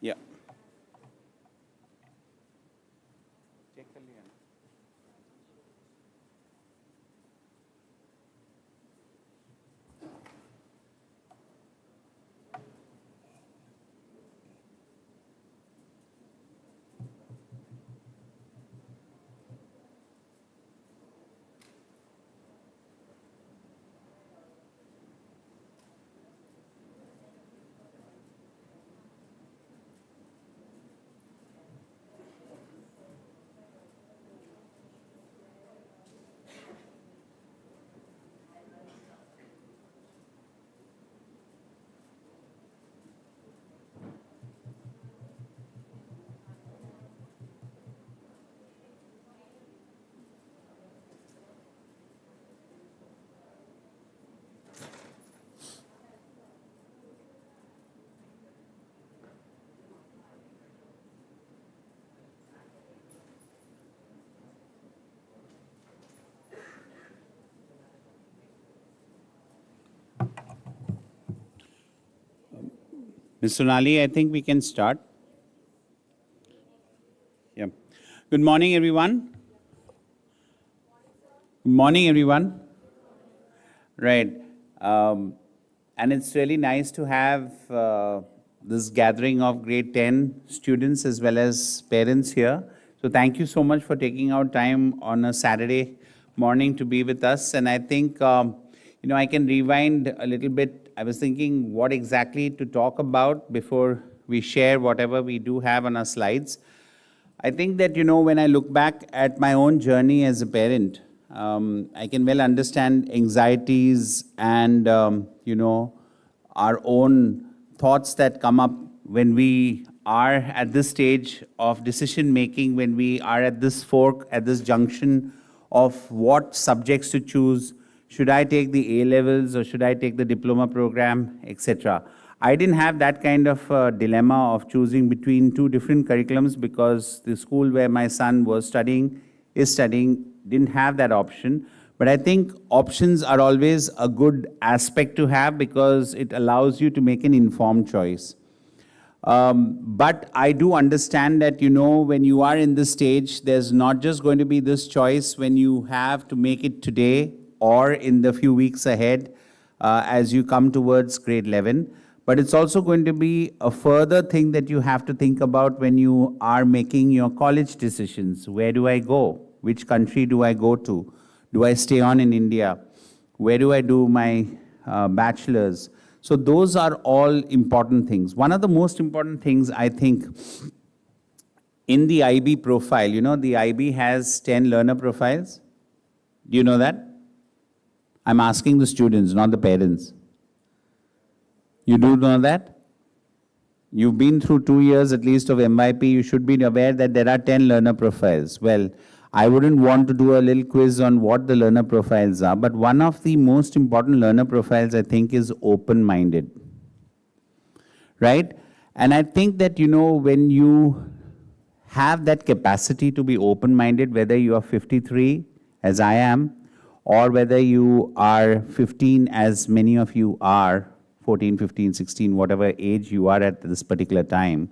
Yeah. Ms. Sonali, I think we can start. Yeah. Good morning, everyone. Good morning, everyone. Right. And it's really nice to have this gathering of grade 10 students as well as parents here. So thank you so much for taking out time on a Saturday morning to be with us. And I think, I can rewind a little bit. I was thinking what exactly to talk about before we share whatever we do have on our slides. I think that, when I look back at my own journey as a parent, I can well understand anxieties and, our own thoughts that come up when we are at this stage of decision making, when we are at this fork, at this junction of what subjects to choose. Should I take the A levels or should I take the diploma program, etc. I didn't have that kind of dilemma of choosing between two different curriculums because the school where my son was studying, didn't have that option. But I think options are always a good aspect to have because it allows you to make an informed choice. But I do understand that, when you are in this stage, there's not just going to be this choice when you have to make it today or in the few weeks ahead as you come towards grade 11. But it's also going to be a further thing that you have to think about when you are making your college decisions. Where do I go? Which country do I go to? Do I stay on in India? Where do I do my bachelor's? So those are all important things. One of the most important things, I think, in the IB profile, the IB has 10 learner profiles. Do you know that? I'm asking the students, not the parents. You do know that? You've been through 2 years at least of MYP. You should be aware that there are 10 learner profiles. Well, I wouldn't want to do a little quiz on what the learner profiles are, but one of the most important learner profiles, I think, is open-minded. Right? And I think that, when you have that capacity to be open-minded, whether you are 53, as I am, or whether you are 15, as many of you are, 14, 15, 16, whatever age you are at this particular time,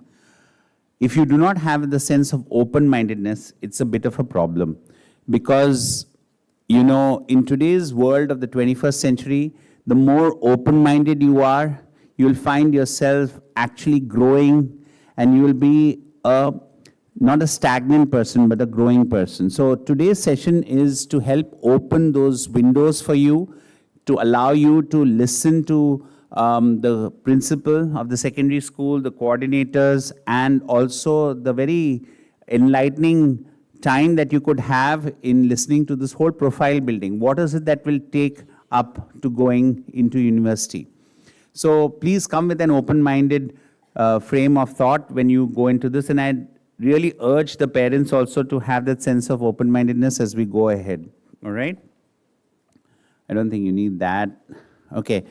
if you do not have the sense of open-mindedness, it's a bit of a problem. Because, in today's world of the 21st century, the more open-minded you are, you'll find yourself actually growing, and you will be not a stagnant person, but a growing person. So today's session is to help open those windows for you, to allow you to listen to the principal of the secondary school, the coordinators, and also the very enlightening time that you could have in listening to this whole profile building. What is it that will take up to going into university? So please come with an open-minded frame of thought when you go into this, and I really urge the parents also to have that sense of open-mindedness as we go ahead. All right? I don't think you need that. Okay.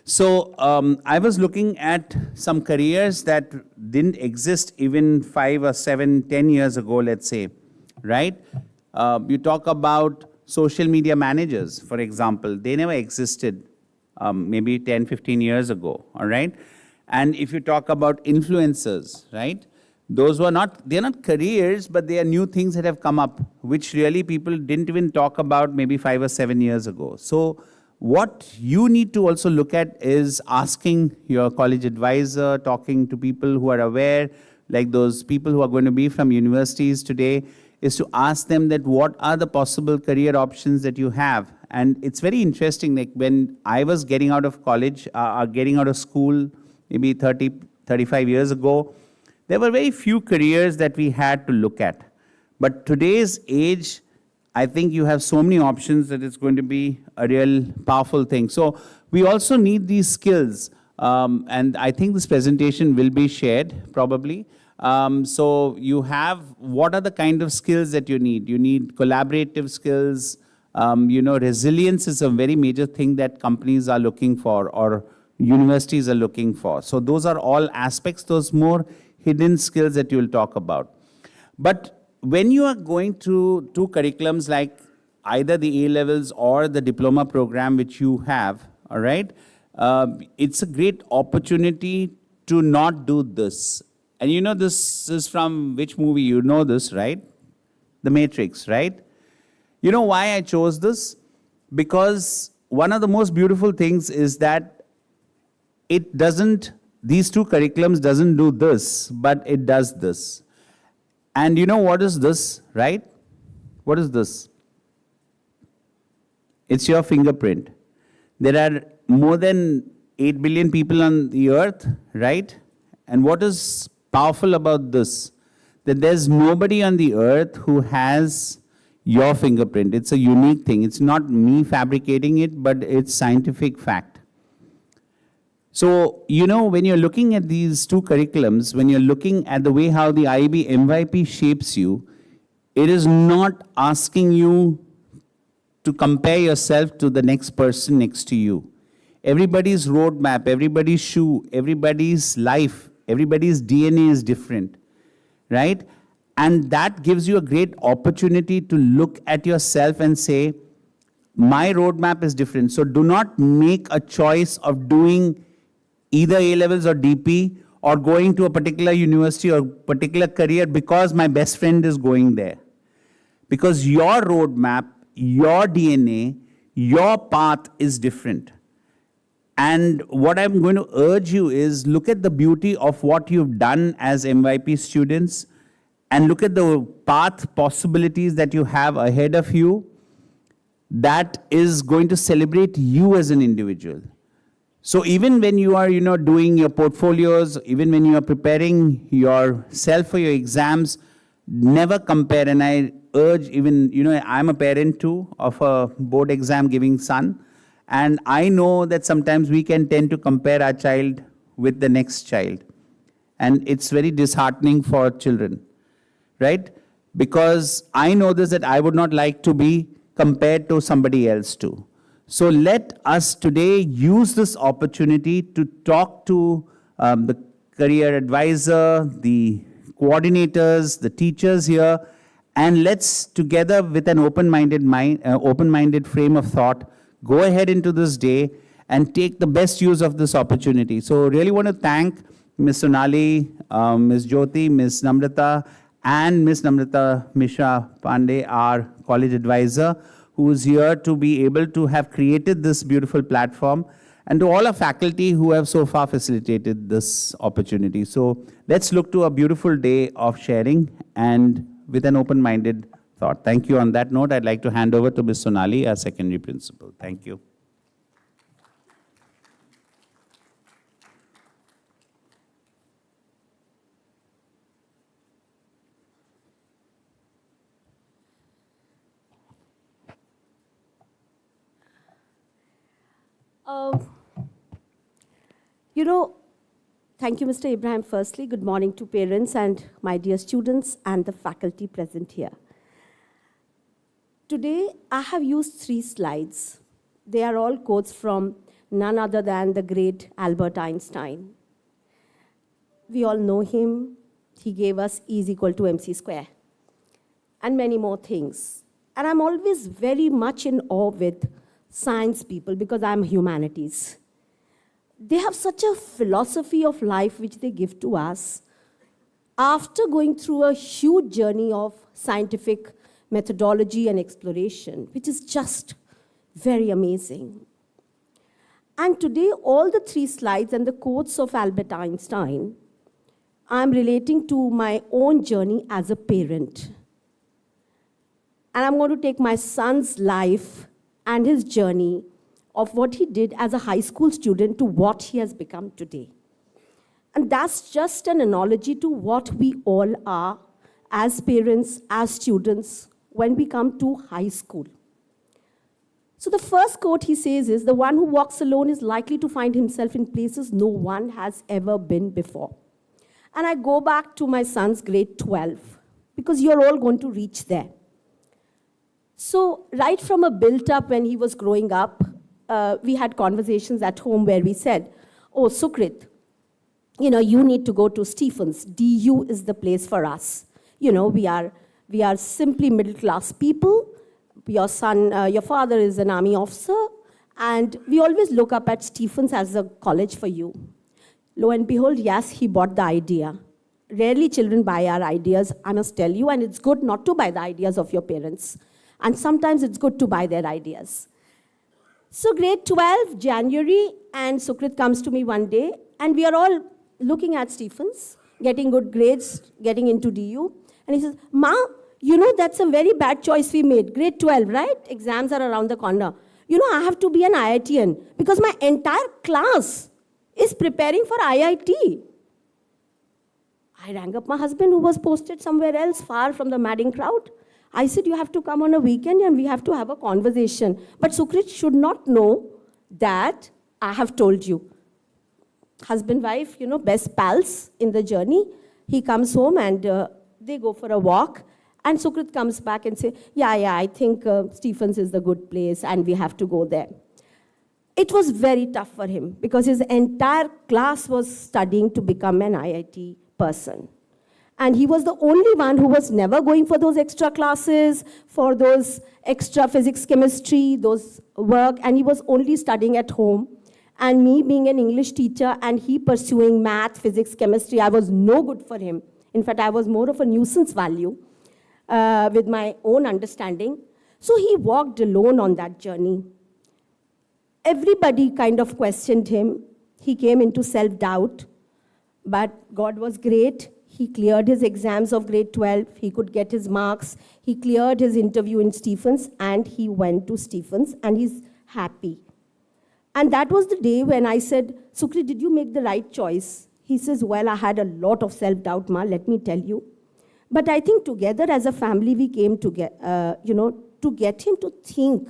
So I was looking at some careers that didn't exist even 5 or 7, 10 years ago, let's say, right? You talk about social media managers, for example. They never existed maybe 10, 15 years ago, all right? And if you talk about influencers, right? Those were not, they're not careers, but they are new things that have come up, which really people didn't even talk about maybe 5 or 7 years ago. So what you need to also look at is asking your college advisor, talking to people who are aware, like those people who are going to be from universities today, is to ask them that what are the possible career options that you have. And it's very interesting, like when I was getting out of college, getting out of school, maybe 30, 35 years ago, there were very few careers that we had to look at. But today's age, I think you have so many options that it's going to be a real powerful thing. So we also need these skills. And I think this presentation will be shared probably. So you have, what are the kind of skills that you need? You need collaborative skills. Resilience is a very major thing that companies are looking for or universities are looking for. So those are all aspects, those more hidden skills that you'll talk about. But when you are going through two curriculums like either the A-levels or the diploma program which you have, all right, it's a great opportunity to not do this. And you know this is from which movie? You know this, right? The Matrix, right? You know why I chose this? Because one of the most beautiful things is that it doesn't, these two curriculums doesn't do this, but it does this. And you know what is this, right? What is this? It's your fingerprint. There are more than 8 billion people on the earth, right? And what is powerful about this? That there's nobody on the earth who has your fingerprint. It's a unique thing. It's not me fabricating it, but it's scientific fact. So, when you're looking at these two curriculums, when you're looking at the way how the IB MYP shapes you, it is not asking you to compare yourself to the next person next to you. Everybody's roadmap, everybody's shoe, everybody's life, everybody's DNA is different, right? And that gives you a great opportunity to look at yourself and say, my roadmap is different. So do not make a choice of doing either A-levels or DP or going to a particular university or particular career because my best friend is going there. Because your roadmap, your DNA, your path is different. And what I'm going to urge you is look at the beauty of what you've done as MYP students and look at the path possibilities that you have ahead of you that is going to celebrate you as an individual. So even when you are, doing your portfolios, even when you are preparing yourself for your exams, never compare. And I urge even, I'm a parent too of a board exam giving son. And I know that sometimes we can tend to compare our child with the next child. And it's very disheartening for children, right? Because I know this, that I would not like to be compared to somebody else too. So let us today use this opportunity to talk to the career advisor, the coordinators, the teachers here, and let's together with an open-minded mind, open-minded frame of thought, go ahead into this day and take the best use of this opportunity. So really want to thank Ms. Sonali, Ms. Jyoti, Ms. Namrata, and Ms. Namrata Mishra Pandey, our college advisor, who is here to be able to have created this beautiful platform, and to all our faculty who have so far facilitated this opportunity. So let's look to a beautiful day of sharing and with an open-minded thought. Thank you. On that note, I'd like to hand over to Ms. Sonali, our secondary principal. Thank you. Thank you, Mr. Ibrahim. Firstly, good morning to parents and my dear students and the faculty present here. Today, I have used 3 slides. They are all quotes from none other than the great Albert Einstein. We all know him. He gave us E is equal to mc square and many more things. And I'm always very much in awe with science people because I'm humanities. they have such a philosophy of life which they give to us after going through a huge journey of scientific methodology and exploration, which is just very amazing. And today, all the 3 slides and the quotes of Albert Einstein, I'm relating to my own journey as a parent. And I'm going to take my son's life and his journey of what he did as a high school student to what he has become today. And that's just an analogy to what we all are as parents, as students, when we come to high school. So the first quote he says is, "The one who walks alone is likely to find himself in places no one has ever been before." And I go back to my son's grade 12, because you're all going to reach there. So right from a built-up when he was growing up, we had conversations at home where we said, "Oh, Sukrit, you need to go to Stephens. DU is the place for us. We are simply middle-class people. Your father is an army officer, and we always look up at Stephens as a college for you." Lo and behold, yes, he bought the idea. Rarely children buy our ideas, I must tell you, and it's good not to buy the ideas of your parents. And sometimes it's good to buy their ideas. So grade 12, January, and Sukrit comes to me one day, and we are all looking at Stephens, getting good grades, getting into DU. And he says, "Ma, that's a very bad choice we made. Grade 12, right? Exams are around the corner. I have to be an IITian because my entire class is preparing for IIT." I rang up my husband, who was posted somewhere else, far from the madding crowd. I said, "You have to come on a weekend and we have to have a conversation. But Sukrit should not know that I have told you." Husband, wife, best pals in the journey. He comes home and they go for a walk. And Sukrit comes back and says, yeah, I think Stephens is the good place and we have to go there. It was very tough for him because his entire class was studying to become an IIT person. And he was the only one who was never going for those extra classes, for those extra physics, chemistry, those work, and he was only studying at home. And me being an English teacher and he pursuing math, physics, chemistry, I was no good for him. In fact, I was more of a nuisance value with my own understanding. So he walked alone on that journey. Everybody kind of questioned him. He came into self-doubt, but God was great. He cleared his exams of grade 12. He could get his marks. He cleared his interview in Stephens, and he went to Stephens, and he's happy. And that was the day when I said, "Sukrit, did you make the right choice?" He says, "Well, I had a lot of self-doubt, Ma, let me tell you. But I think together as a family, we came to get him to think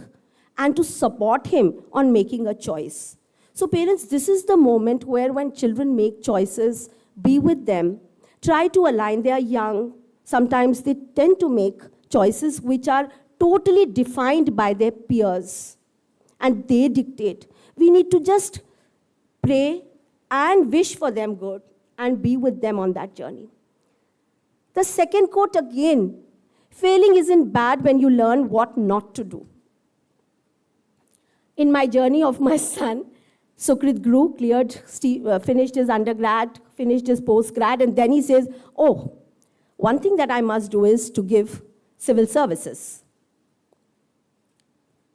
and to support him on making a choice." So parents, this is the moment where when children make choices, be with them. Try to align. They are young. Sometimes they tend to make choices which are totally defined by their peers. And they dictate. We need to just pray and wish for them good and be with them on that journey. The second quote again, "Failing isn't bad when you learn what not to do." In my journey of my son, Sukrit grew, finished his undergrad, finished his postgrad, and then he says, "Oh, one thing that I must do is to give civil services."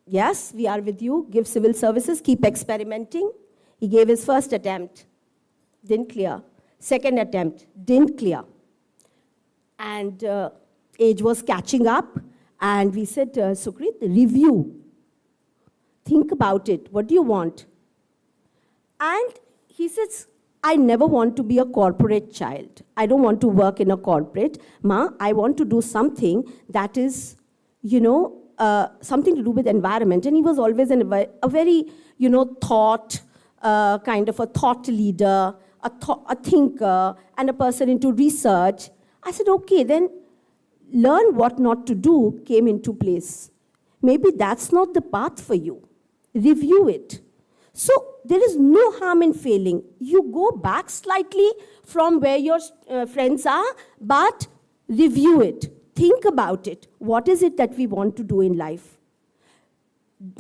Yes, we are with you. Give civil services, keep experimenting. He gave his first attempt, didn't clear. Second attempt, didn't clear. And age was catching up, and we said, "Sukrit, review. Think about it. What do you want?" And he says, "I never want to be a corporate child. I don't want to work in a corporate. Ma, I want to do something that is, something to do with environment." And he was always a very, kind of a thought leader, a thinker, and a person into research. I said, "Okay, then learn what not to do" came into place. Maybe that's not the path for you. Review it. So there is no harm in failing. You go back slightly from where your friends are, but review it. Think about it. What is it that we want to do in life?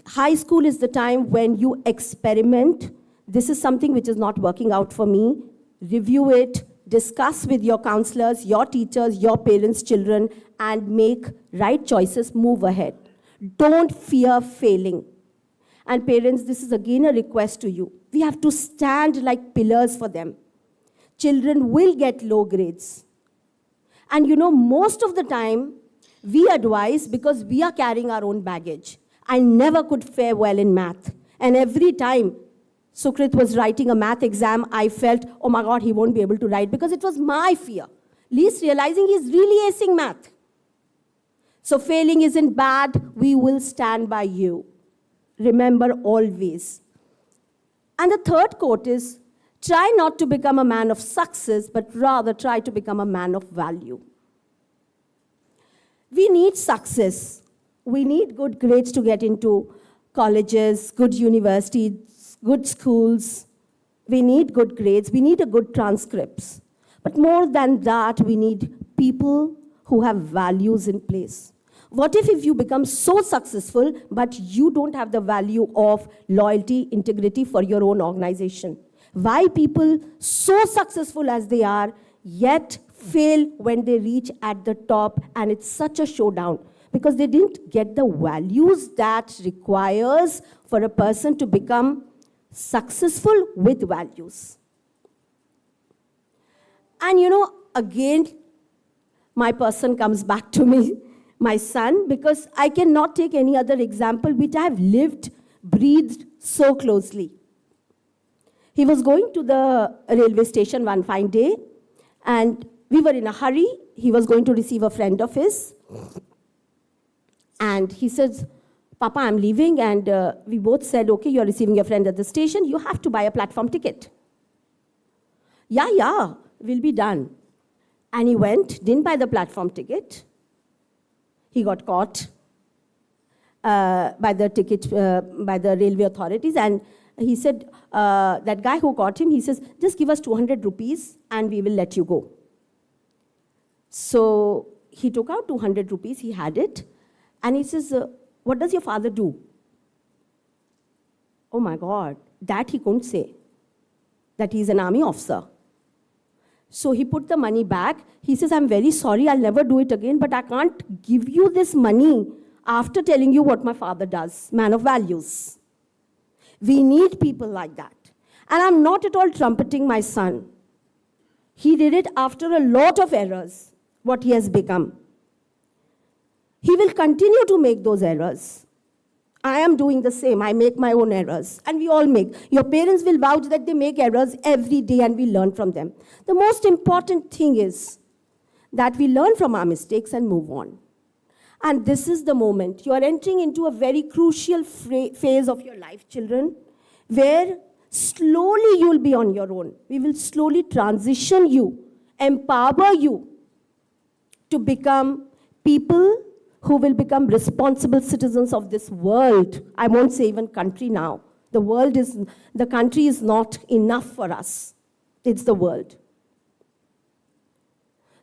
High school is the time when you experiment. this is something which is not working out for me. Review it, discuss with your counselors, your teachers, your parents, children, and make right choices, move ahead. Don't fear failing. And parents, this is again a request to you. We have to stand like pillars for them. Children will get low grades. And most of the time, we advise because we are carrying our own baggage. I never could fare well in math. And every time Sukrit was writing a math exam, I felt, oh my God, he won't be able to write because it was my fear. Least realizing he's really acing math. So failing isn't bad. We will stand by you. Remember always. And the third quote is, try not to become a man of success, but rather try to become a man of value. We need success. We need good grades to get into colleges, good universities, good schools. We need good grades. We need a good transcripts. But more than that, we need people who have values in place. What if you become so successful, but you don't have the value of loyalty, integrity for your own organization? Why people so successful as they are, yet fail when they reach at the top, and it's such a showdown? Because they didn't get the values that requires for a person to become successful with values. And again, my person comes back to me, my son, because I cannot take any other example which I have lived, breathed so closely. He was going to the railway station one fine day, and we were in a hurry. He was going to receive a friend of his. And he says, Papa, I'm leaving. And we both said, okay, you're receiving your friend at the station. You have to buy a platform ticket. Yeah, we'll be done. And he went, didn't buy the platform ticket. He got caught by the railway authorities. And he said, that guy who caught him, he says, just give us 200 rupees and we will let you go. So he took out 200 rupees, he had it, and he says, what does your father do? Oh my God, that he couldn't say, that he's an army officer. So he put the money back. He says, I'm very sorry, I'll never do it again, but I can't give you this money after telling you what my father does, man of values. We need people like that. And I'm not at all trumpeting my son. He did it after a lot of errors, what he has become. He will continue to make those errors. I am doing the same. I make my own errors. And we all make. Your parents will vouch that they make errors every day and we learn from them. The most important thing is that we learn from our mistakes and move on. And this is the moment. You are entering into a very crucial phase of your life, children, where slowly you will be on your own. We will slowly transition you, empower you to become people who will become responsible citizens of this world. I won't say even country now. The country is not enough for us. It's the world.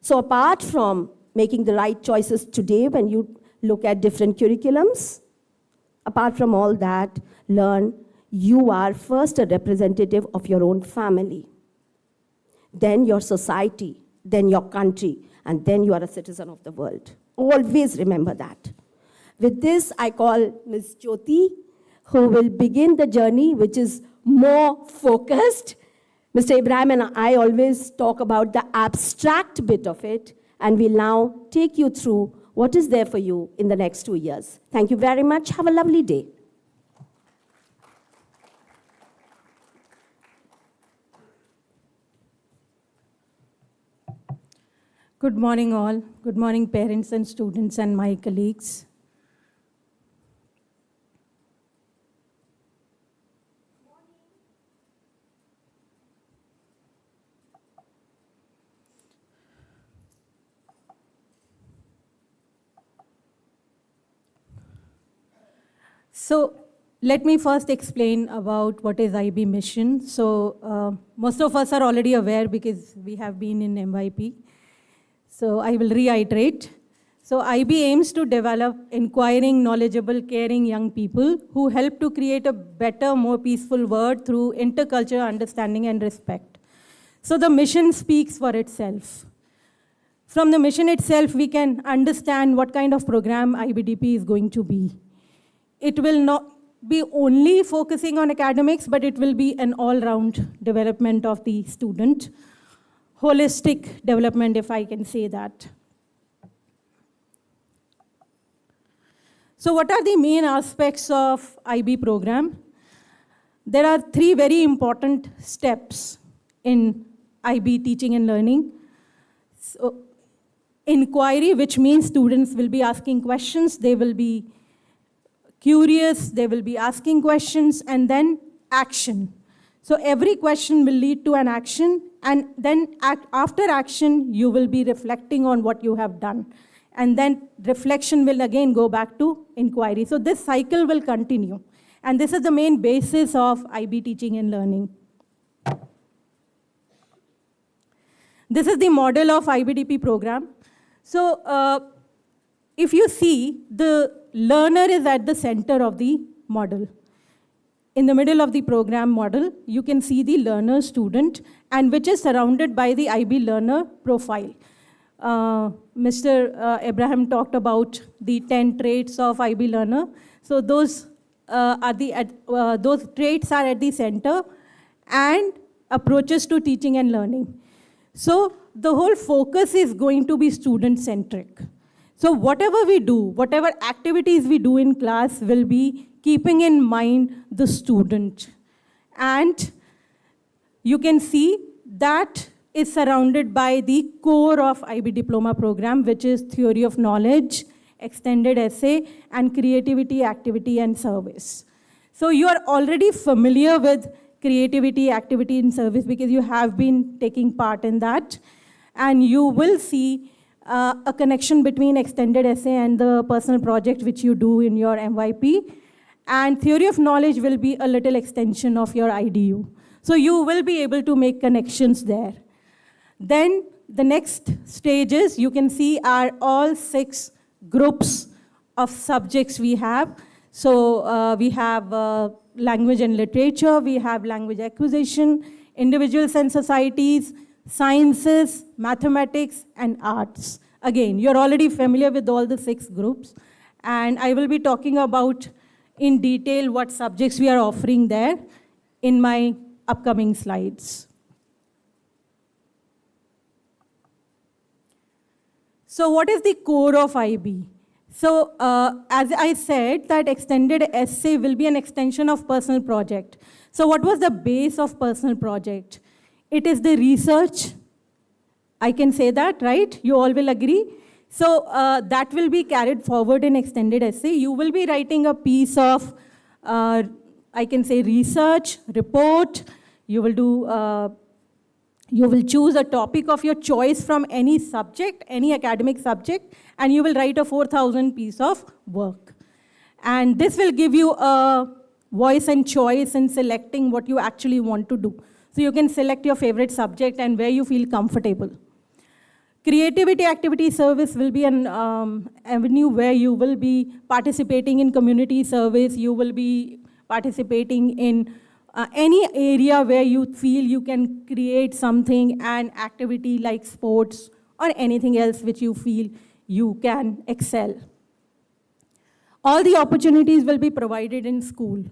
So apart from making the right choices today when you look at different curriculums, apart from all that, learn you are first a representative of your own family, then your society, then your country, and then you are a citizen of the world. Always remember that. With this, I call Ms. Jyoti, who will begin the journey, which is more focused. Mr. Ibrahim and I always talk about the abstract bit of it, and we'll now take you through what is there for you in the next 2 years. Thank you very much. Have a lovely day. Good morning, all. Good morning, parents and students and my colleagues. So let me first explain about what is IB mission. So most of us are already aware because we have been in MYP. So I will reiterate. So IB aims to develop inquiring, knowledgeable, caring young people who help to create a better, more peaceful world through intercultural understanding and respect. So the mission speaks for itself. From the mission itself, we can understand what kind of program IBDP is going to be. It will not be only focusing on academics, but it will be an all-round development of the student. Holistic development, if I can say that. So what are the main aspects of IB program? There are 3 very important steps in IB teaching and learning. So, inquiry, which means students will be asking questions, they will be curious, they will be asking questions, and then action. So every question will lead to an action, and then after action, you will be reflecting on what you have done. And then reflection will again go back to inquiry. So this cycle will continue. And this is the main basis of IB teaching and learning. This is the model of IBDP program. So if you see, the learner is at the center of the model. In the middle of the program model, you can see the learner student, and which is surrounded by the IB learner profile. Mr. Abraham talked about the 10 traits of IB learner. So those traits are at the center, and approaches to teaching and learning. So the whole focus is going to be student-centric. So whatever we do, whatever activities we do in class will be keeping in mind the student. And you can see that is surrounded by the core of IB diploma program, which is theory of knowledge, extended essay, and creativity, activity, and service. So you are already familiar with creativity, activity, and service because you have been taking part in that. And you will see a connection between extended essay and the personal project which you do in your MYP. And theory of knowledge will be a little extension of your IDU. So you will be able to make connections there. Then the next stages you can see are all 6 groups of subjects we have. So we have language and literature, we have language acquisition, individuals and societies, sciences, mathematics, and arts. Again, you're already familiar with all the 6 groups. And I will be talking about in detail what subjects we are offering there in my upcoming slides. So what is the core of IB? So as I said, that extended essay will be an extension of personal project. So what was the base of personal project? It is the research. I can say that, right? You all will agree. So that will be carried forward in extended essay. You will be writing a piece of, I can say, research, report. You will do, you will choose a topic of your choice from any subject, any academic subject, and you will write a 4,000 piece of work. And this will give you a voice and choice in selecting what you actually want to do. So you can select your favorite subject and where you feel comfortable. Creativity activity service will be an avenue where you will be participating in community service. You will be participating in any area where you feel you can create something, an activity like sports or anything else which you feel you can excel. All the opportunities will be provided in school.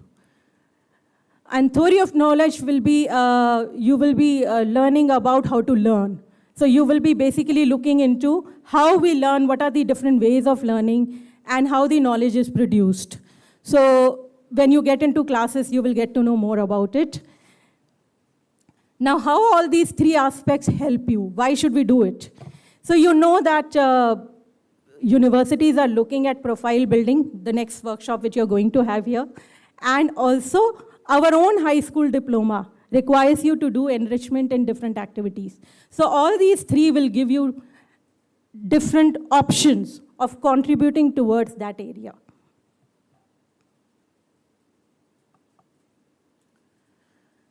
And theory of knowledge will be, you will be learning about how to learn. So you will be basically looking into how we learn, what are the different ways of learning, and how the knowledge is produced. So when you get into classes, you will get to know more about it. Now, how all these 3 aspects help you? Why should we do it? So you know that universities are looking at profile building, the next workshop which you're going to have here. And also, our own high school diploma requires you to do enrichment in different activities. So all these 3 will give you different options of contributing towards that area.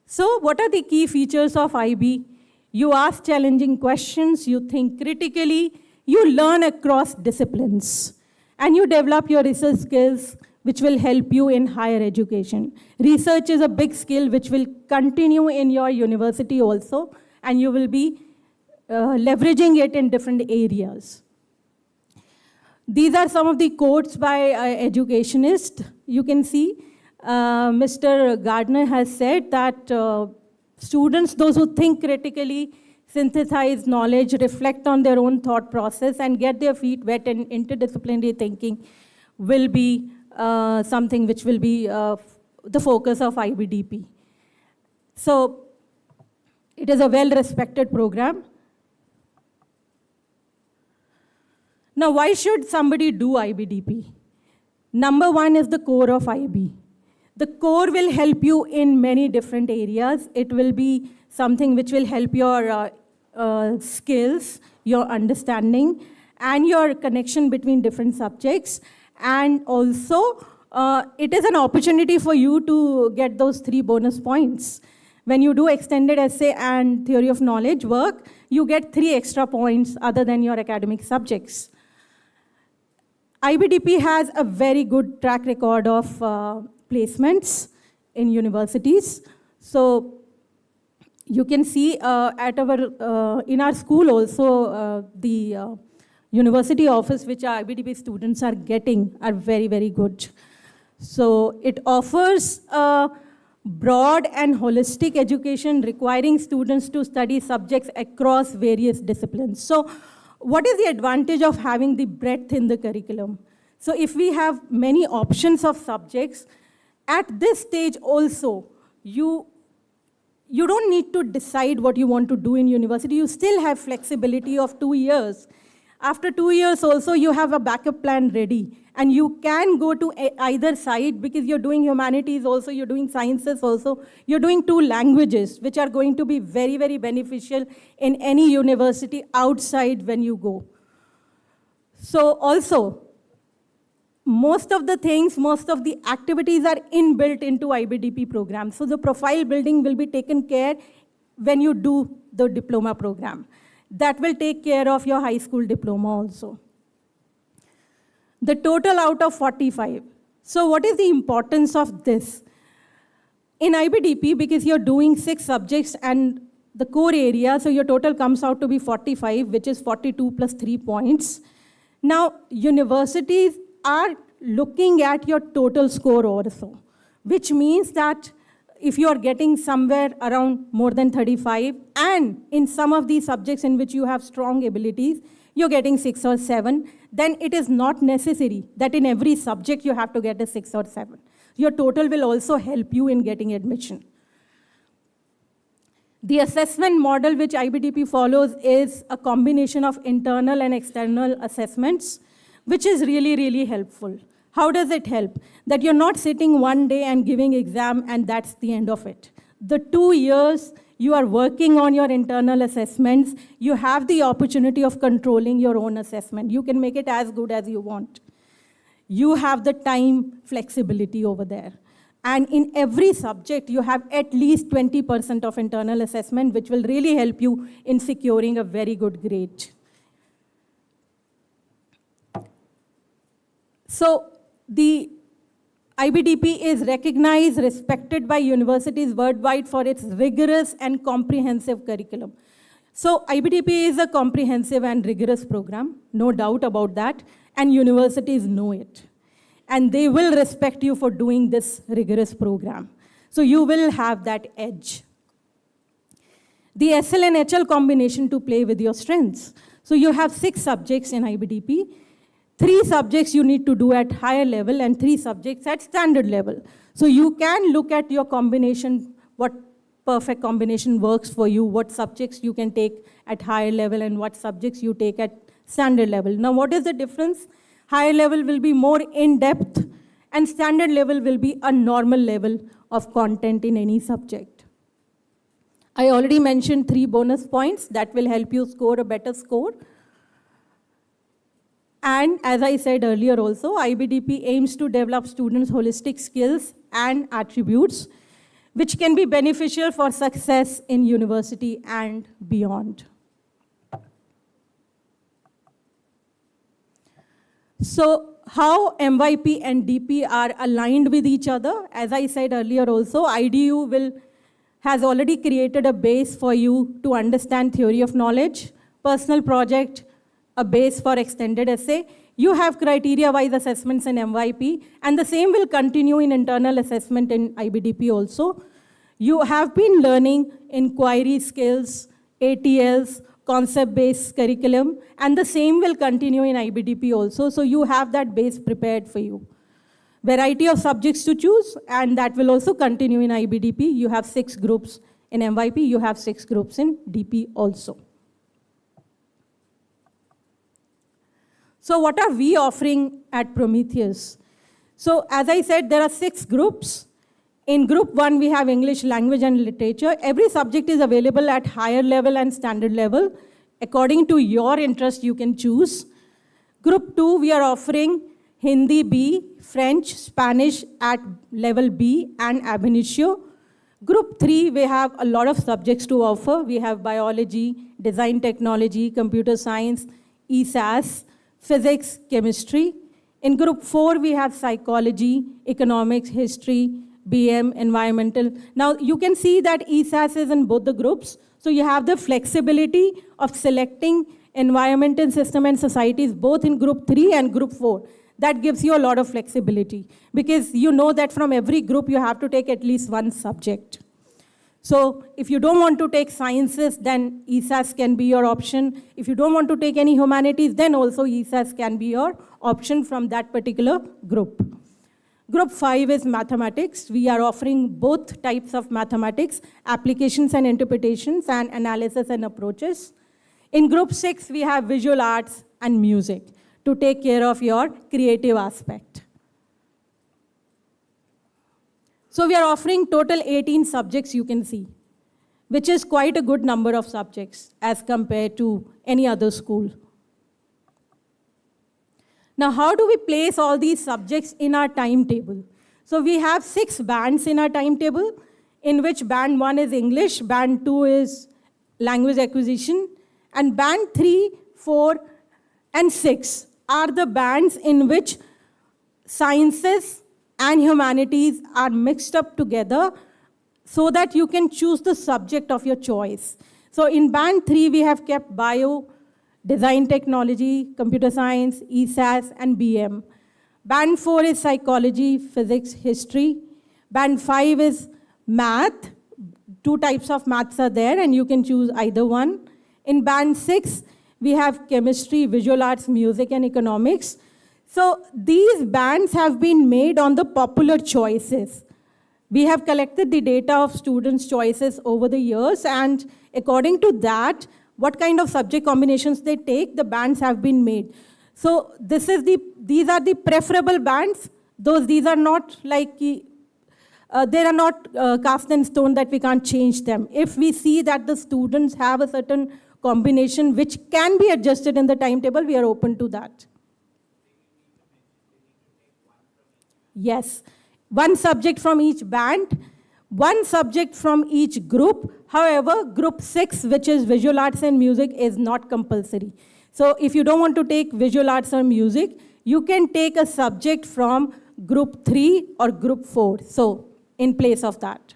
So what are the key features of IB? You ask challenging questions, you think critically, you learn across disciplines, and you develop your research skills, which will help you in higher education. Research is a big skill which will continue in your university also, and you will be leveraging it in different areas. These are some of the quotes by educationists. You can see Mr. Gardner has said that students, those who think critically, synthesize knowledge, reflect on their own thought process, and get their feet wet in interdisciplinary thinking will be something which will be the focus of IBDP. So it is a well-respected program. Now, why should somebody do IBDP? Number one is the core of IB. The core will help you in many different areas. It will be something which will help your skills, your understanding, and your connection between different subjects. And also, it is an opportunity for you to get those 3 bonus points. When you do extended essay and theory of knowledge work, you get 3 extra points other than your academic subjects. IBDP has a very good track record of placements in universities. So you can see at in our school also, the university office which our IBDP students are getting are very, very good. So it offers a broad and holistic education requiring students to study subjects across various disciplines. So what is the advantage of having the breadth in the curriculum? So if we have many options of subjects, at this stage also, you don't need to decide what you want to do in university. You still have flexibility of 2 years. After 2 years also, you have a backup plan ready. And you can go to either side because you're doing humanities also, you're doing sciences also, you're doing 2 languages, which are going to be very, very beneficial in any university outside when you go. So also, most of the things, most of the activities are inbuilt into IBDP program. So the profile building will be taken care when you do the diploma program. That will take care of your high school diploma also. The total out of 45. So what is the importance of this? In IBDP, because you're doing 6 subjects and the core area, so your total comes out to be 45, which is 42 plus 3 points. Now, universities are looking at your total score also, which means that if you are getting somewhere around more than 35, and in some of these subjects in which you have strong abilities, you're getting 6 or 7, then it is not necessary that in every subject you have to get a 6 or 7. Your total will also help you in getting admission. The assessment model which IBDP follows is a combination of internal and external assessments, which is really, really helpful. How does it help? That you're not sitting one day and giving exam and that's the end of it. The 2 years you are working on your internal assessments, you have the opportunity of controlling your own assessment. You can make it as good as you want. You have the time flexibility over there. And in every subject, you have at least 20% of internal assessment, which will really help you in securing a very good grade. So the IBDP is recognized, respected by universities worldwide for its rigorous and comprehensive curriculum. So IBDP is a comprehensive and rigorous program, no doubt about that, and universities know it. And they will respect you for doing this rigorous program. So you will have that edge. The SL and HL combination to play with your strengths. So you have 6 subjects in IBDP. 3 subjects you need to do at higher level and 3 subjects at standard level. So you can look at your combination, what perfect combination works for you, what subjects you can take at higher level and what subjects you take at standard level. Now what is the difference? Higher level will be more in-depth and standard level will be a normal level of content in any subject. I already mentioned 3 bonus points that will help you score a better score. And as I said earlier also, IBDP aims to develop students' holistic skills and attributes, which can be beneficial for success in university and beyond. So how MYP and DP are aligned with each other? As I said earlier also, IDU has already created a base for you to understand theory of knowledge, personal project, a base for extended essay. You have criteria-wise assessments in MYP, and the same will continue in internal assessment in IBDP also. You have been learning inquiry skills, ATLs, concept-based curriculum, and the same will continue in IBDP also, so you have that base prepared for you. Variety of subjects to choose, and that will also continue in IBDP. You have 6 groups in MYP, you have 6 groups in DP also. So what are we offering at Prometheus? So as I said, there are 6 groups. In group 1, we have English language and literature. Every subject is available at higher level and standard level. According to your interest, you can choose. Group 2, we are offering Hindi B, French, Spanish at level B, and ab initio. Group 3, we have a lot of subjects to offer. We have biology, design technology, computer science, ESAS, physics, chemistry. In group 4, we have psychology, economics, history, BM, environmental. Now, you can see that ESAS is in both the groups. So you have the flexibility of selecting environment and system and societies both in group 3 and group 4. That gives you a lot of flexibility because you know that from every group you have to take at least one subject. So if you don't want to take sciences, then ESAS can be your option. If you don't want to take any humanities, then also ESAS can be your option from that particular group. Group 5 is mathematics. We are offering both types of mathematics, applications and interpretations, and analysis and approaches. In group 6, we have visual arts and music to take care of your creative aspect. So we are offering total 18 subjects, you can see, which is quite a good number of subjects as compared to any other school. Now, how do we place all these subjects in our timetable? So we have 6 bands in our timetable, in which band 1 is English, band 2 is language acquisition, and band 3, 4, and 6 are the bands in which sciences and humanities are mixed up together so that you can choose the subject of your choice. So in band 3, we have kept bio, design technology, computer science, ESAS, and BM. Band 4 is psychology, physics, history. Band 5 is math. 2 types of maths are there, and you can choose either one. In band 6, we have chemistry, visual arts, music, and economics. So these bands have been made on the popular choices. We have collected the data of students' choices over the years, and according to that, what kind of subject combinations they take, the bands have been made. So these are the preferable bands. These are not like, they are not cast in stone that we can't change them. If we see that the students have a certain combination which can be adjusted in the timetable, we are open to that. Yes, 1 subject from each band, 1 subject from each group. However, group 6, which is visual arts and music, is not compulsory. So if you don't want to take visual arts or music, you can take a subject from group 3 or group 4. So in place of that.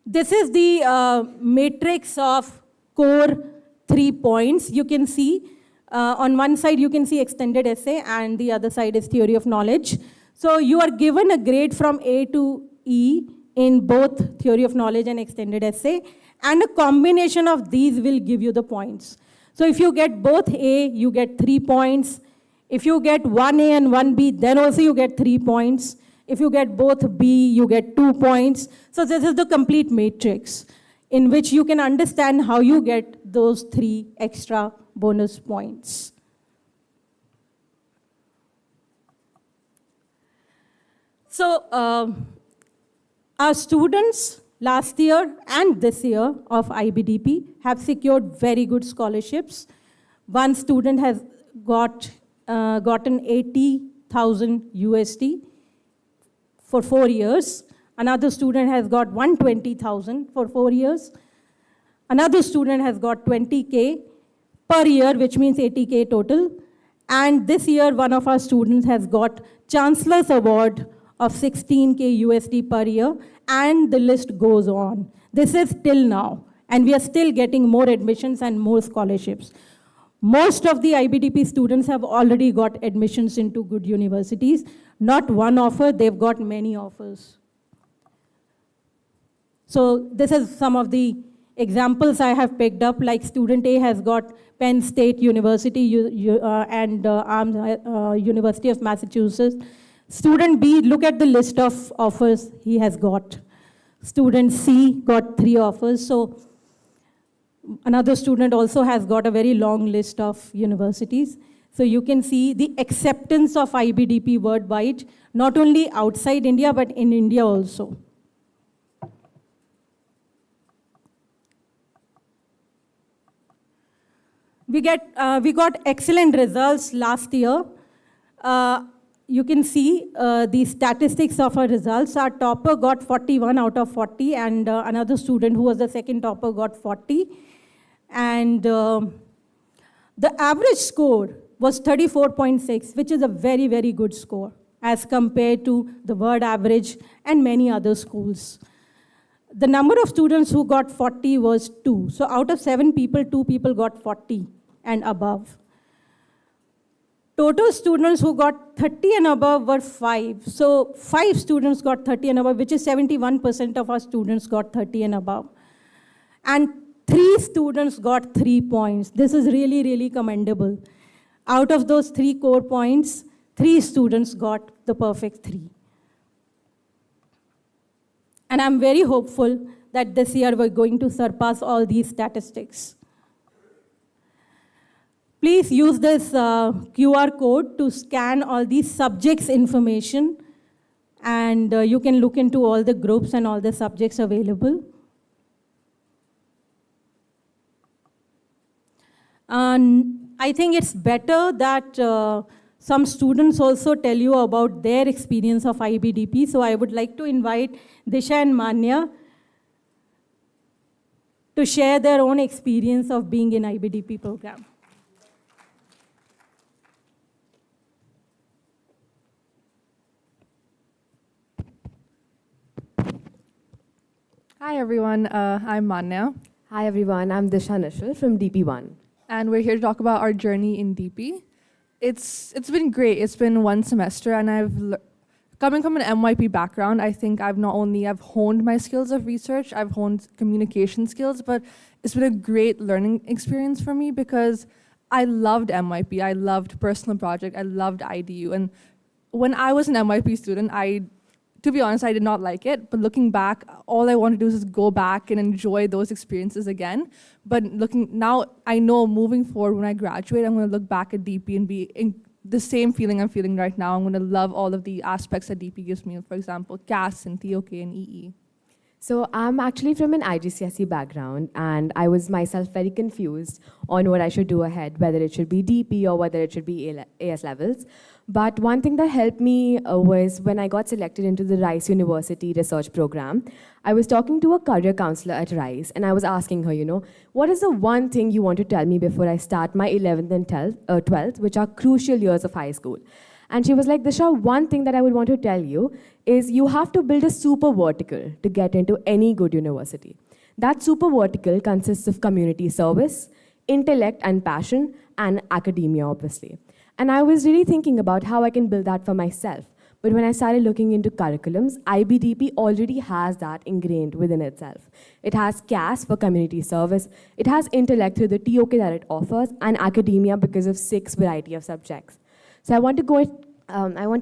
This is the matrix of core 3 points. You can see on one side, you can see extended essay, and the other side is theory of knowledge. So you are given a grade from A to E in both theory of knowledge and extended essay, and a combination of these will give you the points. So if you get both A, you get 3 points. If you get 1A and 1B, then also you get 3 points. If you get both B, you get 2 points. So this is the complete matrix in which you can understand how you get those 3 extra bonus points. So our students last year and this year of IBDP have secured very good scholarships. One student has gotten 80,000 USD for 4 years. Another student has got 120,000 for 4 years. Another student has got 20K per year, which means 80K total. And this year, one of our students has got Chancellor's Award of 16K USD per year, and the list goes on. This is till now, and we are still getting more admissions and more scholarships. Most of the IBDP students have already got admissions into good universities. Not one offer, they've got many offers. So this is some of the examples I have picked up, like student A has got Penn State University and University of Massachusetts. Student B, look at the list of offers he has got. Student C got 3 offers. So another student also has got a very long list of universities. So you can see the acceptance of IBDP worldwide, not only outside India, but in India also. We got excellent results last year. You can see the statistics of our results. Our topper got 41 out of 40, and another student who was the second topper got 40. And the average score was 34.6, which is a very, very good score as compared to the world average and many other schools. The number of students who got 40 was 2. So out of 7 people, 2 people got 40 and above. Total students who got 30 and above were 5. So 5 students got 30 and above, which is 71% of our students got 30 and above. And 3 students got 3 points. This is really, really commendable. Out of those 3 core points, 3 students got the perfect 3. And I'm very hopeful that this year we're going to surpass all these statistics. Please use this QR code to scan all these subjects information, and you can look into all the groups and all the subjects available. And I think it's better that some students also tell you about their experience of IBDP. So I would like to invite Disha and Manya to share their own experience of being in IBDP program. Hi everyone, I'm Manya, Hi everyone, I'm Disha Nishal from DP1. and we're here to talk about our journey in DP. It's been great. It's been 1 semester, and coming from an MYP background, I think I've honed my skills of research, I've honed communication skills, but it's been a great learning experience for me because I loved MYP, I loved personal project, I loved IDU, and when I was an MYP student, to be honest, I did not like it, but looking back, all I want to do is just go back and enjoy those experiences again. But now, I know moving forward, when I graduate, I'm going to look back at DP and be in the same feeling I'm feeling right now. I'm going to love all of the aspects that DP gives me, for example, CAS and TOK and EE. So I'm actually from an IGCSE background, and I was myself very confused on what I should do ahead, whether it should be DP or whether it should be AS levels. But one thing that helped me was when I got selected into the Rice University research program, I was talking to a career counselor at Rice, and I was asking her, what is the one thing you want to tell me before I start my 11th and 12th, which are crucial years of high school? And she was like, Disha, one thing that I would want to tell you is you have to build a super vertical to get into any good university. That super vertical consists of community service, intellect and passion, and academia, obviously. And I was really thinking about how I can build that for myself. But when I started looking into curriculums, IBDP already has that ingrained within itself. It has CAS for community service, it has intellect through the TOK that it offers, and academia because of 6 variety of subjects. So I want to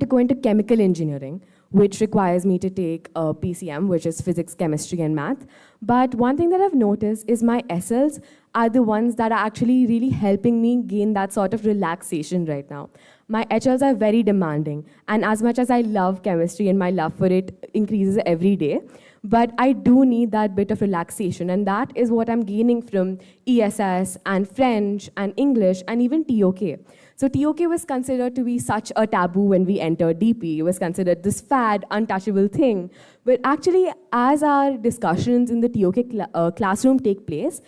go into chemical engineering, which requires me to take PCM, which is physics, chemistry, and math. But one thing that I've noticed is my SLs are the ones that are actually really helping me gain that sort of relaxation right now. My HLs are very demanding, and as much as I love chemistry and my love for it increases every day, but I do need that bit of relaxation, and that is what I'm gaining from ESS and French and English and even TOK. So TOK was considered to be such a taboo when we entered DP. It was considered this fad, untouchable thing. But actually, as our discussions in the TOK classroom take place,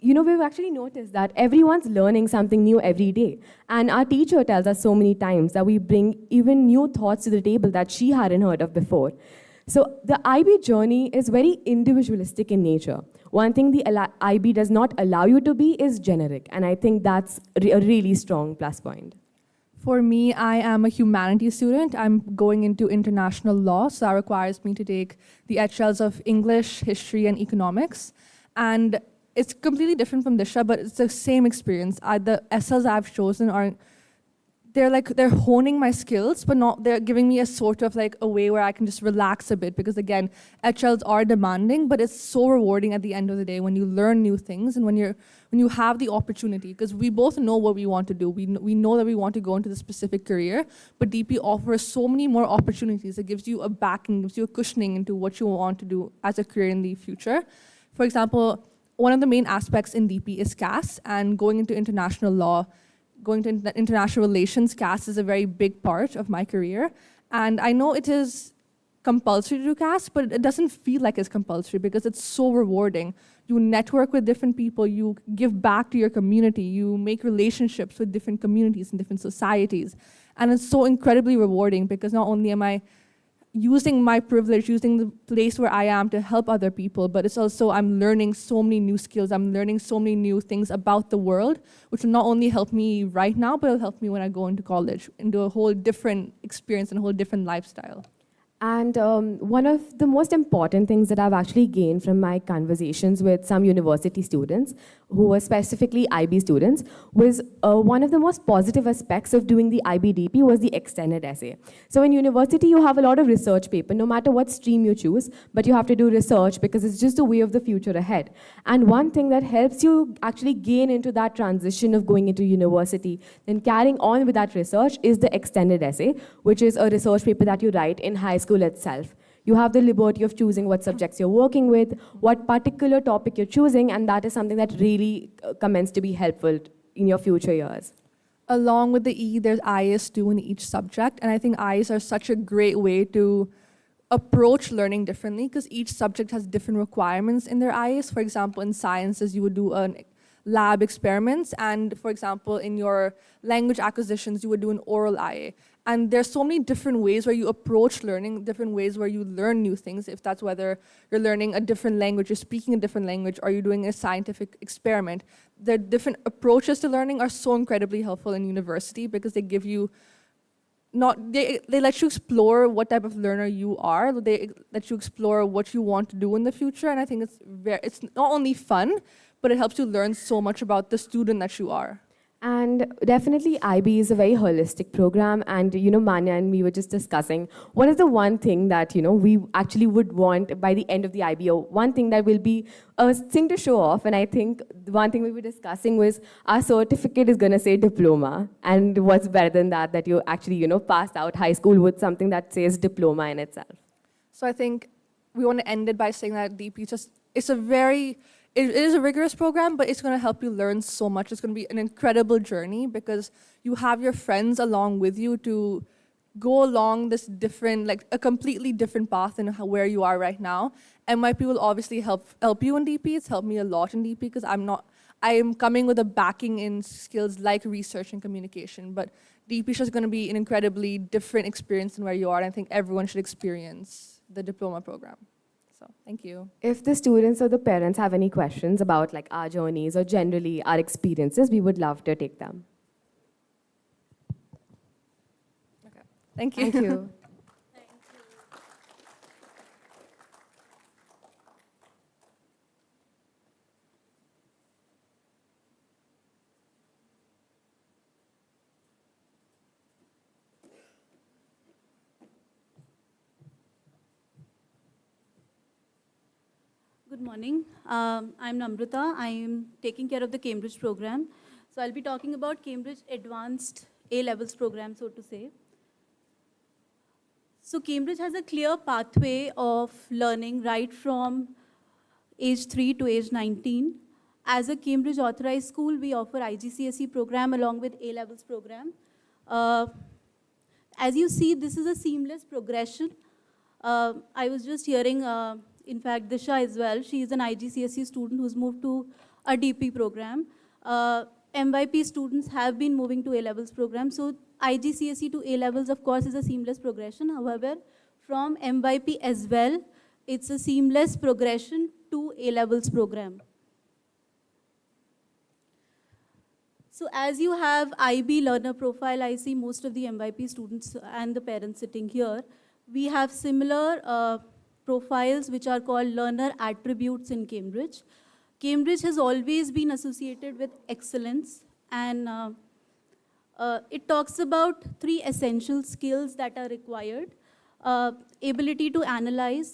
we've actually noticed that everyone's learning something new every day. And our teacher tells us so many times that we bring even new thoughts to the table that she hadn't heard of before. So the IB journey is very individualistic in nature. One thing the IB does not allow you to be is generic. And I think that's a really strong plus point. For me, I am a humanities student. I'm going into international law, so that requires me to take the HLs of English, history, and economics. And it's completely different from Disha, but it's the same experience. The SLs I've chosen are, they're honing my skills, but they're giving me a sort of like a way where I can just relax a bit, because again, HLs are demanding, but it's so rewarding at the end of the day when you learn new things and when you have the opportunity, because we both know what we want to do. We know that we want to go into the specific career, but DP offers so many more opportunities. It gives you a backing, gives you a cushioning into what you want to do as a career in the future. For example, one of the main aspects in DP is CAS, and going into international law, going to international relations, CAS is a very big part of my career. And I know it is compulsory to do CAS, but it doesn't feel like it's compulsory because it's so rewarding. You network with different people, you give back to your community, you make relationships with different communities and different societies. And it's so incredibly rewarding because not only am I using my privilege, using the place where I am to help other people, but it's also I'm learning so many new skills, I'm learning so many new things about the world, which will not only help me right now, but it'll help me when I go into college, into a whole different experience and a whole different lifestyle. And one of the most important things that I've actually gained from my conversations with some university students, who were specifically IB students, was one of the most positive aspects of doing the IBDP was the extended essay. So in university, you have a lot of research paper, no matter what stream you choose, but you have to do research because it's just the way of the future ahead. And one thing that helps you actually gain into that transition of going into university, then carrying on with that research, is the extended essay, which is a research paper that you write in high school itself. You have the liberty of choosing what subjects you're working with, what particular topic you're choosing, and that is something that really commences to be helpful in your future years. Along with the E, there's IS2 in each subject, and I think IS are such a great way to approach learning differently because each subject has different requirements in their IS. For example, in sciences, you would do an lab experiments, and for example, in your language acquisitions, you would do an oral IA. And there's so many different ways where you approach learning, different ways where you learn new things, if that's whether you're learning a different language, you're speaking a different language, or you're doing a scientific experiment. The different approaches to learning are so incredibly helpful in university because they give you they let you explore what type of learner you are. They let you explore what you want to do in the future. And I think it's not only fun, but it helps you learn so much about the student that you are. And definitely IB is a very holistic program, and Manya and me were just discussing what is the one thing that we actually would want by the end of the IB, or one thing that will be a thing to show off. And I think the one thing we were discussing was our certificate is going to say diploma, and what's better than that you actually passed out high school with something that says diploma in itself. So I think we want to end it by saying that DP it is a rigorous program, but it's going to help you learn so much. It's going to be an incredible journey because you have your friends along with you to go along this a completely different path than where you are right now. MYP will obviously help you in DP. It's helped me a lot in DP because I am coming with a backing in skills like research and communication, but DP is just going to be an incredibly different experience than where you are, and I think everyone should experience the diploma program. So, thank you. If the students or the parents have any questions about our journeys or generally our experiences, we would love to take them. Okay. Thank you. Thank you. Good morning. I'm Namrata. I am taking care of the Cambridge program. So I'll be talking about Cambridge Advanced A-Levels program, so to say. So Cambridge has a clear pathway of learning right from age 3 to age 19. As a Cambridge authorized school, we offer IGCSE program along with A-Levels program. As you see, this is a seamless progression. I was just hearing in fact, Disha as well. She is an IGCSE student who's moved to a DP program. MYP students have been moving to A-levels program. So IGCSE to A-levels, of course, is a seamless progression. However, from MYP as well, it's a seamless progression to A-levels program. So as you have IB learner profile, I see most of the MYP students and the parents sitting here. We have similar profiles which are called learner attributes in Cambridge. Cambridge has always been associated with excellence, and it talks about 3 essential skills that are required: ability to analyze,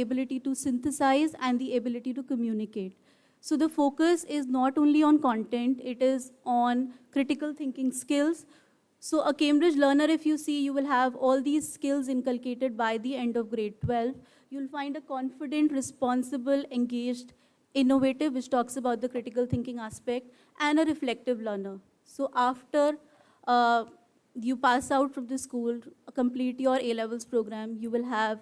ability to synthesize, and the ability to communicate. So the focus is not only on content, it is on critical thinking skills. So a Cambridge learner, if you see, you will have all these skills inculcated by the end of grade 12. You'll find a confident, responsible, engaged, innovative, which talks about the critical thinking aspect, and a reflective learner. So after you pass out from the school, complete your A-levels program, you will have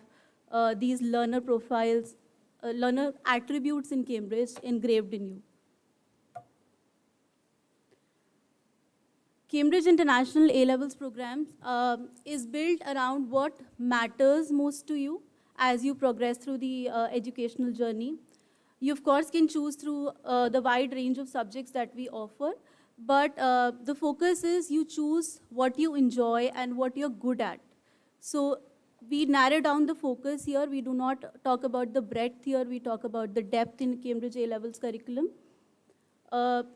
these learner profiles, learner attributes in Cambridge engraved in you. Cambridge International A-levels programs is built around what matters most to you as you progress through the educational journey. You, of course, can choose through the wide range of subjects that we offer, but the focus is you choose what you enjoy and what you're good at. So we narrow down the focus here. We do not talk about the breadth here. We talk about the depth in Cambridge A-levels curriculum.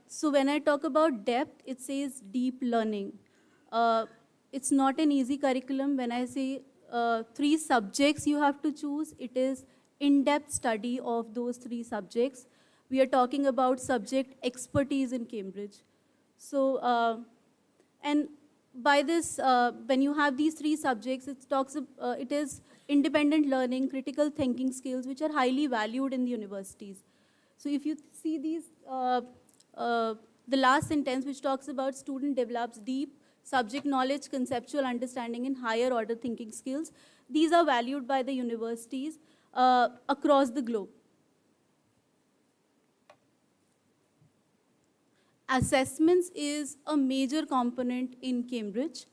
So when I talk about depth, it says deep learning. It's not an easy curriculum. When I say 3 subjects you have to choose, it is in-depth study of those 3 subjects. We are talking about subject expertise in Cambridge. So, and by this, when you have these 3 subjects, it is independent learning, critical thinking skills, which are highly valued in the universities. So if you see these, the last sentence, which talks about student develops deep subject knowledge, conceptual understanding, and higher order thinking skills, these are valued by the universities across the globe. Assessments is a major component in Cambridge.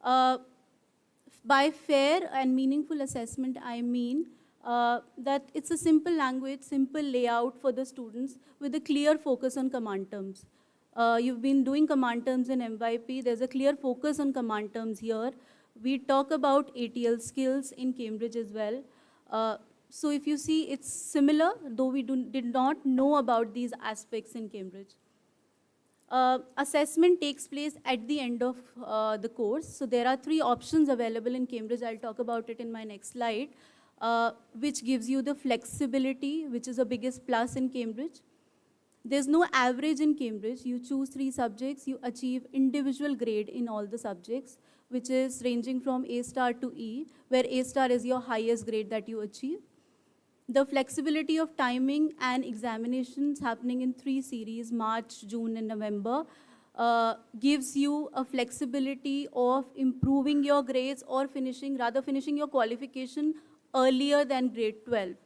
By fair and meaningful assessment, I mean that it's a simple language, simple layout for the students with a clear focus on command terms. You've been doing command terms in MYP. There's a clear focus on command terms here. We talk about ATL skills in Cambridge as well. So if you see, it's similar, though we did not know about these aspects in Cambridge. Assessment takes place at the end of the course. So there are 3 options available in Cambridge. I'll talk about it in my next slide, which gives you the flexibility, which is the biggest plus in Cambridge. There's no average in Cambridge. You choose 3 subjects, you achieve individual grade in all the subjects, which is ranging from A star to E, where A star is your highest grade that you achieve. The flexibility of timing and examinations happening in 3 series, March, June, and November, gives you a flexibility of improving your grades or finishing your qualification earlier than grade 12.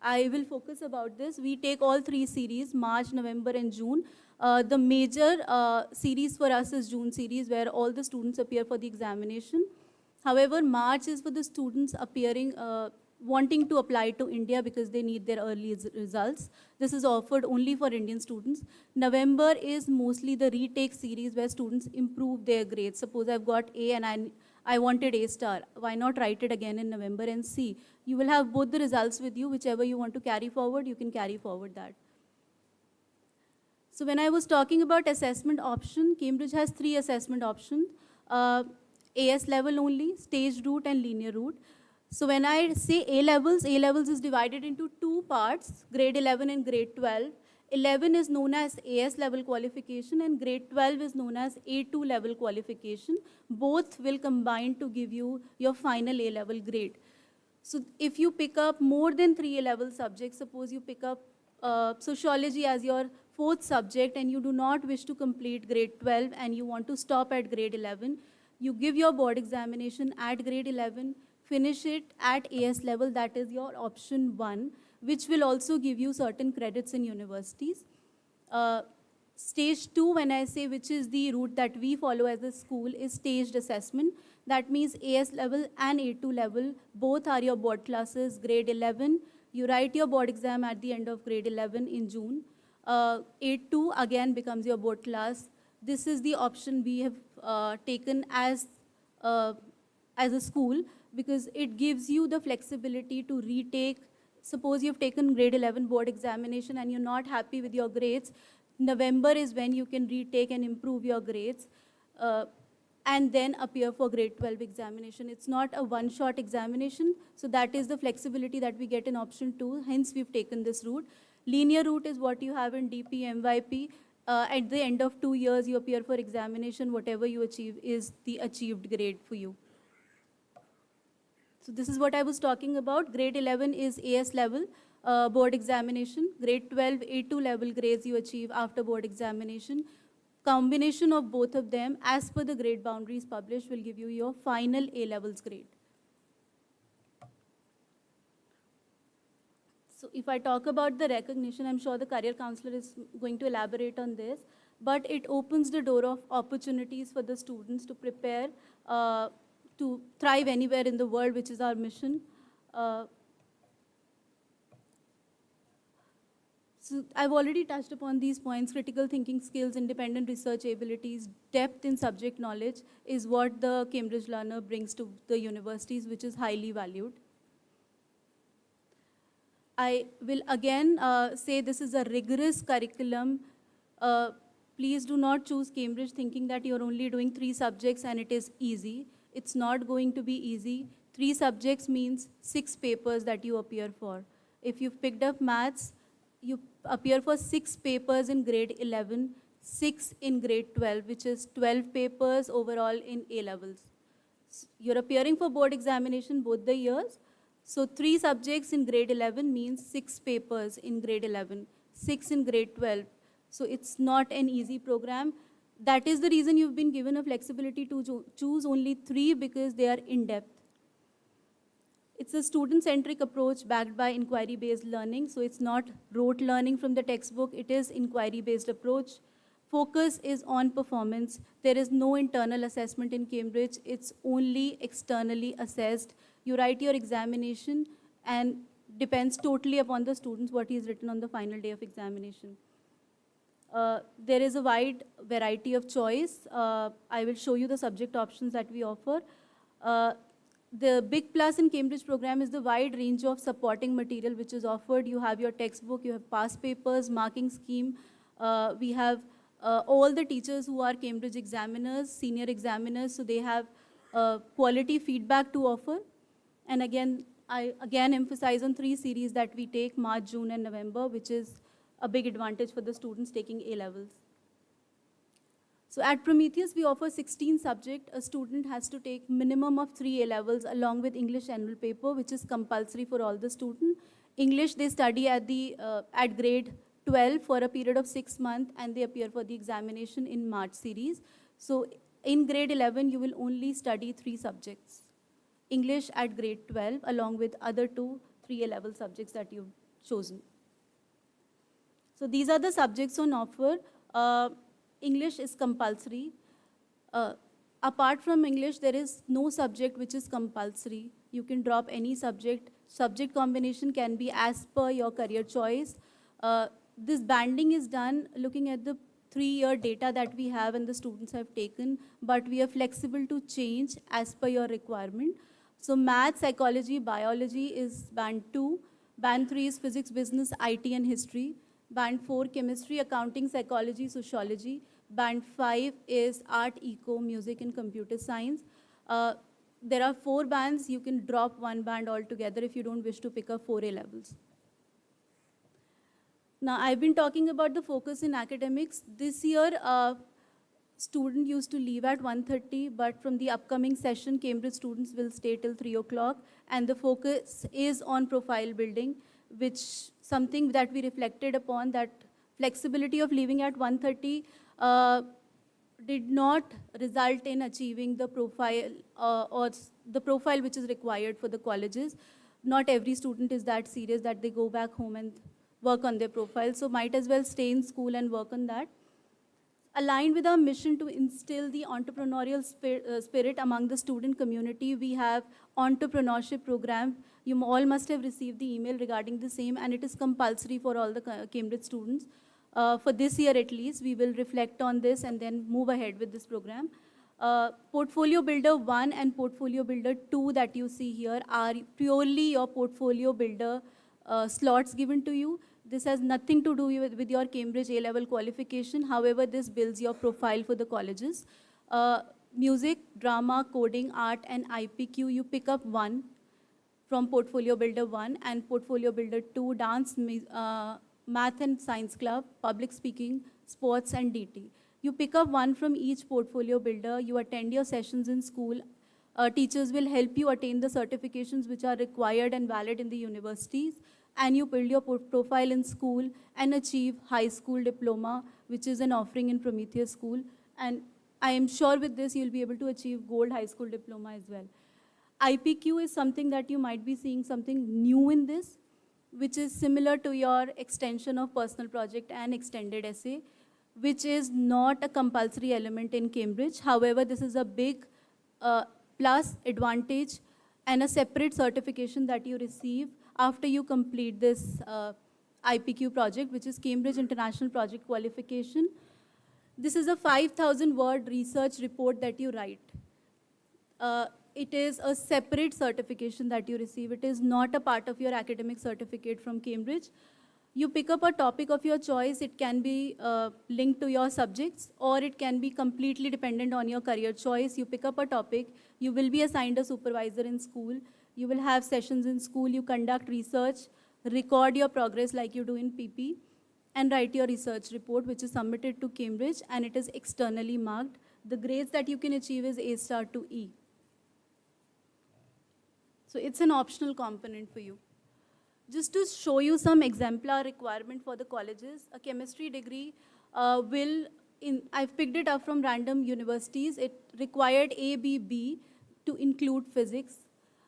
I will focus about this. We take all 3 series, March, November, and June. The major series for us is June series, where all the students appear for the examination. However, March is for the students appearing, wanting to apply to India because they need their early results. This is offered only for Indian students. November is mostly the retake series where students improve their grades. Suppose I've got A and I wanted A star. Why not write it again in November and see? You will have both the results with you. Whichever you want to carry forward, you can carry forward that. So when I was talking about assessment option, Cambridge has 3 assessment options. AS level only, staged route, and linear route. So when I say A-levels is divided into 2 parts, grade 11 and grade 12. 11 is known as AS level qualification and grade 12 is known as A2 level qualification. Both will combine to give you your final A-level grade. So if you pick up more than 3 A-level subjects, suppose you pick up sociology as your 4th subject and you do not wish to complete grade 12 and you want to stop at grade 11, you give your board examination at grade 11, finish it at AS level, that is your option 1, which will also give you certain credits in universities. Stage 2, when I say which is the route that we follow as a school, is staged assessment. That means AS level and A2 level, both are your board classes, grade 11. You write your board exam at the end of grade 11 in June. A2 again becomes your board class. This is the option we have taken as a school because it gives you the flexibility to retake. Suppose you've taken grade 11 board examination and you're not happy with your grades, November is when you can retake and improve your grades and then appear for grade 12 examination. It's not a one-shot examination, so that is the flexibility that we get in option 2, hence we've taken this route. Linear route is what you have in DP, MYP. At the end of 2 years, you appear for examination, whatever you achieve is the achieved grade for you. So this is what I was talking about. Grade 11 is AS level board examination. Grade 12, A2 level grades you achieve after board examination. Combination of both of them, as per the grade boundaries published, will give you your final A levels grade. So if I talk about the recognition, I'm sure the career counselor is going to elaborate on this, but it opens the door of opportunities for the students to prepare to thrive anywhere in the world, which is our mission. So I've already touched upon these points. Critical thinking skills, independent research abilities, depth in subject knowledge is what the Cambridge learner brings to the universities, which is highly valued. I will again say this is a rigorous curriculum. Please do not choose Cambridge thinking that you're only doing 3 subjects and it is easy. It's not going to be easy. 3 subjects means 6 papers that you appear for. If you've picked up maths, you appear for 6 papers in grade 11, 6 in grade 12, which is 12 papers overall in A levels. You're appearing for board examination both the years. So 3 subjects in grade 11 means 6 papers in grade 11, 6 in grade 12. So it's not an easy program. That is the reason you've been given a flexibility to choose only 3 because they are in-depth. It's a student-centric approach backed by inquiry-based learning. So it's not rote learning from the textbook. It is inquiry-based approach. Focus is on performance. There is no internal assessment in Cambridge. It's only externally assessed. You write your examination and depends totally upon the students what is written on the final day of examination. There is a wide variety of choice. I will show you the subject options that we offer. The big plus in Cambridge program is the wide range of supporting material which is offered. You have your textbook, you have past papers, marking scheme. We have all the teachers who are Cambridge examiners, senior examiners, so they have quality feedback to offer. And again, I again emphasize on 3 series that we take, March, June, and November, which is a big advantage for the students taking A levels. So at Prometheus, we offer 16 subjects. A student has to take minimum of 3 A levels along with English annual paper, which is compulsory for all the students. English, they study at grade 12 for a period of 6 months, and they appear for the examination in March series. So in grade 11, you will only study 3 subjects. English at grade 12, along with other 2 3 A-level subjects that you've chosen. So these are the subjects on offer. English is compulsory. Apart from English, there is no subject which is compulsory. You can drop any subject. Subject combination can be as per your career choice. This banding is done looking at the 3-year data that we have and the students have taken, but we are flexible to change as per your requirement. So math, psychology, biology is band 2. Band 3 is physics, business, IT, and history. Band 4, chemistry, accounting, psychology, sociology. Band 5 is art, eco, music, and computer science. There are 4 bands. You can drop 1 band altogether if you don't wish to pick up 4 A levels. Now, I've been talking about the focus in academics. This year, student used to leave at 1:30, but from the upcoming session, Cambridge students will stay till 3 o'clock, and the focus is on profile building, which something that we reflected upon, that flexibility of leaving at 1:30 did not result in achieving the profile or the profile which is required for the colleges. not every student is that serious that they go back home and work on their profile. So might as well stay in school and work on that. Aligned with our mission to instill the entrepreneurial spirit among the student community, we have entrepreneurship program. You all must have received the email regarding the same, and it is compulsory for all the Cambridge students. For this year at least, we will reflect on this and then move ahead with this program. Portfolio Builder 1 and Portfolio Builder 2 that you see here are purely your Portfolio Builder slots given to you. This has nothing to do with your Cambridge A-level qualification. However, this builds your profile for the colleges. Music, drama, coding, art, and IPQ, you pick up one from Portfolio Builder 1 and Portfolio Builder 2, dance, math and science club, public speaking, sports, and DT. You pick up one from each Portfolio Builder, you attend your sessions in school. Teachers will help you attain the certifications which are required and valid in the universities, and you build your profile in school and achieve high school diploma, which is an offering in Prometheus School. And I am sure with this you'll be able to achieve gold high school diploma as well. IPQ is something that you might be seeing something new in this, which is similar to your extension of personal project and extended essay, which is not a compulsory element in Cambridge. However, this is a big plus advantage and a separate certification that you receive after you complete this IPQ project, which is Cambridge International Project Qualification. This is a 5,000-word research report that you write. It is a separate certification that you receive. It is not a part of your academic certificate from Cambridge. You pick up a topic of your choice. It can be linked to your subjects, or it can be completely dependent on your career choice. You pick up a topic. You will be assigned a supervisor in school. You will have sessions in school. You conduct research, record your progress like you do in PP, and write your research report, which is submitted to Cambridge, and it is externally marked. The grades that you can achieve is A star to E. So it's an optional component for you. Just to show you some exemplar requirement for the colleges, a chemistry degree I've picked it up from random universities. It required ABB to include physics.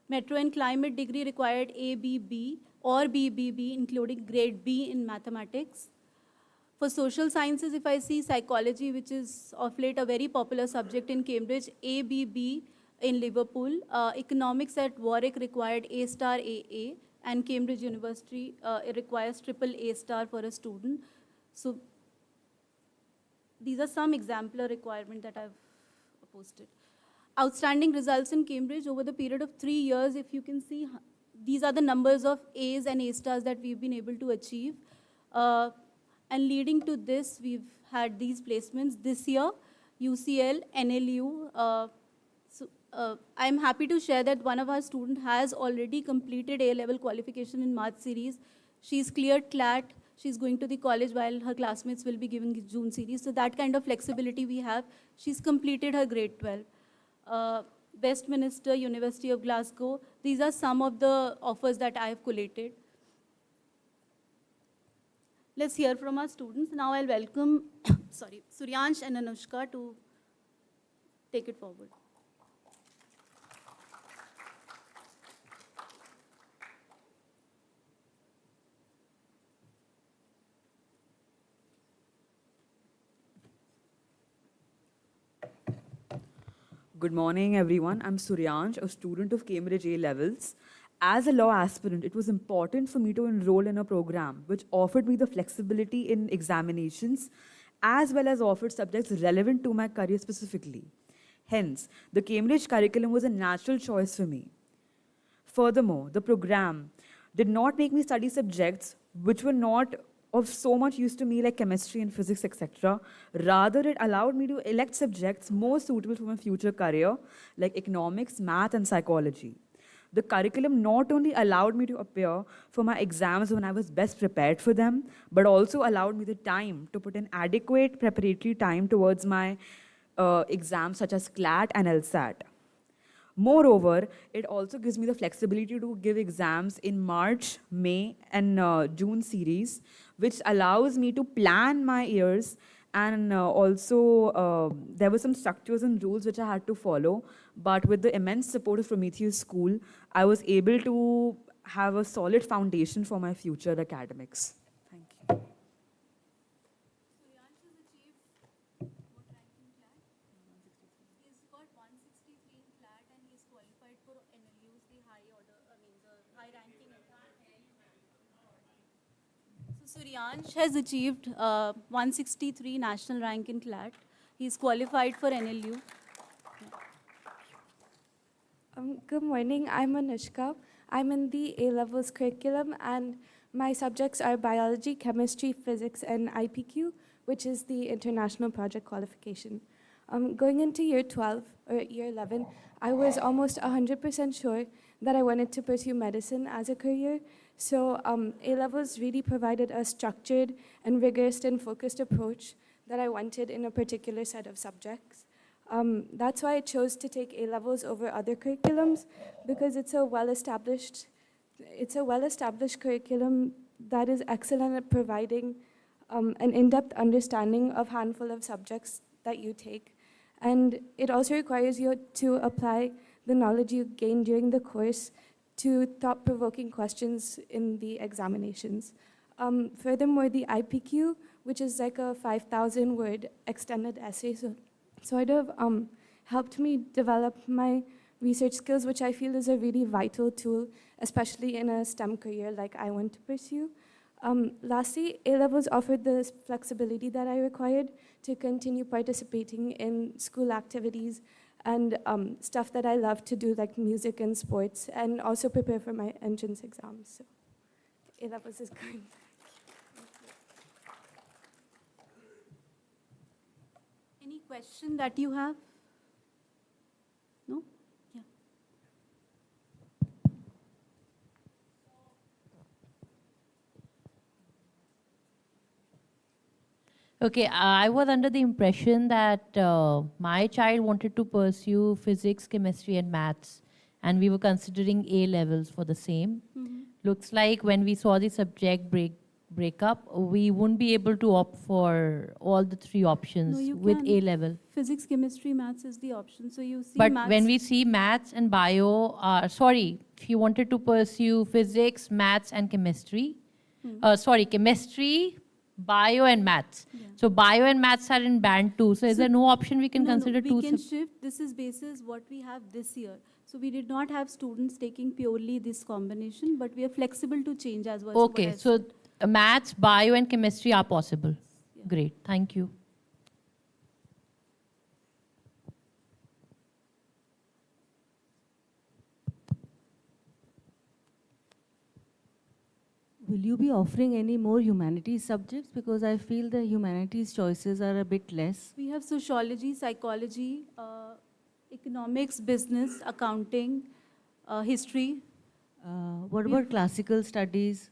Metro and climate degree required ABB or BBB, including grade B in mathematics. For social sciences, if I see psychology, which is of late a very popular subject in Cambridge, ABB in Liverpool. Economics at Warwick required A star AA, and Cambridge University it requires triple A star for a student. So these are some exemplar requirements that I've posted. Outstanding results in Cambridge over the period of 3 years, if you can see, these are the numbers of A's and A stars that we've been able to achieve. And leading to this, we've had these placements this year, UCL, NLU. I'm happy to share that one of our students has already completed A-level qualification in Math series. She's cleared CLAT. She's going to the college while her classmates will be giving June series. So that kind of flexibility we have. She's completed her grade 12. Westminster, University of Glasgow. These are some of the offers that I have collated. Let's hear from our students. Now I'll welcome Suryansh and Anushka to take it forward. Good morning, everyone. I'm Suryansh, a student of Cambridge A-levels. As a law aspirant, it was important for me to enroll in a program which offered me the flexibility in examinations as well as offered subjects relevant to my career specifically. Hence, the Cambridge curriculum was a natural choice for me. Furthermore, the program did not make me study subjects which were not of so much use to me like chemistry and physics, etc. Rather, it allowed me to elect subjects more suitable for my future career like economics, math, and psychology. The curriculum not only allowed me to appear for my exams when I was best prepared for them, but also allowed me the time to put in adequate preparatory time towards my exams such as CLAT and LSAT. Moreover, it also gives me the flexibility to give exams in March, May, and June series, which allows me to plan my years, and also there were some structures and rules which I had to follow, but with the immense support of Prometheus School, I was able to have a solid foundation for my future academics. Thank you. He's got 163 in flat and he's qualified for NLUs, the high order, the high ranking. So Suryansh has achieved 163 national rank in CLAT. He's qualified for NLU. Good morning. I'm Anushka. I'm in the A levels curriculum, and my subjects are biology, chemistry, physics, and IPQ, which is the international project qualification. Going into year 12 or year 11, I was almost 100% sure that I wanted to pursue medicine as a career. So A levels really provided a structured and rigorous and focused approach that I wanted in a particular set of subjects. That's why I chose to take A levels over other curriculums, because it's a well-established curriculum that is excellent at providing an in-depth understanding of handful of subjects that you take. And it also requires you to apply the knowledge you gain during the course to thought-provoking questions in the examinations. Furthermore, the IPQ, which is like a 5,000-word extended essay, sort of helped me develop my research skills, which I feel is a really vital tool, especially in a STEM career like I want to pursue. Lastly, A levels offered the flexibility that I required to continue participating in school activities and stuff that I love to do, like music and sports, and also prepare for my entrance exams. So A levels is good. Any question that you have? No? Yeah. Okay, I was under the impression that my child wanted to pursue physics, chemistry, and maths, and we were considering A levels for the same. Looks like when we saw the subject breakup, we wouldn't be able to opt for all the three options No, you with can. A level. Physics, chemistry, maths is the option. So you see But maths. when we see maths and bio, if you wanted to pursue physics, maths, and chemistry, chemistry, bio, and maths. Yeah. So bio and maths are in band 2. So is there no option we can consider we two? can shift. This is basis what we have this year. So we did not have students taking purely this combination, but we are flexible to change as well. Okay, so maths, bio, and chemistry are possible. Yeah. Great, thank you. Will you be offering any more humanities subjects? Because I feel the humanities choices are a bit less. We have sociology, psychology, economics, business, accounting, history. What about classical studies?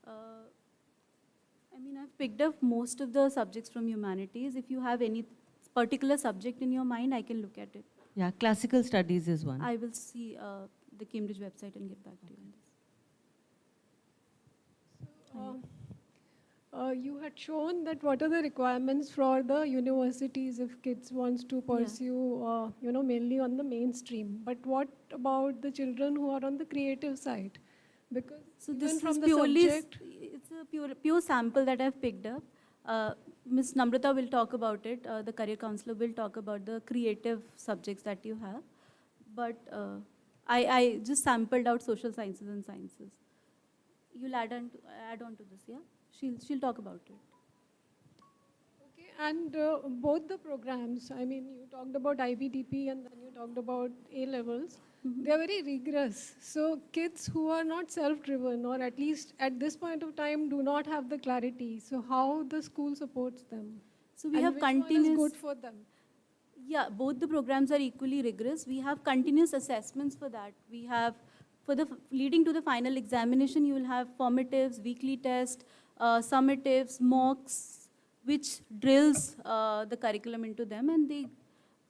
I've picked up most of the subjects from humanities. If you have any particular subject in your mind, I can look at it. Yeah, classical studies is one. I will see the Cambridge website and get back to you on this. You had shown that what are the requirements for the universities if kids wants to pursue, mainly on the mainstream. But what about the children who are on the creative side? Because So this from is the purely, subject, it's a pure sample that I've picked up. Ms. Namrata will talk about it. The career counselor will talk about the creative subjects that you have. But I just sampled out social sciences and sciences. You'll add on to this, yeah? She'll talk about it. okay, and both the programs, you talked about IBDP and then you talked about A levels. They are very rigorous. So kids who are not self-driven, or at least at this point of time do not have the clarity. So how the school supports them? So we And have which one is continuous. good for them? Yeah, both the programs are equally rigorous. We have continuous assessments for that. We have, leading to the final examination, you will have formatives, weekly tests, summatives, mocks, which drills the curriculum into them, and they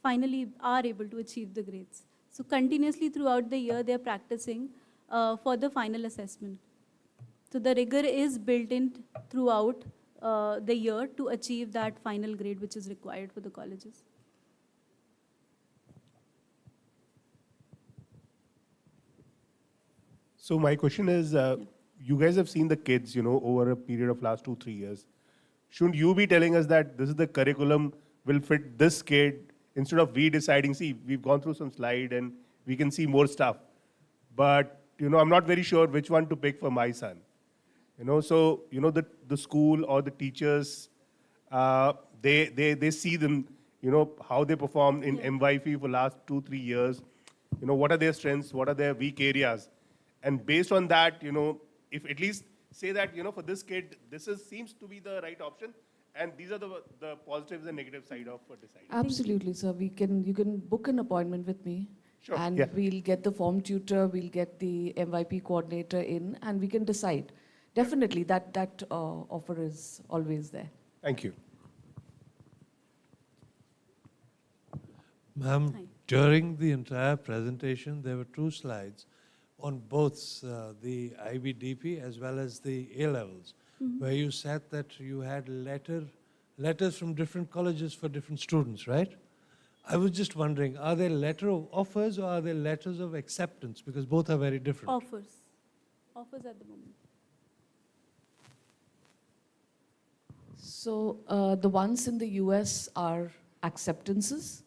finally are able to achieve the grades. So continuously throughout the year, they are practicing for the final assessment. So the rigor is built in throughout the year to achieve that final grade which is required for the colleges. So my question is, you guys have seen the kids, over a period of last 2-3 years. Shouldn't you be telling us that this is the curriculum will fit this kid instead of we deciding, see, we've gone through some slide and we can see more stuff. But, I'm not very sure which one to pick for my son. So, the school or the teachers, they see them, how they performed in MYP for last 2-3 years. What are their strengths? What are their weak areas? And based on that, if at least say that, for this kid, seems to be the right option. And these are the positives and negative side of deciding. Absolutely, sir. You can book an appointment with me. Sure, And yeah. we'll get the form tutor, we'll get the MYP coordinator in, and we can decide. Definitely, that offer is always there. Thank you. Ma'am, during the entire presentation, there were 2 slides on both the IBDP as well as the A-levels, where you said that you had letters from different colleges for different students, right? I was just wondering, are they letter of offers or are they letters of acceptance? Because both are very different. Offers at the moment. So the ones in the US are acceptances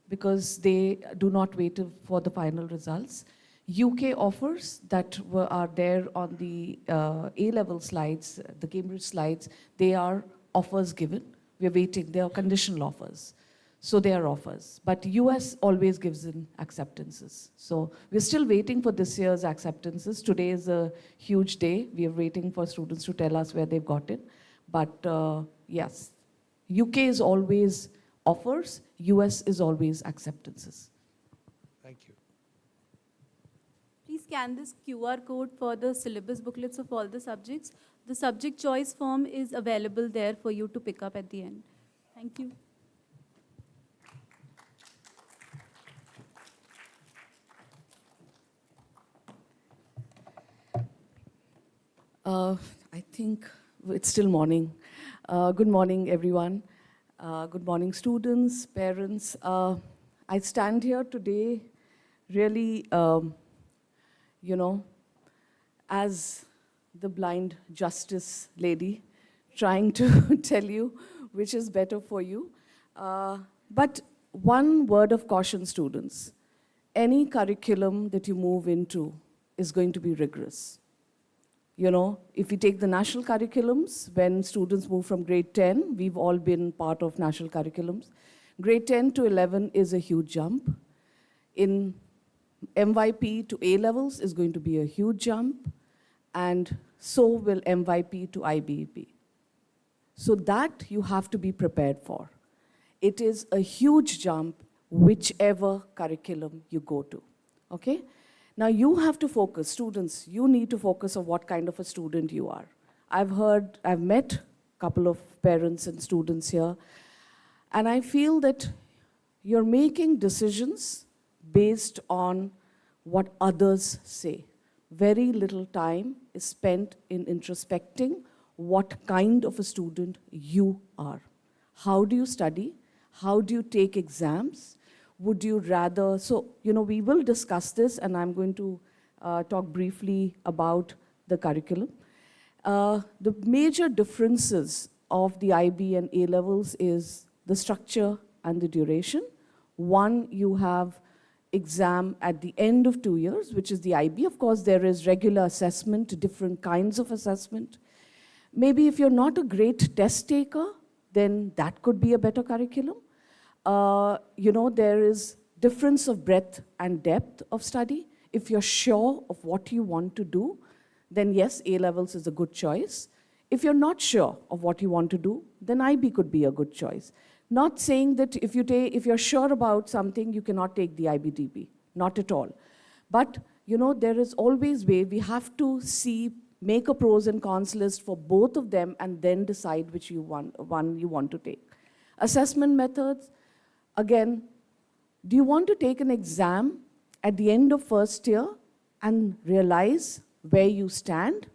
because they do not wait for the final results. UK offers that are there on the A-level slides, the Cambridge slides, they are offers given. We're waiting, they are conditional offers. So they are offers. But US always gives in acceptances. So we're still waiting for this year's acceptances. Today is a huge day. We are waiting for students to tell us where they've gotten. But yes, UK is always offers, US is always acceptances. Thank you. Please scan this QR code for the syllabus booklets of all the subjects. The subject choice form is available there for you to pick up at the end. Thank you. I think it's still morning. Good morning, everyone. Good morning, students, parents. I stand here today really, as the blind justice lady, trying to tell you which is better for you. But one word of caution, students. Any curriculum that you move into is going to be rigorous. If we take the national curriculums, when students move from grade 10, we've all been part of national curriculums. Grade 10 to 11 is a huge jump. In MYP to A levels is going to be a huge jump, and so will MYP to IBEP. So that you have to be prepared for. It is a huge jump, whichever curriculum you go to, okay? Now you have to focus, students, you need to focus on what kind of a student you are. I've met a couple of parents and students here, and I feel that you're making decisions based on what others say. Very little time is spent in introspecting what kind of a student you are. How do you study? How do you take exams? Would you rather, we will discuss this, and I'm going to talk briefly about the curriculum. The major differences of the IB and A levels is the structure and the duration. One, you have exam at the end of 2 years, which is the IB. Of course, there is regular assessment, different kinds of assessment. Maybe if you're not a great test taker, then that could be a better curriculum. There is difference of breadth and depth of study. If you're sure of what you want to do, then yes, A levels is a good choice. If you're not sure of what you want to do, then IB could be a good choice. Not saying that if you're sure about something, you cannot take the IBDP, not at all. But there is always way, we have to make a pros and cons list for both of them and then decide which one you want to take. Assessment methods, again, do you want to take an exam at the end of first year and realize where you stand?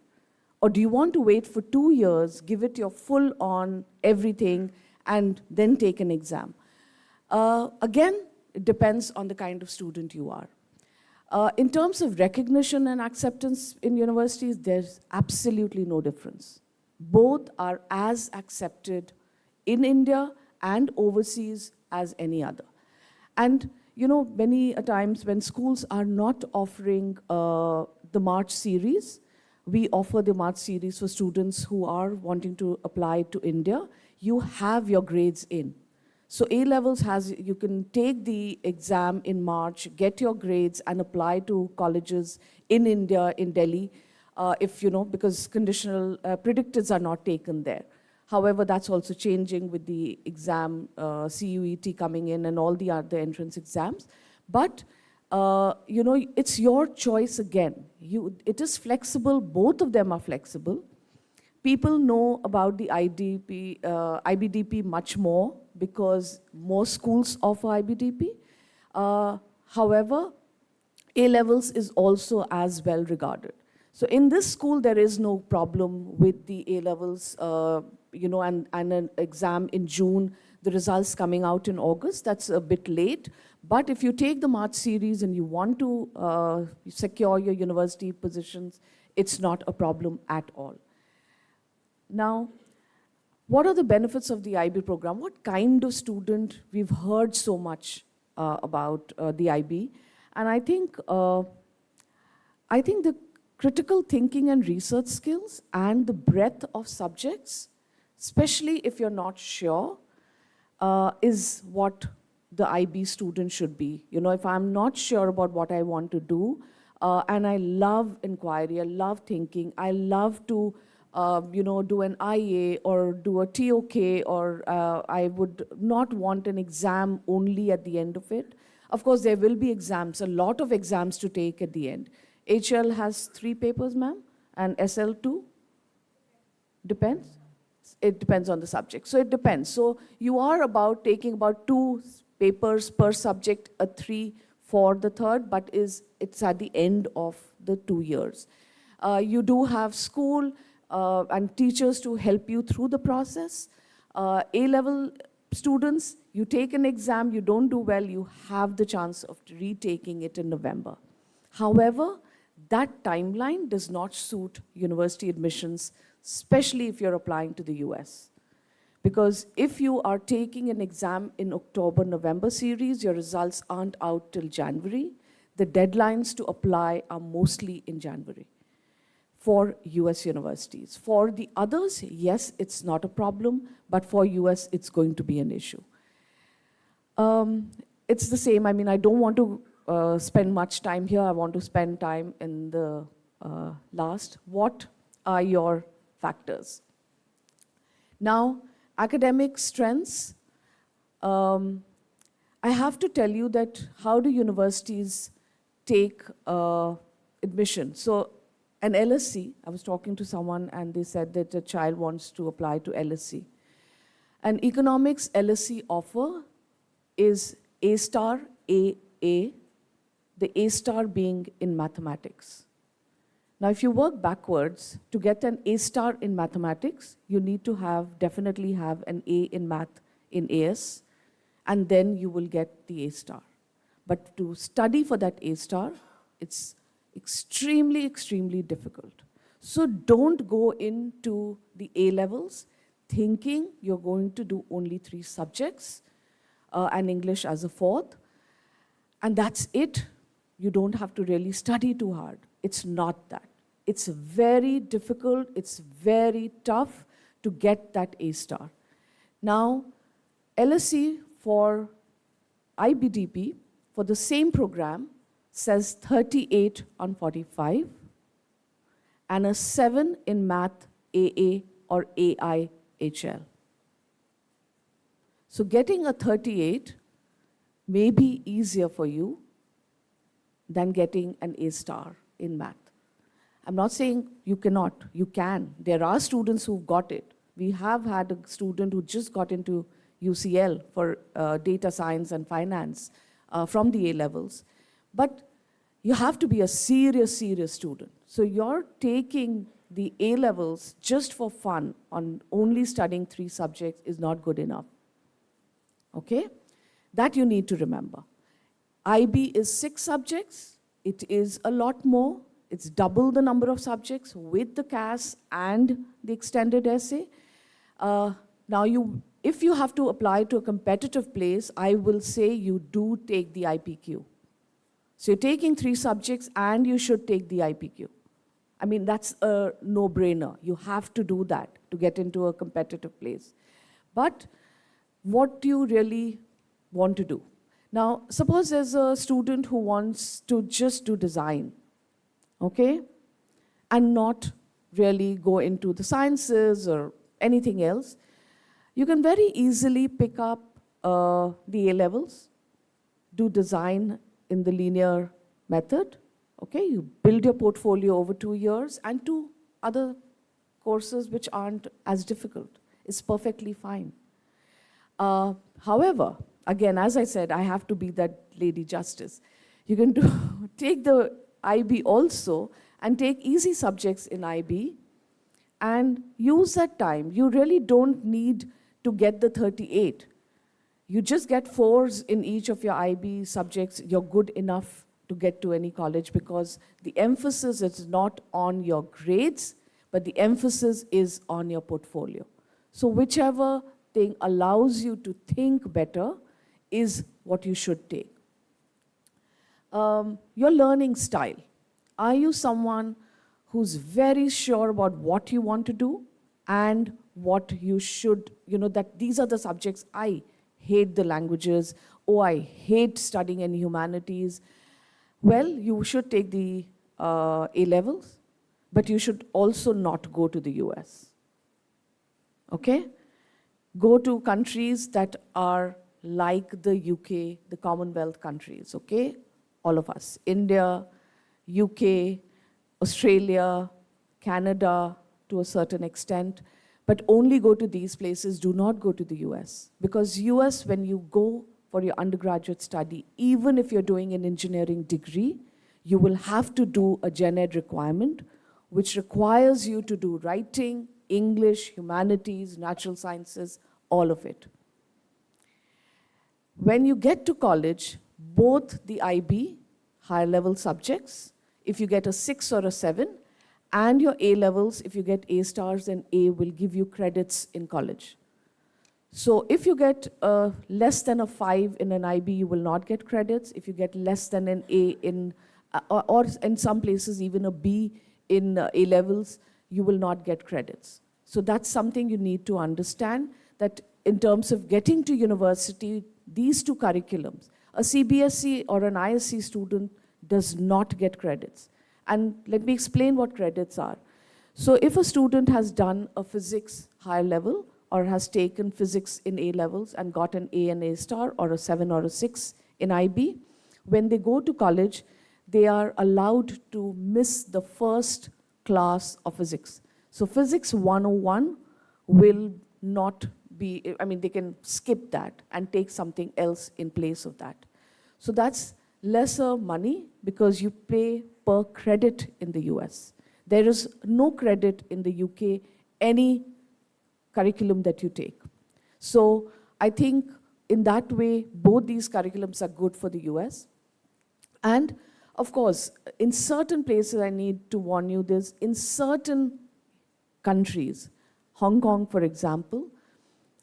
Or do you want to wait for 2 years, give it your full on everything, and then take an exam? Again, it depends on the kind of student you are. In terms of recognition and acceptance in universities, there's absolutely no difference. Both are as accepted in India and overseas as any other. And you know, many a times when schools are not offering the March series, we offer the March series for students who are wanting to apply to India. You have your grades in. So A-levels you can take the exam in March, get your grades and apply to colleges in India, in Delhi, if you know, because conditional predictors are not taken there. However, that's also changing with the exam, CUET coming in and all the other entrance exams. But, you know, it's your choice again. It is flexible, both of them are flexible. People know about the IBDP much more because more schools offer IBDP. However, A-levels is also as well regarded. So in this school, there is no problem with the A-levels, you know, and an exam in June, the results coming out in August. That's a bit late. But if you take the March series and you want to secure your university positions, it's not a problem at all. Now, what are the benefits of the IB program? What kind of student? We've heard so much about the IB. And I think the critical thinking and research skills and the breadth of subjects, especially if you're not sure, is what the IB student should be. You know, if I'm not sure about what I want to do, and I love inquiry, I love thinking, I love to you know, do an IA or do a TOK, or I would not want an exam only at the end of it. Of course, there will be exams, a lot of exams to take at the end. HL has 3 papers, ma'am, and SL 2? Depends? It depends on the subject. So it depends. So you are taking about 2 papers per subject, a 3 for the third, but it's at the end of the 2 years. You do have school and teachers to help you through the process. A-level students, you take an exam, you don't do well, you have the chance of retaking it in November. However, that timeline does not suit university admissions, especially if you're applying to the US. Because if you are taking an exam in October, November series, your results aren't out till January. The deadlines to apply are mostly in January for US universities. For the others, yes, it's not a problem, but for US, it's going to be an issue. It's the same. I mean, I don't want to spend much time here. I want to spend time in the last. What are your factors? Now, academic strengths. I have to tell you that how do universities take admission? So an LSC, I was talking to someone and they said that a child wants to apply to LSC. An economics LSC offer is A-star, AA, the A-star being in mathematics. Now, if you work backwards, to get an A-star in mathematics, you need to definitely have an A in math in AS, and then you will get the A-star. But to study for that A-star, it's extremely, extremely difficult. So don't go into the A-levels thinking you're going to do only 3 subjects and English as a 4th, and that's it. You don't have to really study too hard. It's not that. It's very difficult, it's very tough to get that A-star. Now, LSE for IBDP, for the same program, says 38 on 45, and a 7 in math, AA or AIHL. So getting a 38 may be easier for you than getting an A-star in math. I'm not saying you cannot, you can. There are students who've got it. We have had a student who just got into UCL for data science and finance from the A-levels. But you have to be a serious, serious student. So you're taking the A-levels just for fun on only studying 3 subjects is not good enough. Okay? That you need to remember. IB is 6 subjects, It is a lot more. It's double the number of subjects with the CAS and the extended essay. Now, if you have to apply to a competitive place, I will say you do take the IPQ. So you're taking 3 subjects and you should take the IPQ. I mean, that's a no-brainer. You have to do that to get into a competitive place. But what do you really want to do? Now, suppose there's a student who wants to just do design, okay? And not really go into the sciences or anything else. You can very easily pick up the A-levels, do design in the linear method, okay? You build your portfolio over 2 years, and 2 other courses which aren't as difficult. It's perfectly fine. However, again, as I said, I have to be that lady justice. You can take the IB also and take easy subjects in IB and use that time. You really don't need to get the 38. You just get 4s in each of your IB subjects. You're good enough to get to any college, because the emphasis is not on your grades, but the emphasis is on your portfolio. So whichever thing allows you to think better is what you should take. Your learning style. Are you someone who's very sure about what you want to do and what you should, that these are the subjects? I hate the languages. Oh, I hate studying in humanities. Well, you should take the A-levels, but you should also not go to the US. Okay? Go to countries that are like the UK, the Commonwealth countries, okay? All of us. India, UK, Australia, Canada to a certain extent, but only go to these places. Do not go to the US. Because US, when you go for your undergraduate study, even if you're doing an engineering degree, you will have to do a gen ed requirement, which requires you to do writing, English, humanities, natural sciences, all of it. When you get to college, both the IB, higher level subjects, if you get a 6 or a 7, and your A-levels, if you get A stars, then A will give you credits in college. So if you get less than a 5 in an IB, you will not get credits. If you get less than an A in, or in some places even a B in A-levels, you will not get credits. So that's something you need to understand, that in terms of getting to university, these 2 curriculums, a CBSE or an ISC student does not get credits. And let me explain what credits are. So if a student has done a physics higher level, or has taken physics in A-levels and got an A and A star, or a 7 or a 6 in IB, when they go to college, they are allowed to miss the first class of physics. So physics 101 will not be, they can skip that and take something else in place of that. So that's lesser money because you pay per credit in the US. There is no credit in the UK, any curriculum that you take. So I think in that way, both these curriculums are good for the US. And of course, in certain places, I need to warn you this, in certain countries, Hong Kong, for example,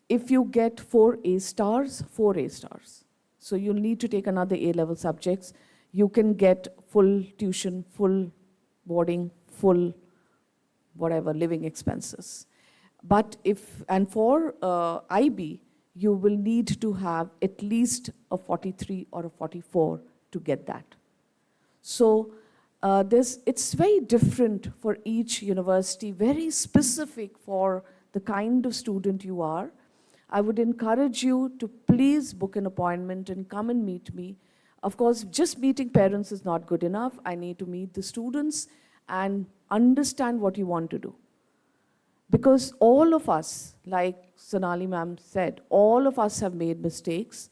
if you get 4 A stars, 4 A stars. So you'll need to take another A-level subjects. You can get full tuition, full boarding, full whatever, living expenses. But for IB, you will need to have at least a 43 or a 44 to get that. So it's very different for each university, very specific for the kind of student you are. I would encourage you to please book an appointment and come and meet me. Of course, just meeting parents is not good enough. I need to meet the students and understand what you want to do. Because all of us, like Sonali ma'am said, all of us have made mistakes.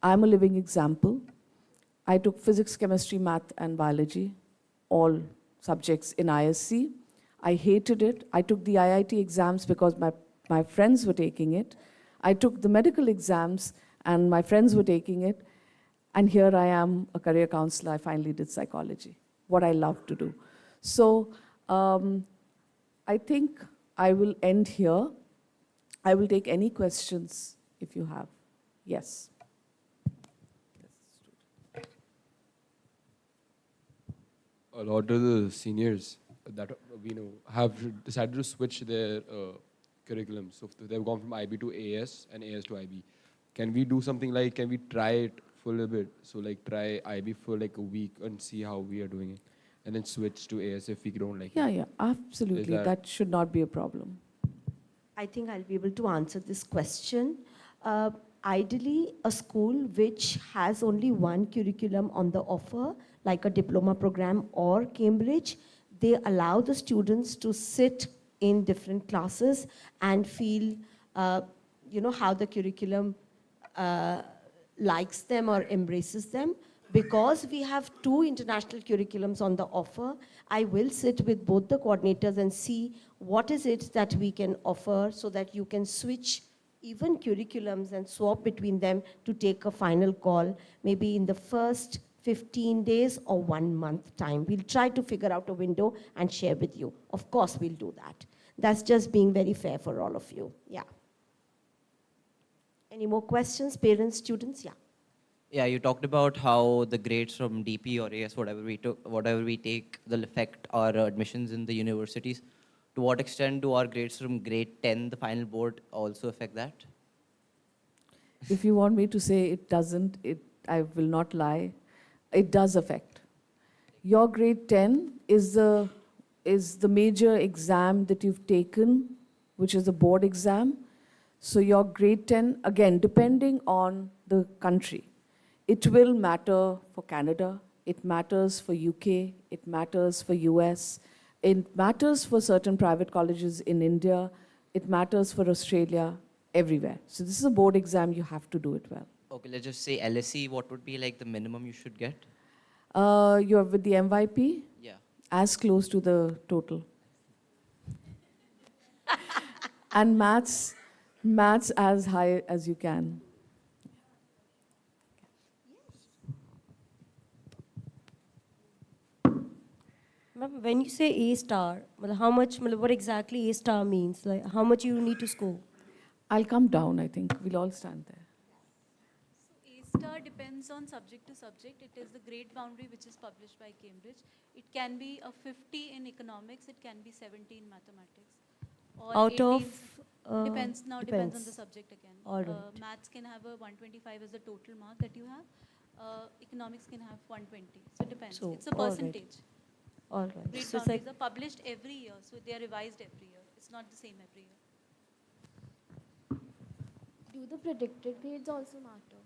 I'm a living example. I took physics, chemistry, math, and biology, all subjects in ISC. I hated it. I took the IIT exams because my friends were taking it. I took the medical exams and my friends were taking it. And here I am, a career counselor. I finally did psychology, what I love to do. So I think I will end here. I will take any questions if you have. Yes. A lot of the seniors that we know have decided to switch their curriculum. So they've gone from IB to AS and AS to IB. Can we do something like, can we try it for a little bit? So like try IB for like a week and see how we are doing it. And then switch to AS if we don't like it. Yeah, absolutely. That should not be a problem. I think I'll be able to answer this question. Ideally, a school which has only one curriculum on the offer, like a diploma program or Cambridge, they allow the students to sit in different classes and feel, how the curriculum likes them or embraces them. Because we have 2 international curriculums on the offer, I will sit with both the coordinators and see what is it that we can offer so that you can switch even curriculums and swap between them to take a final call, maybe in the first 15 days or 1 month time. We'll try to figure out a window and share with you. Of course, we'll do that. That's just being very fair for all of you. Yeah. Any more questions, parents, students? Yeah. Yeah, you talked about how the grades from DP or AS, whatever we take, will affect our admissions in the universities. To what extent do our grades from grade 10, the final board, also affect that? If you want me to say it doesn't, I will not lie. It does affect. Your grade 10 is the major exam that you've taken, which is a board exam. So your grade 10, again, depending on the country, it will matter for Canada, it matters for UK, it matters for US, it matters for certain private colleges in India, it matters for Australia, everywhere. So this is a board exam, you have to do it well. Okay, let's just say LSE, what would be like the minimum you should get? You're with the MYP? Yeah. As close to the total. And maths as high as you can. Ma'am, when you say A star, what exactly A star means? Like how much you need to score? I'll come down, I think. We'll all stand there. So A-star depends on subject to subject. It is the grade boundary which is published by Cambridge. It can be a 50 in economics, it can be 70 in mathematics. Or Out 18 of? Depends on the subject again. All right. Maths can have a 125 as the total mark that you have. Economics can have 120. So it depends. So, It's a percentage. All right. Grade So it's boundaries like, are published every year, so they are revised every year. It's not the same every year. Do the predicted grades also matter?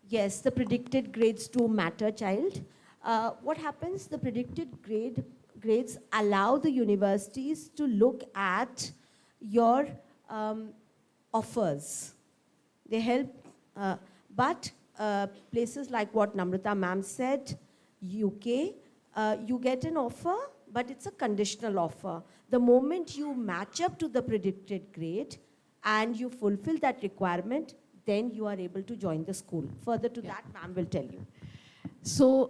yes, the predicted grades do matter, child. What happens? The predicted grades allow the universities to look at your offers. They help, but places like what Namrata ma'am said, UK, you get an offer, but it's a conditional offer. The moment you match up to the predicted grade and you fulfill that requirement, then you are able to join the school. Further to that, ma'am will tell you. So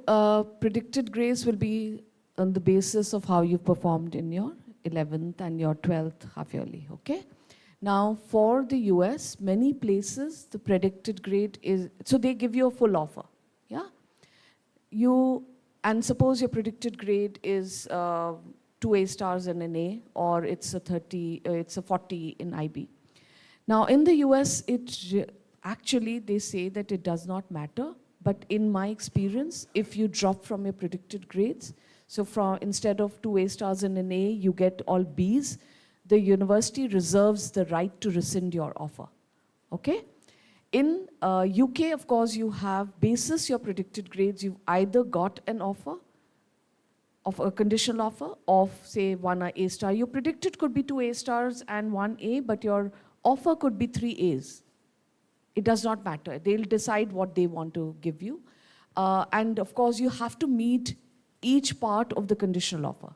predicted grades will be on the basis of how you performed in your 11th and your 12th half yearly, okay? Now, for the US, many places, the predicted grade is, so they give you a full offer, yeah? And suppose your predicted grade is 2 A stars and an A, or it's a 40 in IB. Now, in the US, actually, they say that it does not matter, but in my experience, if you drop from your predicted grades, so instead of 2 A stars and an A, you get all Bs, the university reserves the right to rescind your offer, okay? In UK, of course, you have, basis your predicted grades, you've either got an offer, of a conditional offer of, say, 1 A star. Your predicted could be 2 A stars and 1 A, but your offer could be 3 As. It does not matter. They'll decide what they want to give you. And of course, you have to meet each part of the conditional offer.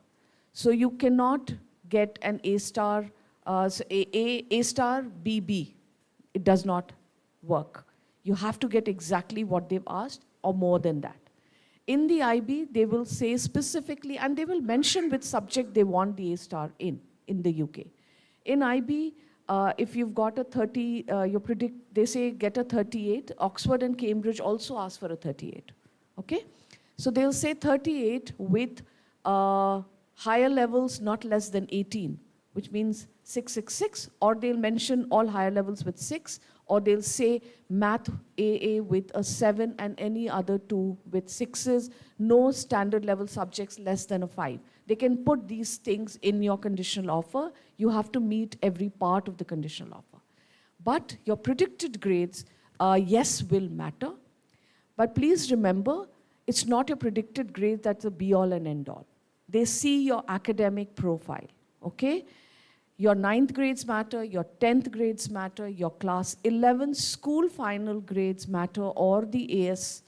So you cannot get an A star, A star, B. It does not work. You have to get exactly what they've asked or more than that. In the IB, they will say specifically, and they will mention which subject they want the A star in the UK. In IB, if you've got a 30, they say get a 38. Oxford and Cambridge also ask for a 38, okay? So they'll say 38 with higher levels not less than 18, which means 666, or they'll mention all higher levels with 6, or they'll say math AA with a 7 and any other 2 with 6s, no standard level subjects less than a 5. They can put these things in your conditional offer. You have to meet every part of the conditional offer. But your predicted grades, yes, will matter. But please remember, it's not your predicted grade that's the be-all and end-all. They see your academic profile, okay? Your 9th grades matter, your 10th grades matter, your class 11 school final grades matter, or the AS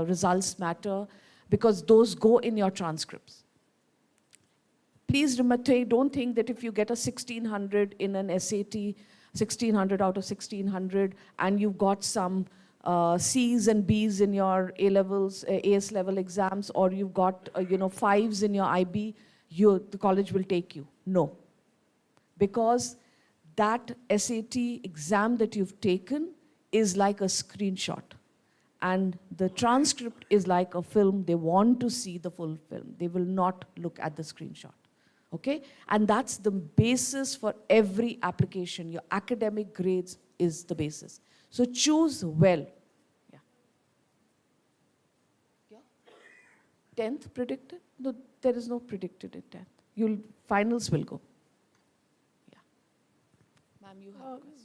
results matter, because those go in your transcripts. Please remember, don't think that if you get a 1600 in an SAT, 1600 out of 1600, and you've got some C's and B's in your A levels, AS level exams, or you've got 5s in your IB, the college will take you. No. Because that SAT exam that you've taken is like a screenshot. And the transcript is like a film. They want to see the full film. They will not look at the screenshot. Okay? And that's the basis for every application. Your academic grades is the basis. So choose well. Yeah. Yeah. 10th predicted? No, there is no predicted in 10th. Finals will go.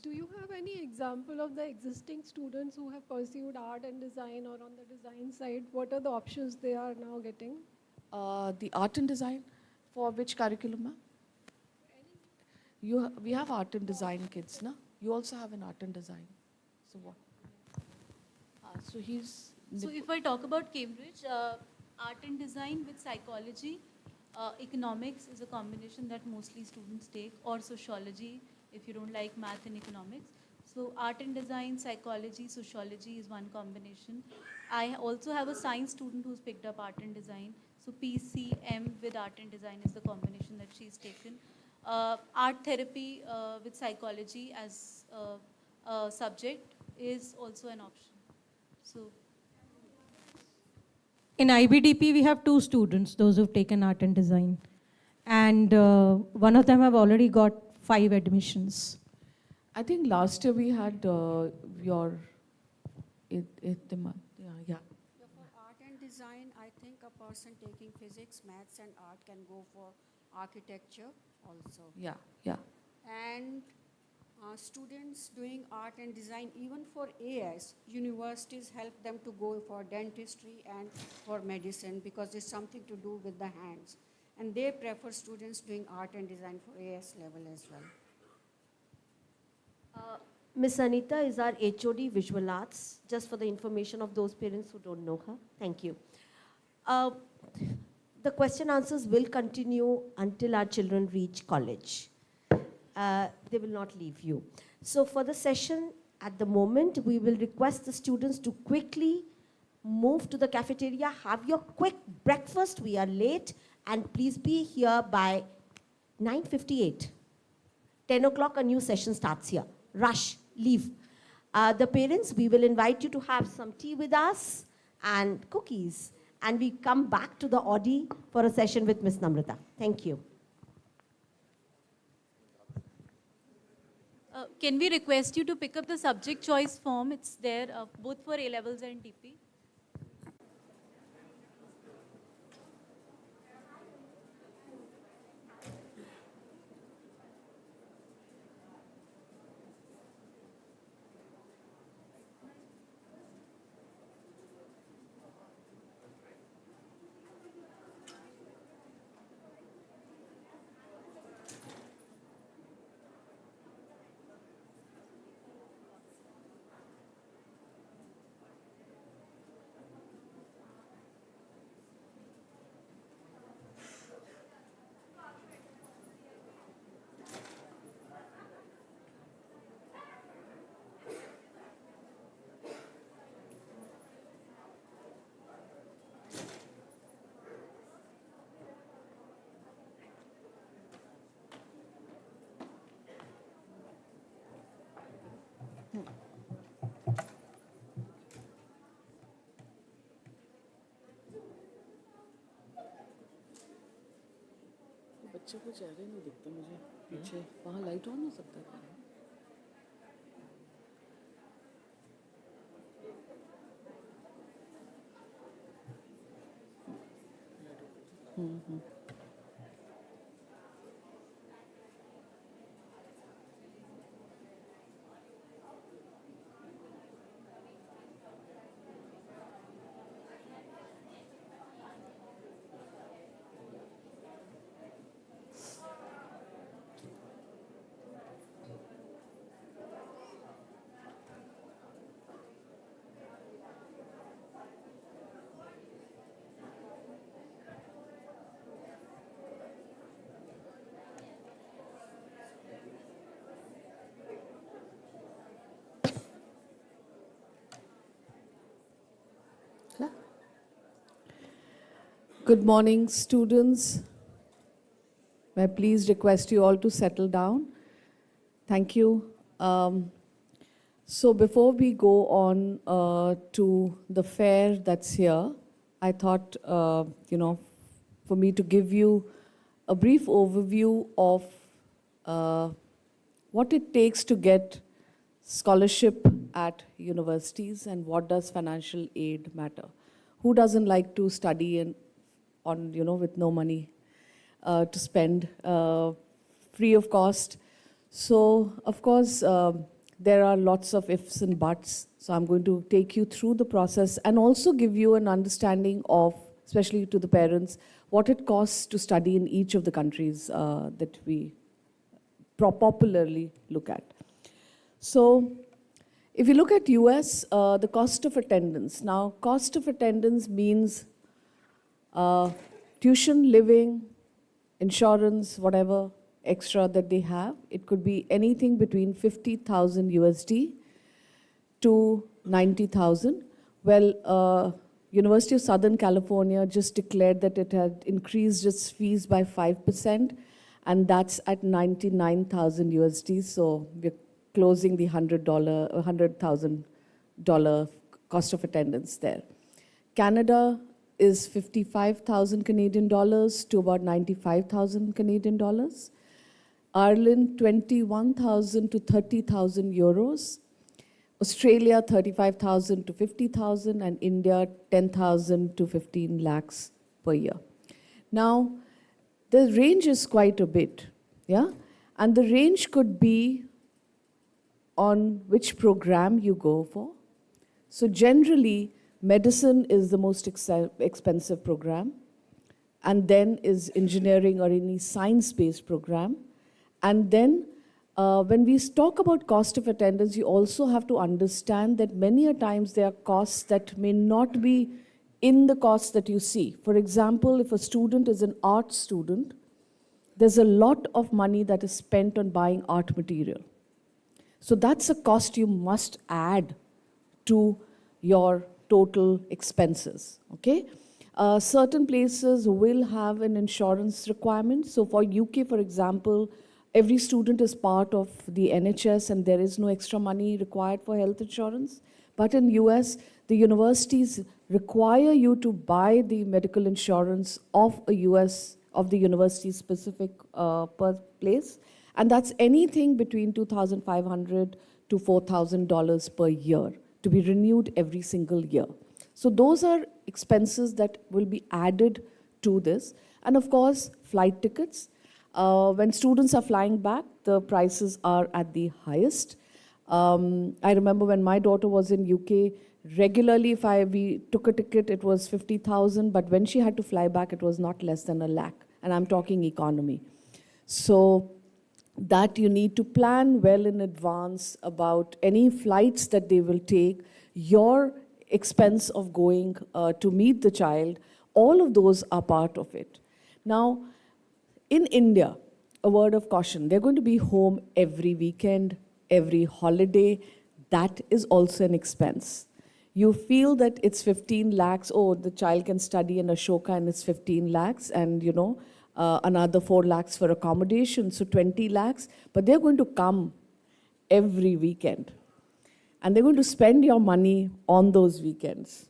Do you have any example of the existing students who have pursued art and design, or on the design side, what are the options they are now getting? The art and design, for which curriculum, ma'am? We have art and design kids, na? You also have an art and design. So what? So if I talk about Cambridge, art and design with psychology, economics is a combination that mostly students take, or sociology, if you don't like math and economics. So art and design, psychology, sociology is one combination. I also have a science student who's picked up art and design. So PCM with art and design is the combination that she's taken. Art therapy with psychology as a subject is also an option. So In IBDP, we have 2 students, those who've taken art and design. And one of them have already got 5 admissions. I think last year we had your... For art and design, I think a person taking physics, maths and art can go for architecture also. Yeah, yeah. And students doing art and design, even for AS, universities help them to go for dentistry and for medicine, because it's something to do with the hands. And they prefer students doing art and design for AS level as well. Miss Anita is our HOD Visual Arts, just for the information of those parents who don't know her. Thank you. The question answers will continue until our children reach college. They will not leave you. So for the session, at the moment, we will request the students to quickly move to the cafeteria, have your quick breakfast. We are late, and please be here by 9:58. 10 o'clock, a new session starts here. Rush, leave. The parents, we will invite you to have some tea with us and cookies. And we come back to the Audi for a session with Miss Namrata. Thank you. Can we request you to pick up the subject choice form? It's there both for A levels and DP. पीछे को चेहरे नहीं दिखते मुझे पीछे वहाँ light on हो सकता है Good morning, students. May I please request you all to settle down? Thank you. So before we go on to the fair that's here, I thought, for me to give you a brief overview of what it takes to get scholarship at universities and what does financial aid matter. Who doesn't like to study with no money to spend, free of cost? So, of course, there are lots of ifs and buts. So I'm going to take you through the process and also give you an understanding of, especially to the parents, what it costs to study in each of the countries that we popularly look at. So if you look at US, the cost of attendance. Now, cost of attendance means tuition, living, insurance, whatever extra that they have. It could be anything between 50,000 USD to 90,000. Well, University of Southern California just declared that it had increased its fees by 5%, and that's at 99,000 USD. So we're closing the $100,000 cost of attendance there. Canada is 55,000 Canadian dollars to about 95,000 Canadian dollars. Ireland, 21,000 to 30,000 euros. Australia, 35,000 to 50,000, and India, 10,000 to 15 lakhs per year. Now, the range is quite a bit, yeah? And the range could be on which program you go for. So generally, medicine is the most expensive program, and then is engineering or any science-based program. And then when we talk about cost of attendance, you also have to understand that many a times there are costs that may not be in the costs that you see. For example, if a student is an art student, there's a lot of money that is spent on buying art material. So that's a cost you must add to your total expenses, okay? Certain places will have an insurance requirement. So for UK, for example, every student is part of the NHS and there is no extra money required for health insurance. But in US, the universities require you to buy the medical insurance of the university specific place. And that's anything between $2,500 to $4,000 per year, to be renewed every single year. So those are expenses that will be added to this. And of course, flight tickets. When students are flying back, the prices are at the highest. I remember when my daughter was in UK, regularly we took a ticket, it was 50,000, but when she had to fly back, it was not less than 1 lakh. And I'm talking economy. So that you need to plan well in advance about any flights that they will take, your expense of going to meet the child, all of those are part of it. Now, in India, a word of caution, they're going to be home every weekend, every holiday. That is also an expense. You feel that it's 15 lakhs, oh, the child can study in Ashoka and it's 15 lakhs, and another 4 lakhs for accommodation, so 20 lakhs, but they're going to come every weekend. And they're going to spend your money on those weekends.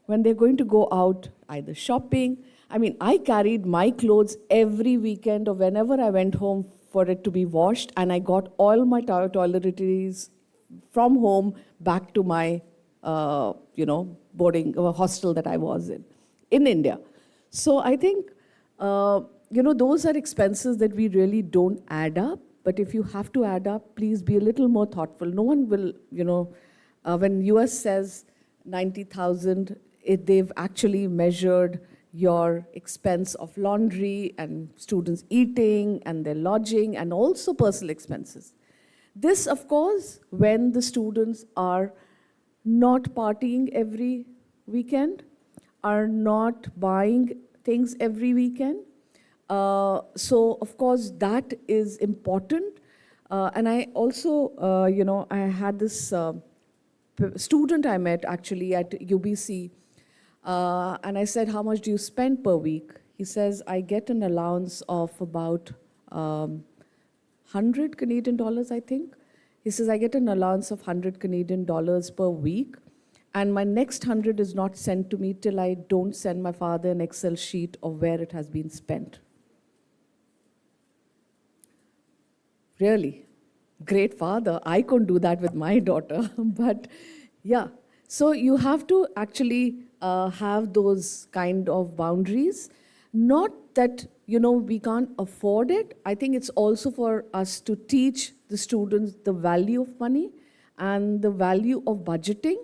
When they're going to go out, either shopping, I mean, I carried my clothes every weekend or whenever I went home for it to be washed, and I got all my toiletries from home back to my, boarding hostel that I was in India. So I think, those are expenses that we really don't add up. But if you have to add up, please be a little more thoughtful. No one will, when US says 90,000, they've actually measured your expense of laundry and students eating and their lodging and also personal expenses. This, of course, when the students are not partying every weekend, are not buying things every weekend. So, of course, that is important. And I also, I had this student I met actually at UBC, and I said, how much do you spend per week? He says, I get an allowance of about 100 Canadian dollars, I think. He says, I get an allowance of 100 Canadian dollars per week, and my next 100 is not sent to me till I don't send my father an Excel sheet of where it has been spent. Really, great father. I couldn't do that with my daughter, but yeah. So you have to actually have those kind of boundaries. Not that, we can't afford it. I think it's also for us to teach the students the value of money and the value of budgeting.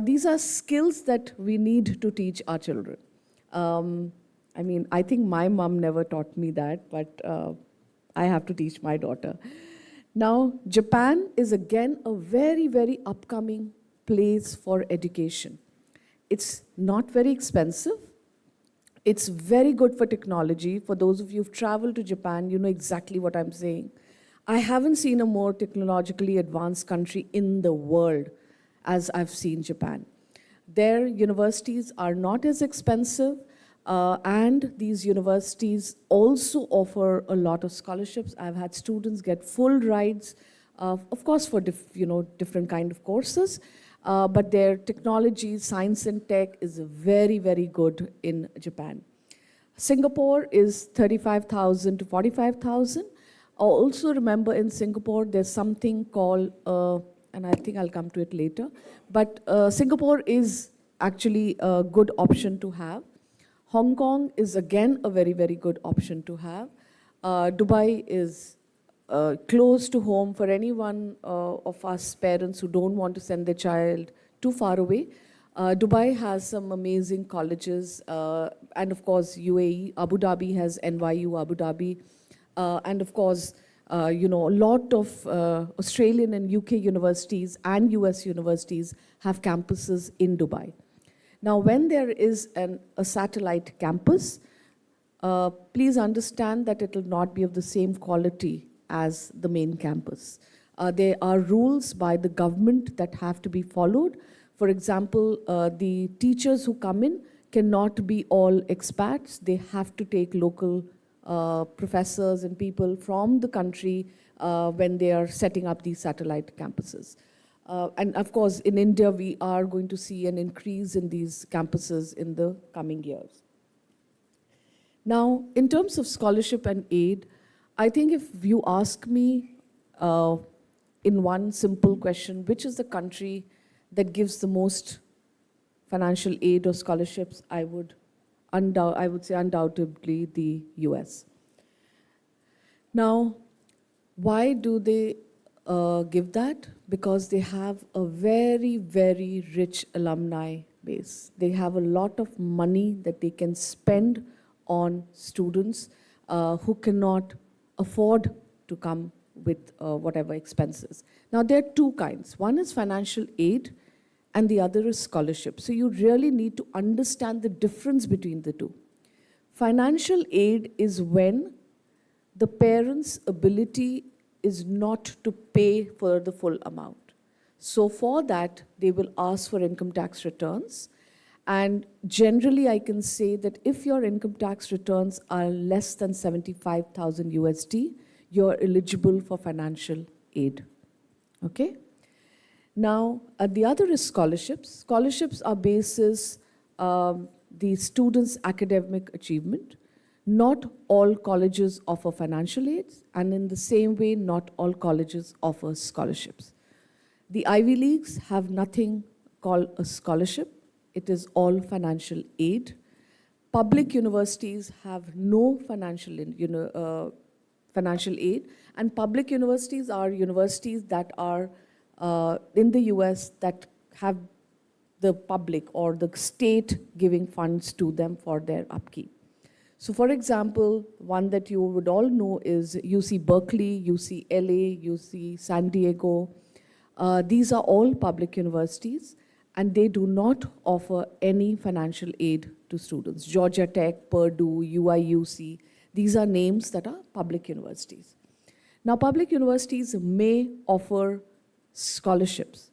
These are skills that we need to teach our children. I think my mom never taught me that, but I have to teach my daughter. Now, Japan is again a very, very upcoming place for education. It's not very expensive. It's very good for technology. For those of you who've traveled to Japan, you know exactly what I'm saying. I haven't seen a more technologically advanced country in the world as I've seen Japan. Their universities are not as expensive, and these universities also offer a lot of scholarships. I've had students get full rides, of course for different kind of courses, but their technology, science and tech is very, very good in Japan. Singapore is 35,000 to 45,000. Also remember in Singapore there's something called, and I think I'll come to it later, but Singapore is actually a good option to have. Hong Kong is again a very, very good option to have. Dubai is close to home for anyone of us parents who don't want to send their child too far away. Dubai has some amazing colleges, and of course UAE, Abu Dhabi has NYU Abu Dhabi, and of course a lot of Australian and UK universities and US universities have campuses in Dubai. Now, when there is a satellite campus, please understand that it will not be of the same quality as the main campus. There are rules by the government that have to be followed. For example, the teachers who come in cannot be all expats. They have to take local professors and people from the country when they are setting up these satellite campuses. And of course, in India, we are going to see an increase in these campuses in the coming years. Now, in terms of scholarship and aid, I think if you ask me in one simple question, which is the country that gives the most financial aid or scholarships, I would say undoubtedly the US. Now, why do they give that? Because they have a very, very rich alumni base. They have a lot of money that they can spend on students who cannot afford to come with whatever expenses. Now, there are two kinds. One is financial aid, and the other is scholarship. So you really need to understand the difference between the two. Financial aid is when the parent's ability is not to pay for the full amount. So for that, they will ask for income tax returns. And generally, I can say that if your income tax returns are less than 75,000 USD, you're eligible for financial aid. Okay? Now, the other is scholarships. Scholarships are basis, the student's academic achievement. Not all colleges offer financial aids, and in the same way, not all colleges offer scholarships. The Ivy Leagues have nothing called a scholarship. It is all financial aid. Public universities have no financial aid, and public universities are universities that are in the US that have the public or the state giving funds to them for their upkeep. So for example, one that you would all know is UC Berkeley, UCLA, UC San Diego. These are all public universities, and they do not offer any financial aid to students. Georgia Tech, Purdue, UIUC, these are names that are public universities. Now, public universities may offer scholarships.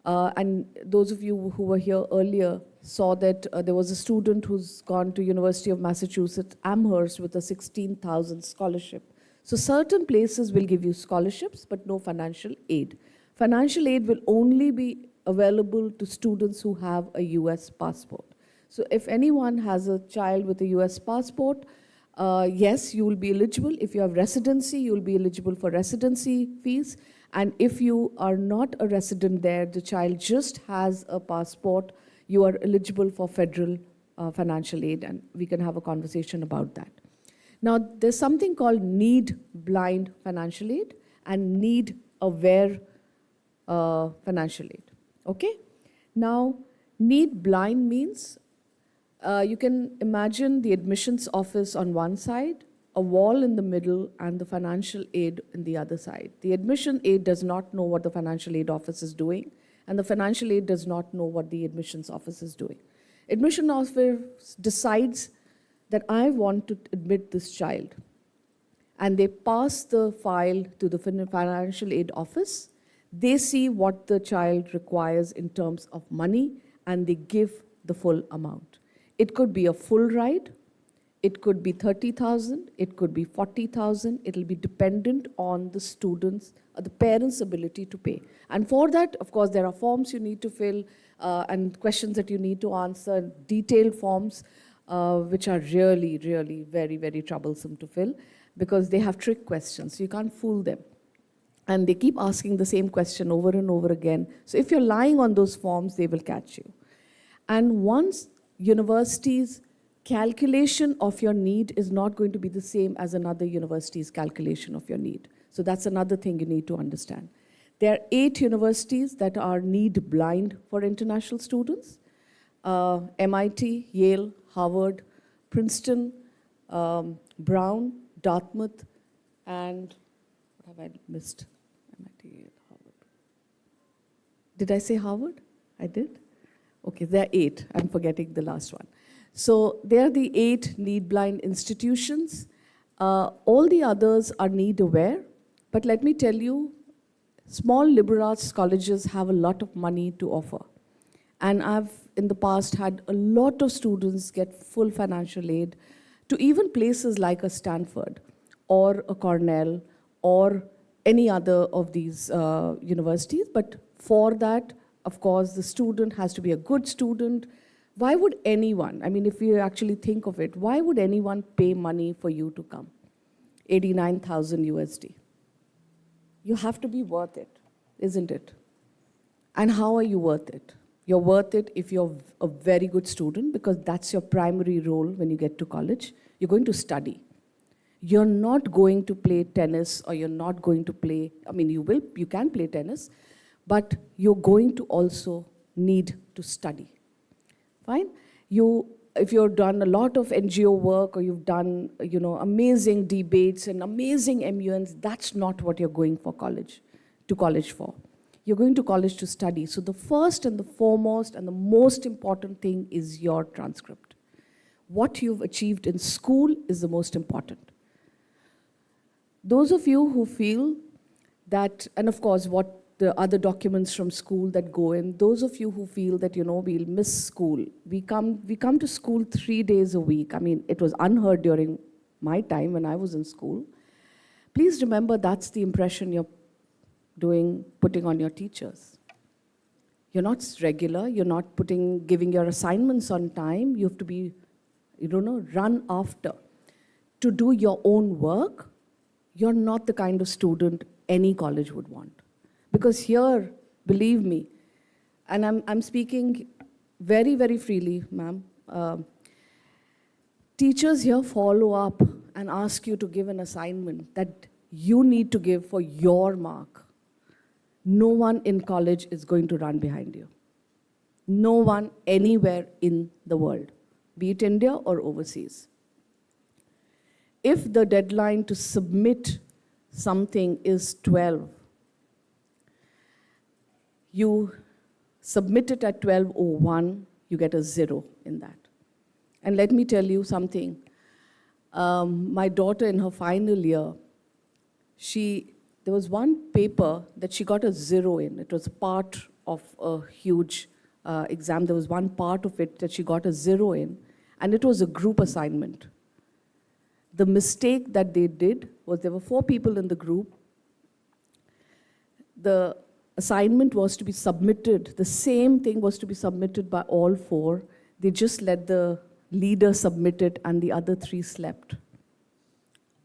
And those of you who were here earlier saw that there was a student who's gone to University of Massachusetts Amherst with a 16,000 scholarship. So certain places will give you scholarships, but no financial aid. Financial aid will only be available to students who have a US passport. So if anyone has a child with a US passport, yes, you will be eligible. If you have residency, you will be eligible for residency fees. And if you are not a resident there, the child just has a passport, you are eligible for federal financial aid, and we can have a conversation about that. Now, there's something called need-blind financial aid and need-aware financial aid, okay? Now, need-blind means you can imagine the admissions office on one side, a wall in the middle, and the financial aid in the other side. The admission aid does not know what the financial aid office is doing, and the financial aid does not know what the admissions office is doing. Admission office decides that I want to admit this child, and they pass the file to the financial aid office. They see what the child requires in terms of money, and they give the full amount. It could be a full ride. It could be 30,000, it could be 40,000. It'll be dependent on the students, the parents' ability to pay. And for that, of course, there are forms you need to fill and questions that you need to answer, detailed forms, which are really, really very, very troublesome to fill because they have trick questions. So you can't fool them. And they keep asking the same question over and over again. So if you're lying on those forms, they will catch you. And once universities' calculation of your need is not going to be the same as another university's calculation of your need. So that's another thing you need to understand. There are 8 universities that are need blind for international students. MIT, Yale, Harvard, Princeton, Brown, Dartmouth, and what have I missed? MIT, Yale, Harvard. Did I say Harvard? I did? Okay, there are 8. I'm forgetting the last one. So there are the 8 need-blind institutions. All the others are need-aware. But let me tell you, small liberal arts colleges have a lot of money to offer. And I've, in the past, had a lot of students get full financial aid to even places like a Stanford or a Cornell or any other of these universities. But for that, of course, the student has to be a good student. Why would anyone, I mean, if you actually think of it, why would anyone pay money for you to come? 89,000 USD. You have to be worth it, isn't it? And how are you worth it? You're worth it if you're a very good student, because that's your primary role when you get to college. You're going to study. You're not going to play tennis, or you're not going to play, I mean, you can play tennis, but you're going to also need to study. Fine? If you've done a lot of NGO work or you've done, amazing debates and amazing MUNs, that's not what you're going to college for. You're going to college to study. So the first and the foremost and the most important thing is your transcript. What you've achieved in school is the most important. Those of you who feel that, and of course, what the other documents from school that go in, those of you who feel that, we'll miss school. We come to school 3 days a week. I mean, it was unheard during my time when I was in school. Please remember that's the impression you're putting on your teachers. You're not regular. You're not giving your assignments on time. You have to be, run after. To do your own work, you're not the kind of student any college would want. Because here, believe me, and I'm speaking very, very freely, ma'am, teachers here follow up and ask you to give an assignment that you need to give for your mark. No one in college is going to run behind you. No one anywhere in the world, be it India or overseas. If the deadline to submit something is 12, you submit it at 12:01, you get a 0 in that. And let me tell you something. My daughter in her final year, there was one paper that she got a 0 in. It was part of a huge exam. There was one part of it that she got a 0 in, and it was a group assignment. The mistake that they did was there were 4 people in the group. The assignment was to be submitted. The same thing was to be submitted by all 4. They just let the leader submit it, and the other 3 slept.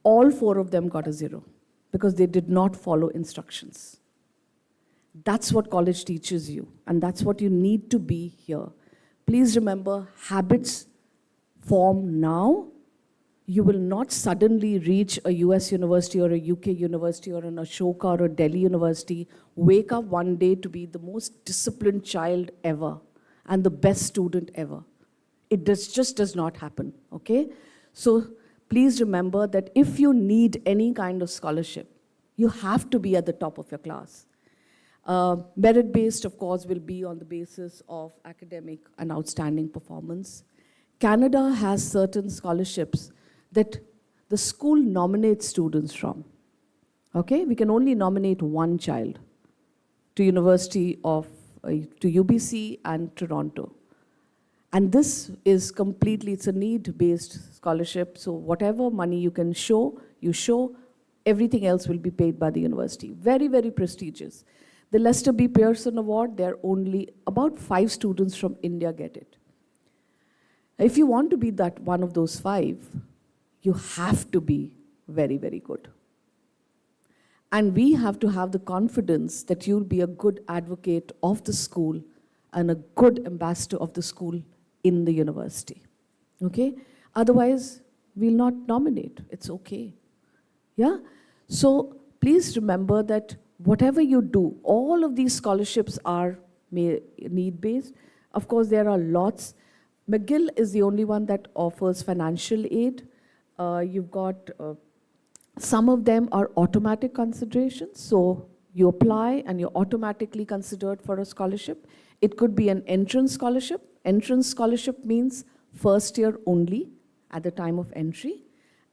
All 4 of them got a 0 because they did not follow instructions. That's what college teaches you, and that's what you need to be here. Please remember, habits form now. You will not suddenly reach a US university or a UK university or an Ashoka or a Delhi university, wake up one day to be the most disciplined child ever and the best student ever. It just does not happen, okay? So please remember that if you need any kind of scholarship, you have to be at the top of your class. Merit-based, of course, will be on the basis of academic and outstanding performance. Canada has certain scholarships that the school nominates students from. Okay, we can only nominate one child to to UBC and Toronto. And this is completely, it's a need-based scholarship, so whatever money you can show, you show, everything else will be paid by the university. Very, very prestigious. The Lester B. Pearson Award, there are only about 5 students from India get it. If you want to be that one of those 5, you have to be very, very good. And we have to have the confidence that you'll be a good advocate of the school and a good ambassador of the school in the university. Okay? Otherwise, we'll not nominate. It's okay. Yeah? So please remember that whatever you do, all of these scholarships are need-based. Of course, there are lots. McGill is the only one that offers financial aid. You've got, some of them are automatic considerations. So you apply and you're automatically considered for a scholarship. It could be an entrance scholarship. Entrance scholarship means first year only at the time of entry.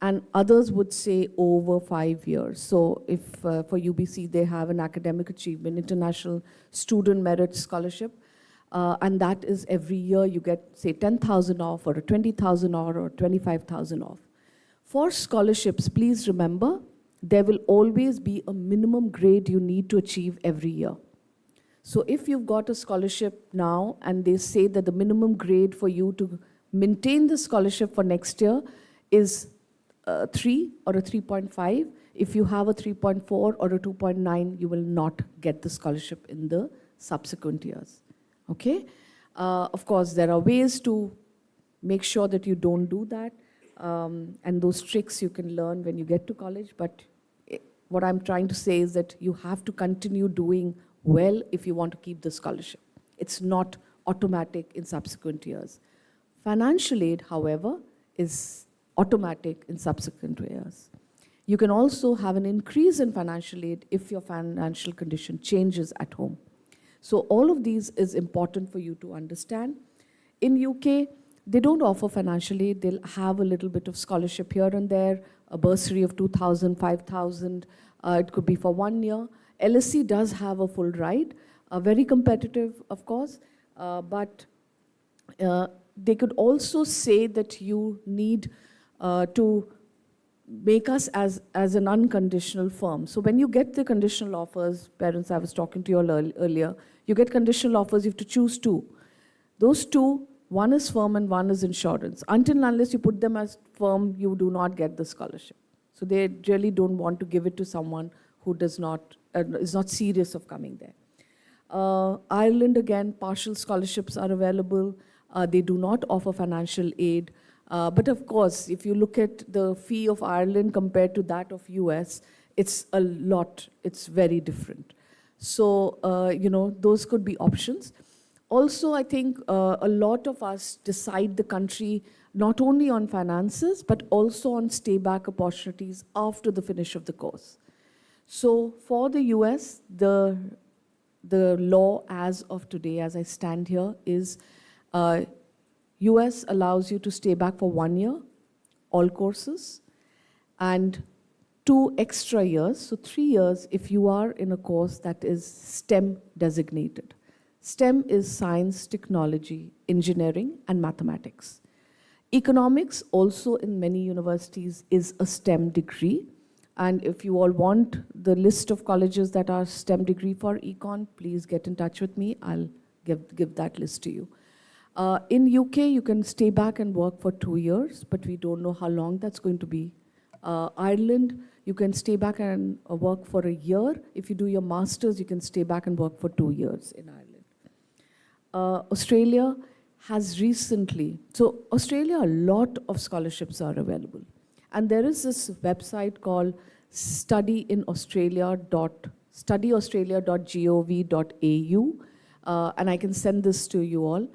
And others would say over 5 years. So if for UBC they have an academic achievement, international student merit scholarship, and that is every year you get, say, 10,000 off or a 20,000 off or 25,000 off. For scholarships, please remember, there will always be a minimum grade you need to achieve every year. So if you've got a scholarship now and they say that the minimum grade for you to maintain the scholarship for next year is 3 or a 3.5, if you have a 3.4 or a 2.9, you will not get the scholarship in the subsequent years. Okay? Of course, there are ways to make sure that you don't do that. And those tricks you can learn when you get to college. But what I'm trying to say is that you have to continue doing well if you want to keep the scholarship. It's not automatic in subsequent years. Financial aid, however, is automatic in subsequent years. You can also have an increase in financial aid if your financial condition changes at home. So all of these is important for you to understand. In UK, they don't offer financial aid. They'll have a little bit of scholarship here and there, a bursary of 2,000, 5,000. It could be for 1 year. LSE does have a full ride, very competitive, of course, but they could also say that you need to make us as an unconditional firm. So when you get the conditional offers, parents, I was talking to you all earlier, you get conditional offers, you have to choose two. Those two, one is firm and one is insurance. Until and unless you put them as firm, you do not get the scholarship. So they really don't want to give it to someone who is not serious of coming there. Ireland, again, partial scholarships are available. They do not offer financial aid. But of course, if you look at the fee of Ireland compared to that of US, it's a lot, it's very different. So, those could be options. Also, I think a lot of us decide the country not only on finances, but also on stay back opportunities after the finish of the course. So for the US, the law as of today, as I stand here, is US allows you to stay back for 1 year, all courses, and 2 extra years, so 3 years if you are in a course that is STEM designated. STEM is science, technology, engineering, and mathematics. Economics, also in many universities, is a STEM degree. And if you all want the list of colleges that are STEM degree for econ, please get in touch with me. I'll give that list to you. In UK, you can stay back and work for 2 years, but we don't know how long that's going to be. Ireland, you can stay back and work for a year. If you do your master's, you can stay back and work for 2 years in Ireland. Australia has recently, so Australia, a lot of scholarships are available. And there is this website called studyaustralia.gov.au, and I can send this to you all.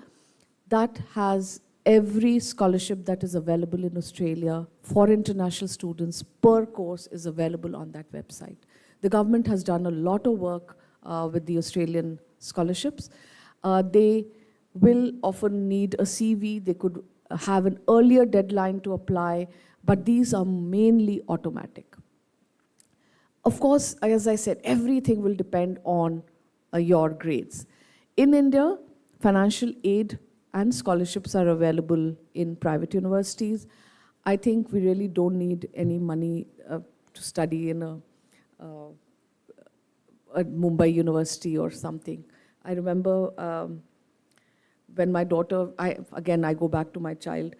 That has every scholarship that is available in Australia for international students per course is available on that website. The government has done a lot of work with the Australian scholarships. They will often need a CV. They could have an earlier deadline to apply, but these are mainly automatic. Of course, as I said, everything will depend on your grades. In India, financial aid and scholarships are available in private universities. I think we really don't need any money to study in a Mumbai University or something. I remember when my daughter, I go back to my child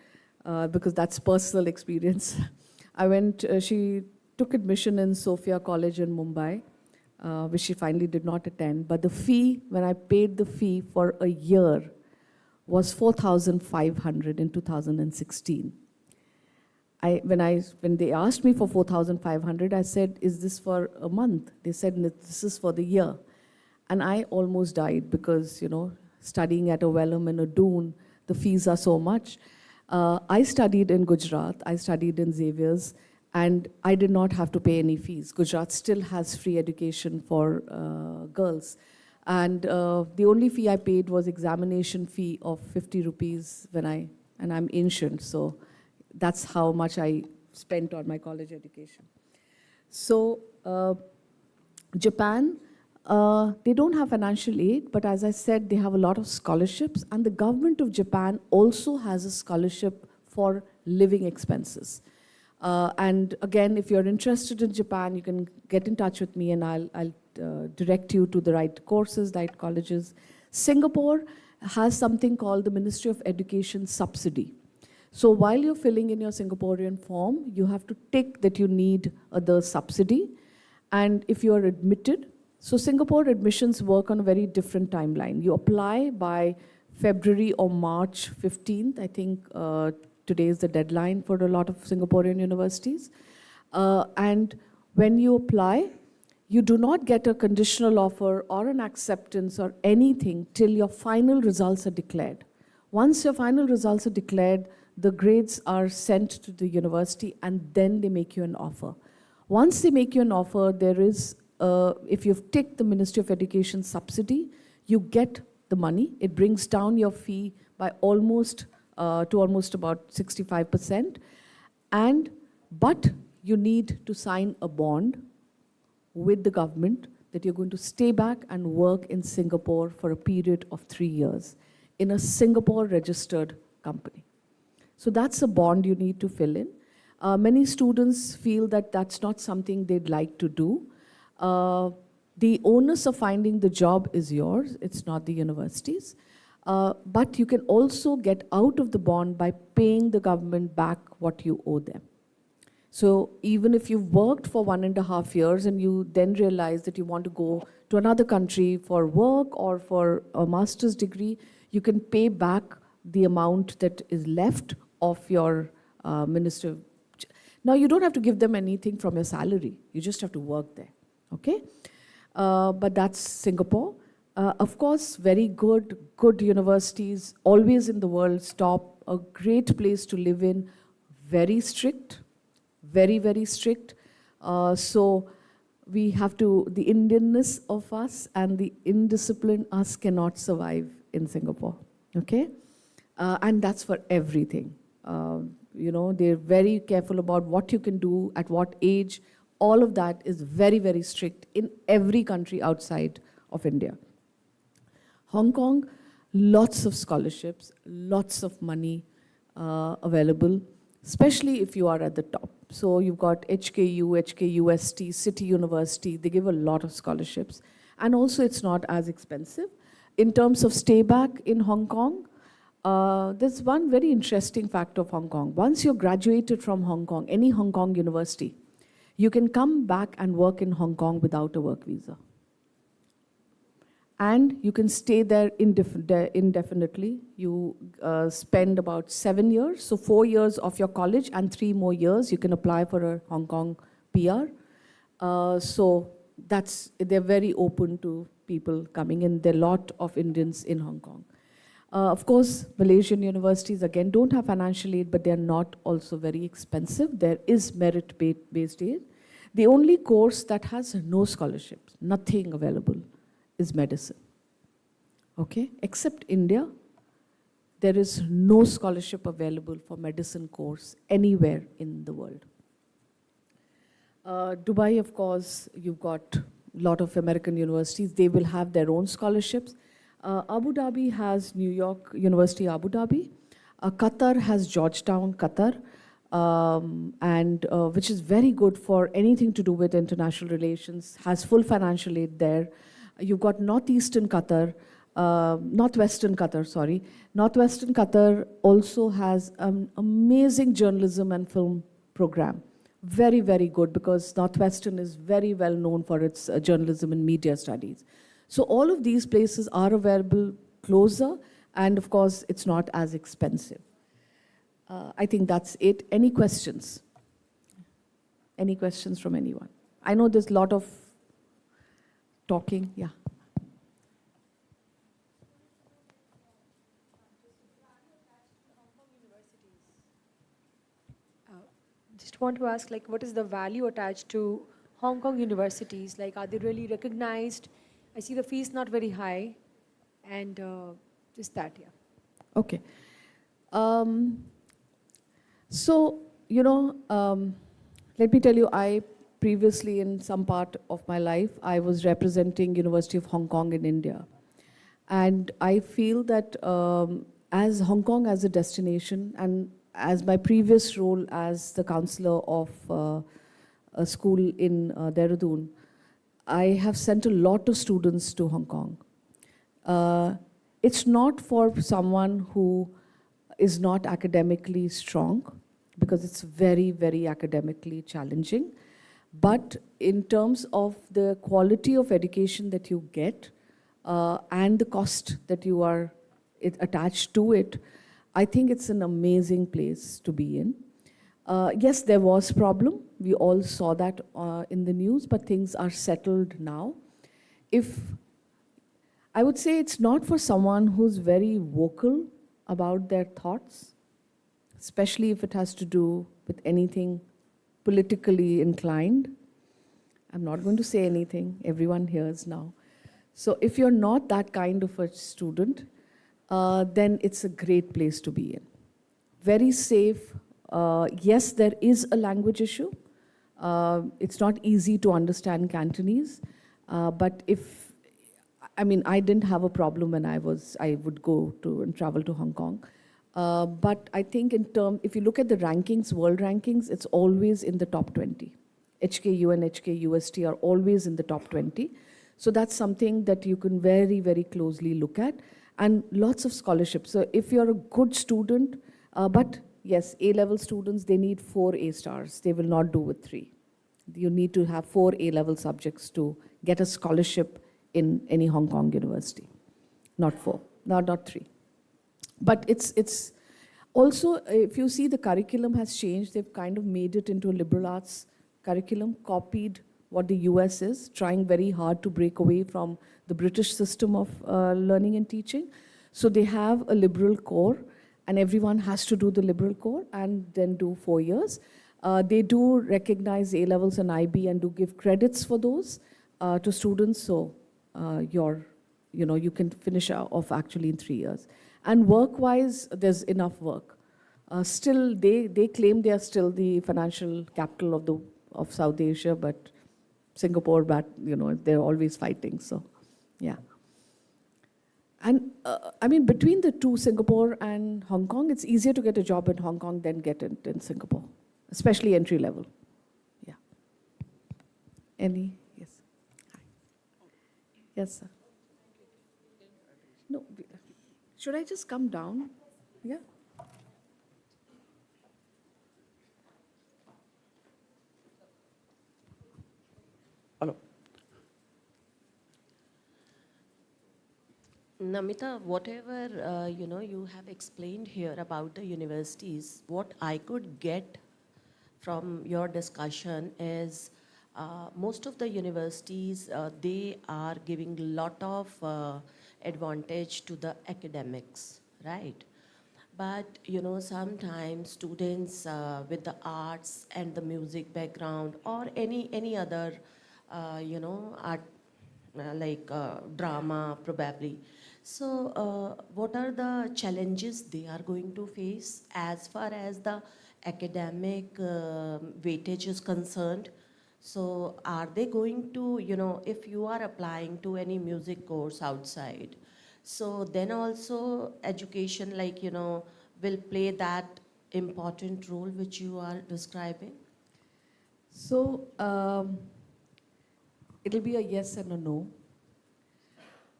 because that's personal experience. She took admission in Sophia College in Mumbai, which she finally did not attend. But the fee, when I paid the fee for a year, was 4,500 in 2016. When they asked me for 4,500, I said, "Is this for a month?" They said, "This is for the year." And I almost died because, studying at a Wellham and a Doon, the fees are so much. I studied in Gujarat, I studied in Xavier's, and I did not have to pay any fees. Gujarat still has free education for girls. And the only fee I paid was examination fee of 50 rupees and I'm ancient, so that's how much I spent on my college education. So Japan, they don't have financial aid, but as I said, they have a lot of scholarships, and the government of Japan also has a scholarship for living expenses. And again, if you're interested in Japan, you can get in touch with me and I'll direct you to the right courses, right colleges. Singapore has something called the Ministry of Education subsidy. So while you're filling in your Singaporean form, you have to tick that you need the subsidy. And if you are admitted, so Singapore admissions work on a very different timeline. You apply by February or March 15th. I think today is the deadline for a lot of Singaporean universities. And when you apply, you do not get a conditional offer or an acceptance or anything till your final results are declared. Once your final results are declared, the grades are sent to the university and then they make you an offer. Once they make you an offer, there is, if you've ticked the Ministry of Education subsidy, you get the money. It brings down your fee by almost to almost about 65%. But you need to sign a bond with the government that you're going to stay back and work in Singapore for a period of 3 years in a Singapore registered company. So that's a bond you need to fill in. Many students feel that that's not something they'd like to do. The onus of finding the job is yours, it's not the university's. But you can also get out of the bond by paying the government back what you owe them. So even if you've worked for 1.5 years and you then realize that you want to go to another country for work or for a master's degree, you can pay back the amount that is left of your minister. Now you don't have to give them anything from your salary. You just have to work there, okay? But that's Singapore. Of course, very good universities, always in the world's top, a great place to live in, very strict, very, very strict. So we have to, the Indianness of us and the indiscipline us cannot survive in Singapore, okay? And that's for everything. You know, they're very careful about what you can do, at what age. All of that is very, very strict in every country outside of India. Hong Kong, lots of scholarships, lots of money available, especially if you are at the top. So you've got HKU, HKUST, City University, they give a lot of scholarships. And also it's not as expensive. In terms of stay back in Hong Kong, there's one very interesting fact of Hong Kong. Once you're graduated from Hong Kong, any Hong Kong university, you can come back and work in Hong Kong without a work visa. And you can stay there indefinitely. You spend about 7 years, so 4 years of your college and 3 more years, you can apply for a Hong Kong PR. So they're very open to people coming in. There are a lot of Indians in Hong Kong. Of course, Malaysian universities, again, don't have financial aid, but they're not also very expensive. There is merit-based aid. The only course that has no scholarships, nothing available, is medicine. Okay? Except India, there is no scholarship available for medicine course anywhere in the world. Dubai, of course, you've got a lot of American universities. They will have their own scholarships. Abu Dhabi has New York University, Abu Dhabi. Qatar has Georgetown, Qatar, which is very good for anything to do with international relations, has full financial aid there. You've got Northwestern Qatar, sorry. Northwestern Qatar also has an amazing journalism and film program. Very, very good, because Northwestern is very well known for its journalism and media studies. So all of these places are available closer, and of course, it's not as expensive. I think that's it. Any questions? Any questions from anyone? I know there's a lot of talking. Yeah. Just want to ask, like, what is the value attached to Hong Kong universities? Like, are they really recognized? I see the fees not very high, and just that, yeah. Okay. So, you know, let me tell you, I previously, in some part of my life, I was representing University of Hong Kong in India. And I feel that as Hong Kong as a destination, and as my previous role as the counselor of a school in Dehradun, I have sent a lot of students to Hong Kong. It's not for someone who is not academically strong, because it's very, very academically challenging. But in terms of the quality of education that you get and the cost that you are attached to it, I think it's an amazing place to be in. Yes, there was a problem. We all saw that in the news, but things are settled now. I would say it's not for someone who's very vocal about their thoughts, especially if it has to do with anything politically inclined. I'm not going to say anything, everyone hears now. So if you're not that kind of a student, then it's a great place to be in. Very safe. Yes, there is a language issue. It's not easy to understand Cantonese, but I didn't have a problem when I would go to and travel to Hong Kong. But I think if you look at the rankings, world rankings, it's always in the top 20. HKU and HKUST are always in the top 20. So that's something that you can very, very closely look at. And lots of scholarships. So if you're a good student, but yes, A-level students, they need 4 A stars. They will not do with 3. You need to have 4 A-level subjects to get a scholarship in any Hong Kong university. Not 4, not 3. But it's also, if you see the curriculum has changed, they've kind of made it into a liberal arts curriculum, copied what the US is, trying very hard to break away from the British system of learning and teaching. So they have a liberal core, and everyone has to do the liberal core and then do 4 years. They do recognize A-levels and IB and do give credits for those to students, so you can finish off actually in 3 years. And work-wise, there's enough work. Still, they claim they are still the financial capital of South Asia, but Singapore, they're always fighting, so yeah. And I mean, between the two, Singapore and Hong Kong, it's easier to get a job in Hong Kong than get it in Singapore, especially entry level. Yeah. Yes. Hi. Yes, sir. No, should I just come down? Yeah. Hello. Namita, whatever you have explained here about the universities, what I could get from your discussion is most of the universities, they are giving a lot of advantage to the academics, right? But sometimes students with the arts and the music background or any other art like drama probably. So what are the challenges they are going to face as far as the academic weightage is concerned? So are they going to, if you are applying to any music course outside, so then also education will play that important role which you are describing? So it'll be a yes and a no.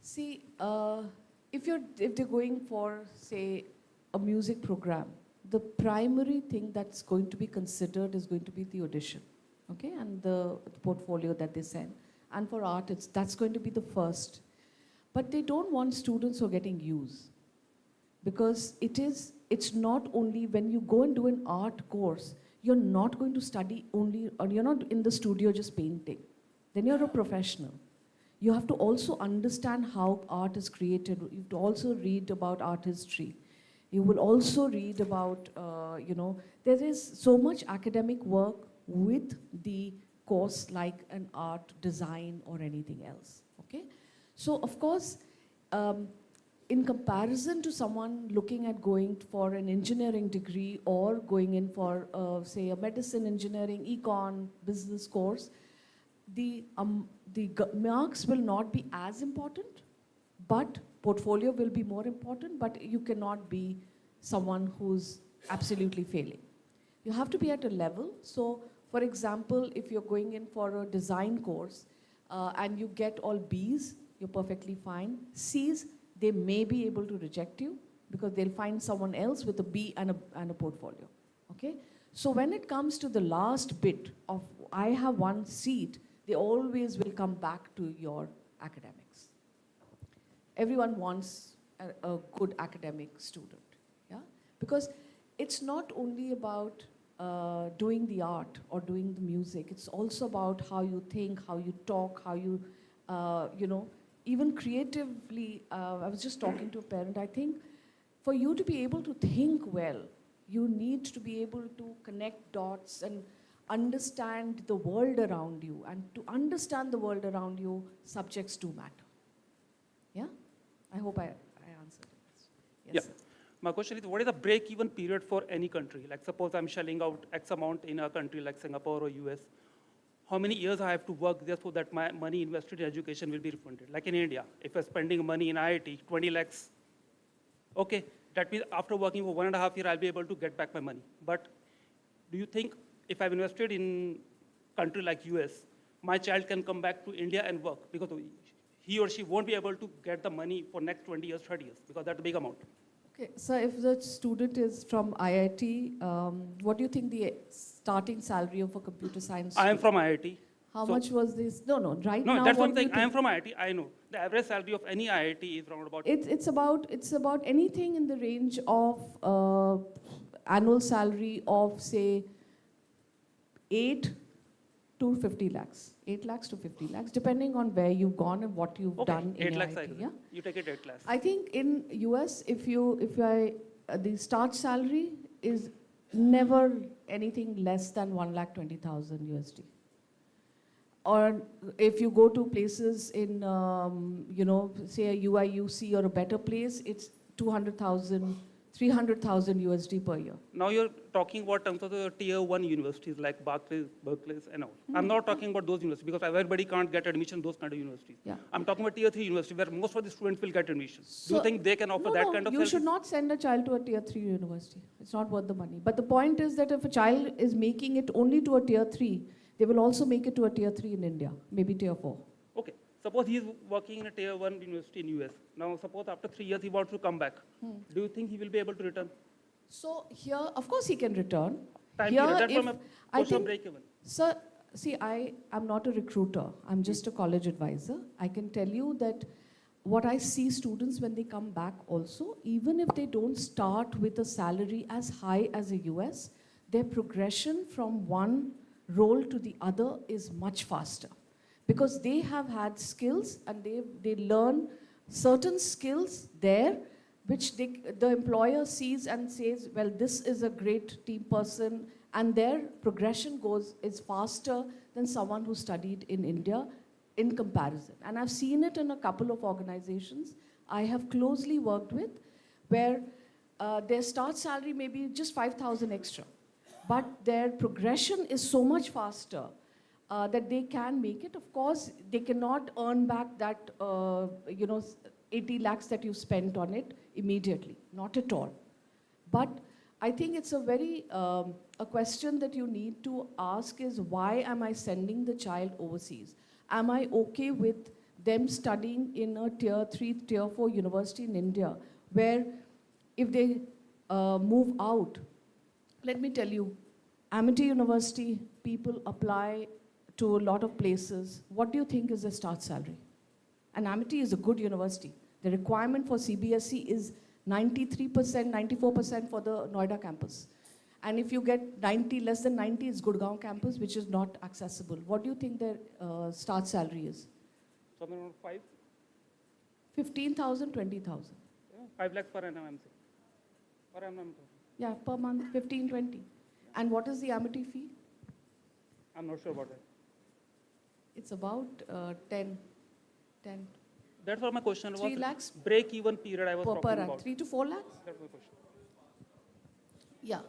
See, if they're going for, say, a music program, the primary thing that's going to be considered is going to be the audition, okay, and the portfolio that they send. And for art, that's going to be the first. But they don't want students who are getting used, because it's not only when you go and do an art course, you're not going to study only, or you're not in the studio just painting. Then you're a professional. You have to also understand how art is created. You have to also read about art history. You will also read about, there is so much academic work with the course like an art, design, or anything else, okay? So of course, in comparison to someone looking at going for an engineering degree or going in for, say, a medicine, engineering, econ, business course, the marks will not be as important, but portfolio will be more important, but you cannot be someone who's absolutely failing. You have to be at a level. So, for example, if you're going in for a design course and you get all Bs, you're perfectly fine. Cs, they may be able to reject you because they'll find someone else with a B and a portfolio, okay? So when it comes to the last bit of, I have one seat, they always will come back to your academics. Everyone wants a good academic student, yeah? Because it's not only about doing the art or doing the music, it's also about how you think, how you talk, how you, even creatively. I was just talking to a parent, I think for you to be able to think well, you need to be able to connect dots and understand the world around you. And to understand the world around you, subjects do matter. Yeah? I hope I answered it. Yes. Yeah. My question is, what is the break-even period for any country? Like suppose I'm shelling out X amount in a country like Singapore or US. How many years I have to work there so that my money invested in education will be refunded? Like in India, if you're spending money in IIT, 20 lakhs, okay, That means after working for 1.5 years, I'll be able to get back my money. But do you think if I've invested in country like US, my child can come back to India and work? Because he or she won't be able to get the money for next 20 years, 30 years, because that's a big amount. Okay, so if the student is from IIT, what do you think the starting salary of a computer science I am student? from IIT. How so- much was this? No, right No, now. that's what one do you thing. I am think? from IIT. I know the average salary of any IIT is around about. It's about anything in the range of annual salary of say 8 to 50 lakhs, 8 lakhs to 50 lakhs, depending on where you've gone and what you've Okay, done in 8 lakhs. IIT. Yeah? You take it 8 lakhs. I think in US, the start salary is never anything less than 1,20,000 USD. Or if you go to places in, say a UIUC or a better place, it's 200,000, 300,000 USD per year. Now you're talking about terms of the tier 1 universities like Berkeley and all. I'm not talking about those universities because everybody can't get admission in those kind of universities. Yeah. I'm talking about tier 3 university where most of the students will get admission. Do you So- think they can offer that kind of you service? should not send a child to a tier 3 university. It's not worth the money. But the point is that if a child is making it only to a tier 3, they will also make it to a tier 3 in India, maybe tier 4. Okay. Suppose he's working in a tier 1 university in US. Now suppose after 3 years he wants to come back. Do you think he will be able to return? So here, of course he can return. Time Here, period. That's if- from a I question think- break even. Sir, see, I am not a recruiter. I'm just a college advisor. I can tell you that what I see students when they come back also, even if they don't start with a salary as high as a US, their progression from one role to the other is much faster. Because they have had skills and they learn certain skills there which the employer sees and says, well, this is a great team person, and their progression is faster than someone who studied in India in comparison. And I've seen it in a couple of organizations I have closely worked with where their start salary may be just 5,000 extra, but their progression is so much faster that they can make it. Of course, they cannot earn back that 80 lakhs that you spent on it immediately, not at all. But I think it's a question that you need to ask is, why am I sending the child overseas? Am I okay with them studying in a tier 3, tier 4 university in India, where if they move out, let me tell you, Amity University, people apply to a lot of places. What do you think is the start salary? And Amity is a good university. The requirement for CBSE is 93%, 94% for the Noida campus. And if you get less than 90, it's Gurgaon campus, which is not accessible. What do you think their start salary is? Something around 5? 15,000, 20,000. 5 lakhs per annum, I'm saying. Per annum. Yeah, per month, 15, 20. And what is the Amity fee? I'm not sure about that. It's about 10. That's what my question was. 3 lakhs Break-even period I was per talking annum. about. 3 to 4 lakhs? That's my question. Yeah.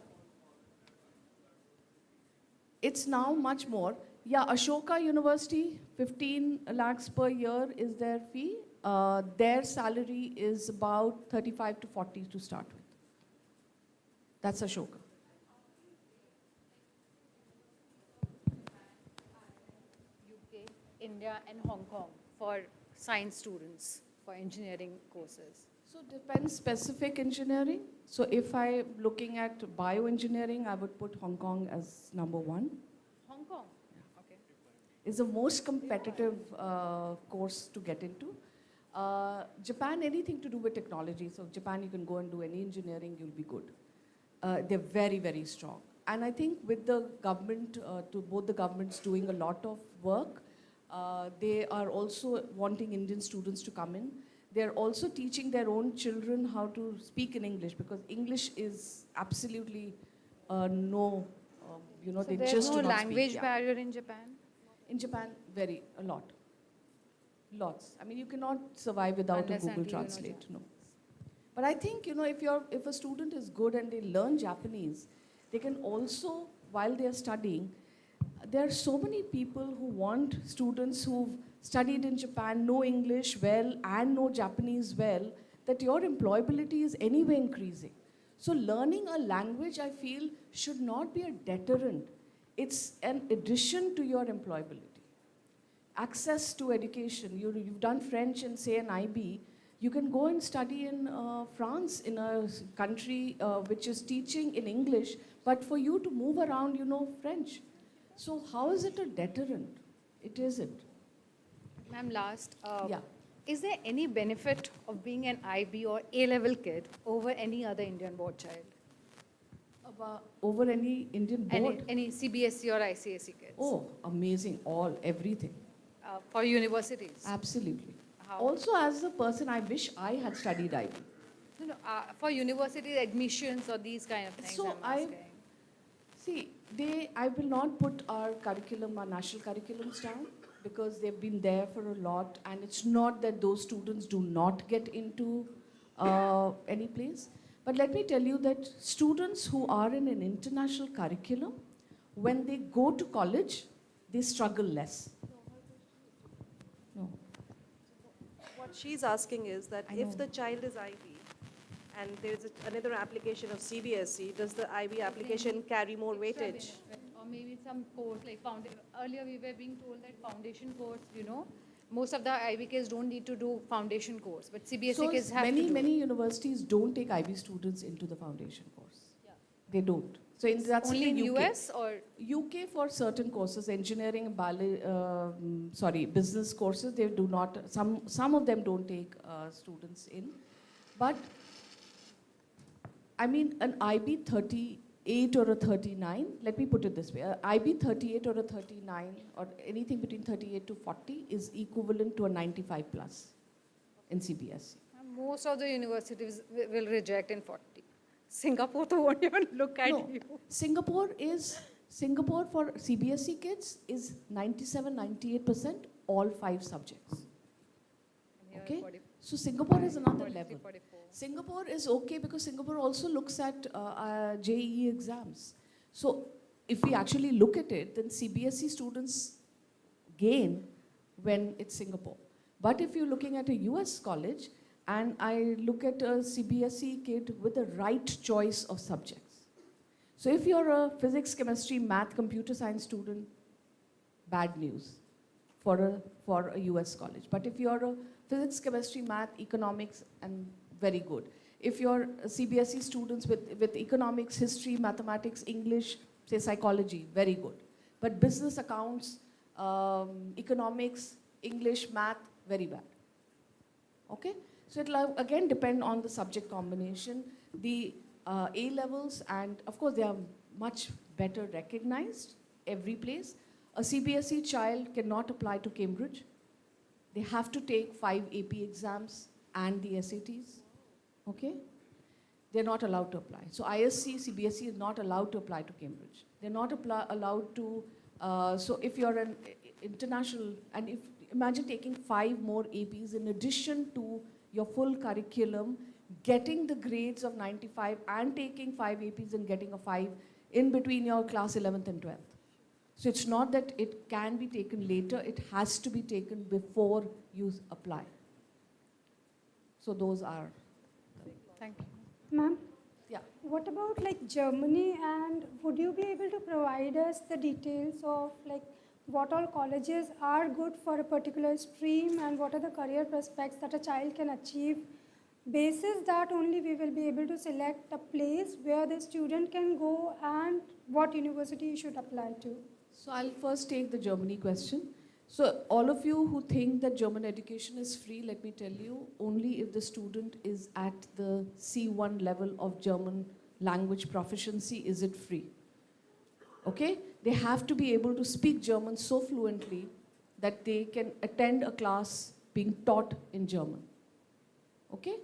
It's now much more. Yeah, Ashoka University, 15 lakhs per year is their fee. Their salary is about 35 to 40 to start with. That's Ashoka. UK, India, and Hong Kong for science students for engineering courses? So it depends specific engineering. So if I'm looking at bioengineering, I would put Hong Kong as number 1. Hong Kong? Okay. Is the most competitive course to get into. Japan, anything to do with technology. So Japan, you can go and do any engineering, you'll be good. They're very, very strong. And I think with the government, both the governments doing a lot of work, they are also wanting Indian students to come in. They're also teaching their own children how to speak in English, because English is absolutely no, So they there's just no do not language speak. Yeah. barrier in Japan? In Japan, a lot. Lots. I mean, you cannot survive without Unless a Google and you know Translate, no. But I think, if a student is good and they learn Japanese, they can also, while they are studying, there are so many people who want students who've studied in Japan, know English well and know Japanese well, that your employability is anyway increasing. So learning a language, I feel, should not be a deterrent. It's an addition to your employability. Access to education. You've done French in, say, an IB. You can go and study in France, in a country which is teaching in English, but for you to move around, you know French. So how is it a deterrent? It isn't. Ma'am, last. Yeah. Is there any benefit of being an IB or A-level kid over any other Indian board child? Over any Indian board? Any CBSE or ICSE kids? Oh, amazing, everything. For universities? Absolutely. How? Also, as a person, I wish I had studied IB. No, for university admissions or these kind of things, So I'm asking. I will not put our curriculum, our national curriculums down, because they've been there for a lot, and it's not that those students do not get into any place. But let me tell you that students who are in an international curriculum, when they go to college, they struggle less. No. What she's asking is that if the child is IB and there's another application of CBSE, does the IB application carry more weightage? Or maybe some course like earlier we were being told that foundation course, most of the IB kids don't need to do foundation course, but CBSE kids have to do. Many universities don't take IB students into the foundation course. Yeah. They don't. So that's Only in UK. US or? UK for certain courses, engineering, business courses, they do not, some of them don't take students in. But, I mean, an IB 38 or a 39, let me put it this way, a IB 38 or a 39 or anything between 38 to 40 is equivalent to a 95 plus in CBSE. Most of the universities will reject in 40. Singapore won't even look at you. Singapore for CBSE kids is 97, 98%, all 5 subjects. Okay? So Singapore is another level. Singapore is okay because Singapore also looks at JEE exams. So if we actually look at it, then CBSE students gain when it's Singapore. But if you're looking at a US college, and I look at a CBSE kid with the right choice of subjects. So if you're a physics, chemistry, math, computer science student, bad news for a US college. But if you're a physics, chemistry, math, economics, and very good. If you're CBSE students with economics, history, mathematics, English, say psychology, very good. But business, accounts, economics, English, math, very bad. Okay? So it'll again depend on the subject combination, the A levels, and of course they are much better recognized every place. A CBSE child cannot apply to Cambridge. They have to take 5 AP exams and the SATs. Okay? They're not allowed to apply. So ISC, CBSE is not allowed to apply to Cambridge. They're not allowed to, so if you're an international, and imagine taking 5 more APs in addition to your full curriculum, getting the grades of 95 and taking 5 APs and getting a 5 in between your class 11th and 12th. So it's not that it can be taken later, it has to be taken before you apply. So those are. Thank you. Ma'am? Yeah. What about like Germany, and would you be able to provide us the details of like what all colleges are good for a particular stream and what are the career prospects that a child can achieve? Basis that only we will be able to select a place where the student can go and what university you should apply to. So I'll first take the Germany question. So all of you who think that German education is free, let me tell you, only if the student is at the C1 level of German language proficiency is it free. Okay? They have to be able to speak German so fluently that they can attend a class being taught in German. Okay?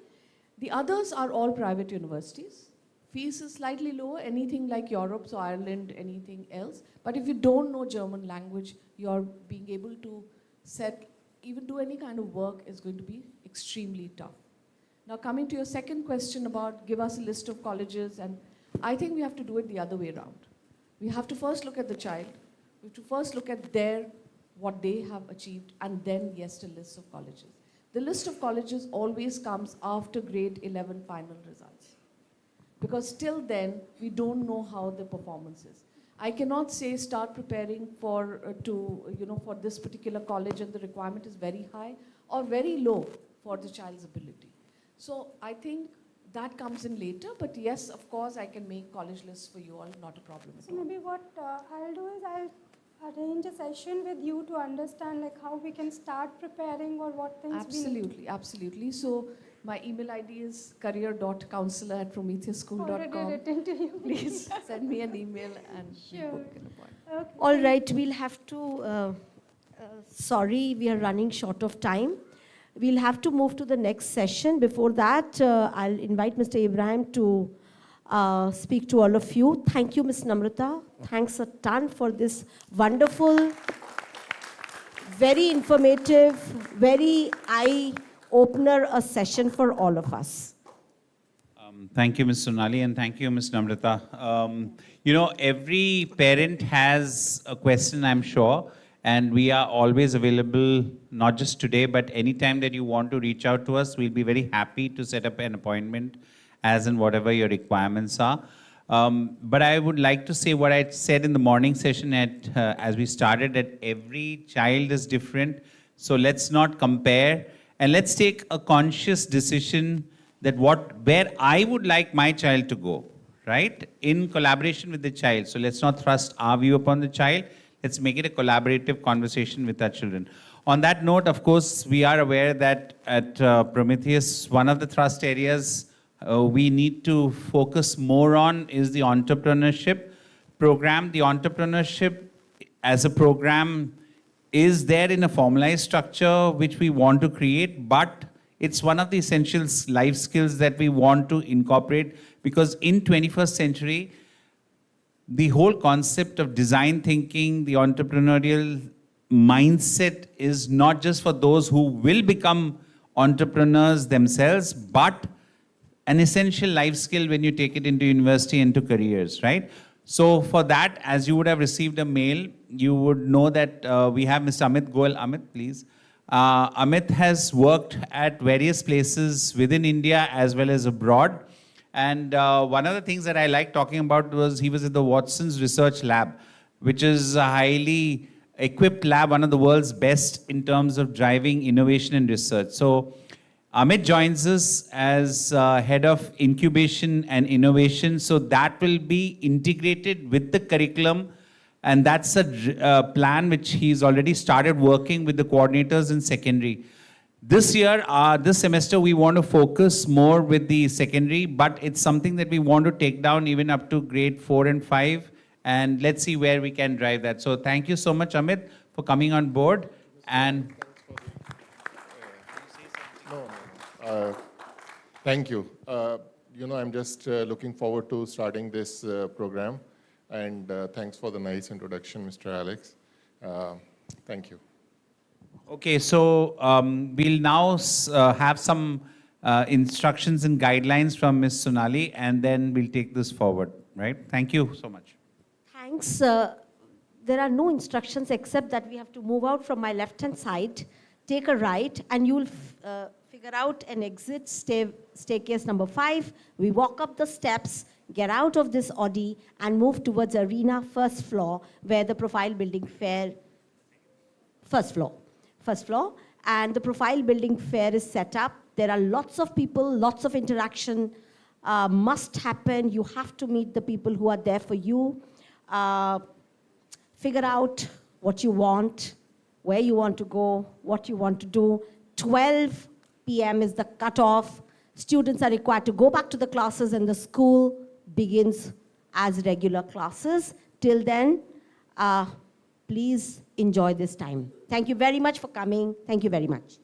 The others are all private universities. Fees is slightly lower, anything like Europe, so Ireland, anything else. But if you don't know German language, you're being able to even do any kind of work is going to be extremely tough. Now coming to your second question about give us a list of colleges, and I think we have to do it the other way around. We have to first look at the child. We have to first look at what they have achieved, and then yes, a list of colleges. the list of colleges always comes after grade 11 final results. Because till then, we don't know how the performance is. I cannot say start preparing for for this particular college and the requirement is very high or very low for the child's ability. So I think that comes in later, but yes, of course, I can make college lists for you all, not a problem at So all. maybe what I'll do is I'll arrange a session with you to understand like how we can start preparing or what things we need. Absolutely, absolutely. So my email ID is career.counselor@prometheusschool.com. Already written to you. Please send me an email and we'll Sure. book an appointment. Okay. All right, we'll have to, sorry, we are running short of time. We'll have to move to the next session. Before that, I'll invite Mr. Ibrahim to speak to all of you. Thank you, Ms. Namrata. Thanks a ton for this wonderful, very informative, very eye-opener a session for all of us. Thank you, Ms. Sonali, and thank you, Ms. Namrata. Every parent has a question, I'm sure, and we are always available, not just today, but anytime that you want to reach out to us, we'll be very happy to set up an appointment as and whatever your requirements are. But I would like to say what I said in the morning session as we started, that every child is different. So let's not compare, and let's take a conscious decision that where I would like my child to go, right? In collaboration with the child. So let's not thrust our view upon the child. Let's make it a collaborative conversation with our children. On that note, of course, we are aware that at Prometheus, one of the thrust areas we need to focus more on is the entrepreneurship program. The entrepreneurship as a program is there in a formalized structure which we want to create, but it's one of the essential life skills that we want to incorporate, because in 21st century, the whole concept of design thinking, the entrepreneurial mindset is not just for those who will become entrepreneurs themselves, but an essential life skill when you take it into university and to careers, right? So for that, as you would have received a mail, you would know that we have Mr. Amit Goel. Amit, please. Amit has worked at various places within India as well as abroad. And one of the things that I like talking about was he was at the Watson's Research Lab, which is a highly equipped lab, one of the world's best in terms of driving innovation and research. So Amit joins us as head of incubation and innovation. So that will be integrated with the curriculum. And that's a plan which he's already started working with the coordinators in secondary. This year, this semester, we want to focus more with the secondary, but it's something that we want to take down even up to grade 4 and 5. And let's see where we can drive that. So thank you so much, Amit, for coming on board. And thank you. I'm just looking forward to starting this program. And thanks for the nice introduction, Mr. Alex. Thank you. okay, so we'll now have some instructions and guidelines from Ms. Sonali, and then we'll take this forward, right? Thank you so much. Thanks. There are no instructions except that we have to move out from my left-hand side, take a right, and you'll figure out an exit, staircase number 5. We walk up the steps, get out of this Audi, and move towards Arena, first floor, where the profile building fair, first floor, and the profile building fair is set up. There are lots of people, lots of interaction must happen. You have to meet the people who are there for you. Figure out what you want, where you want to go, what you want to do. 12 p.m. is the cutoff. Students are required to go back to the classes, and the school begins as regular classes. Till then, please enjoy this time. Thank you very much for coming. Thank you very much.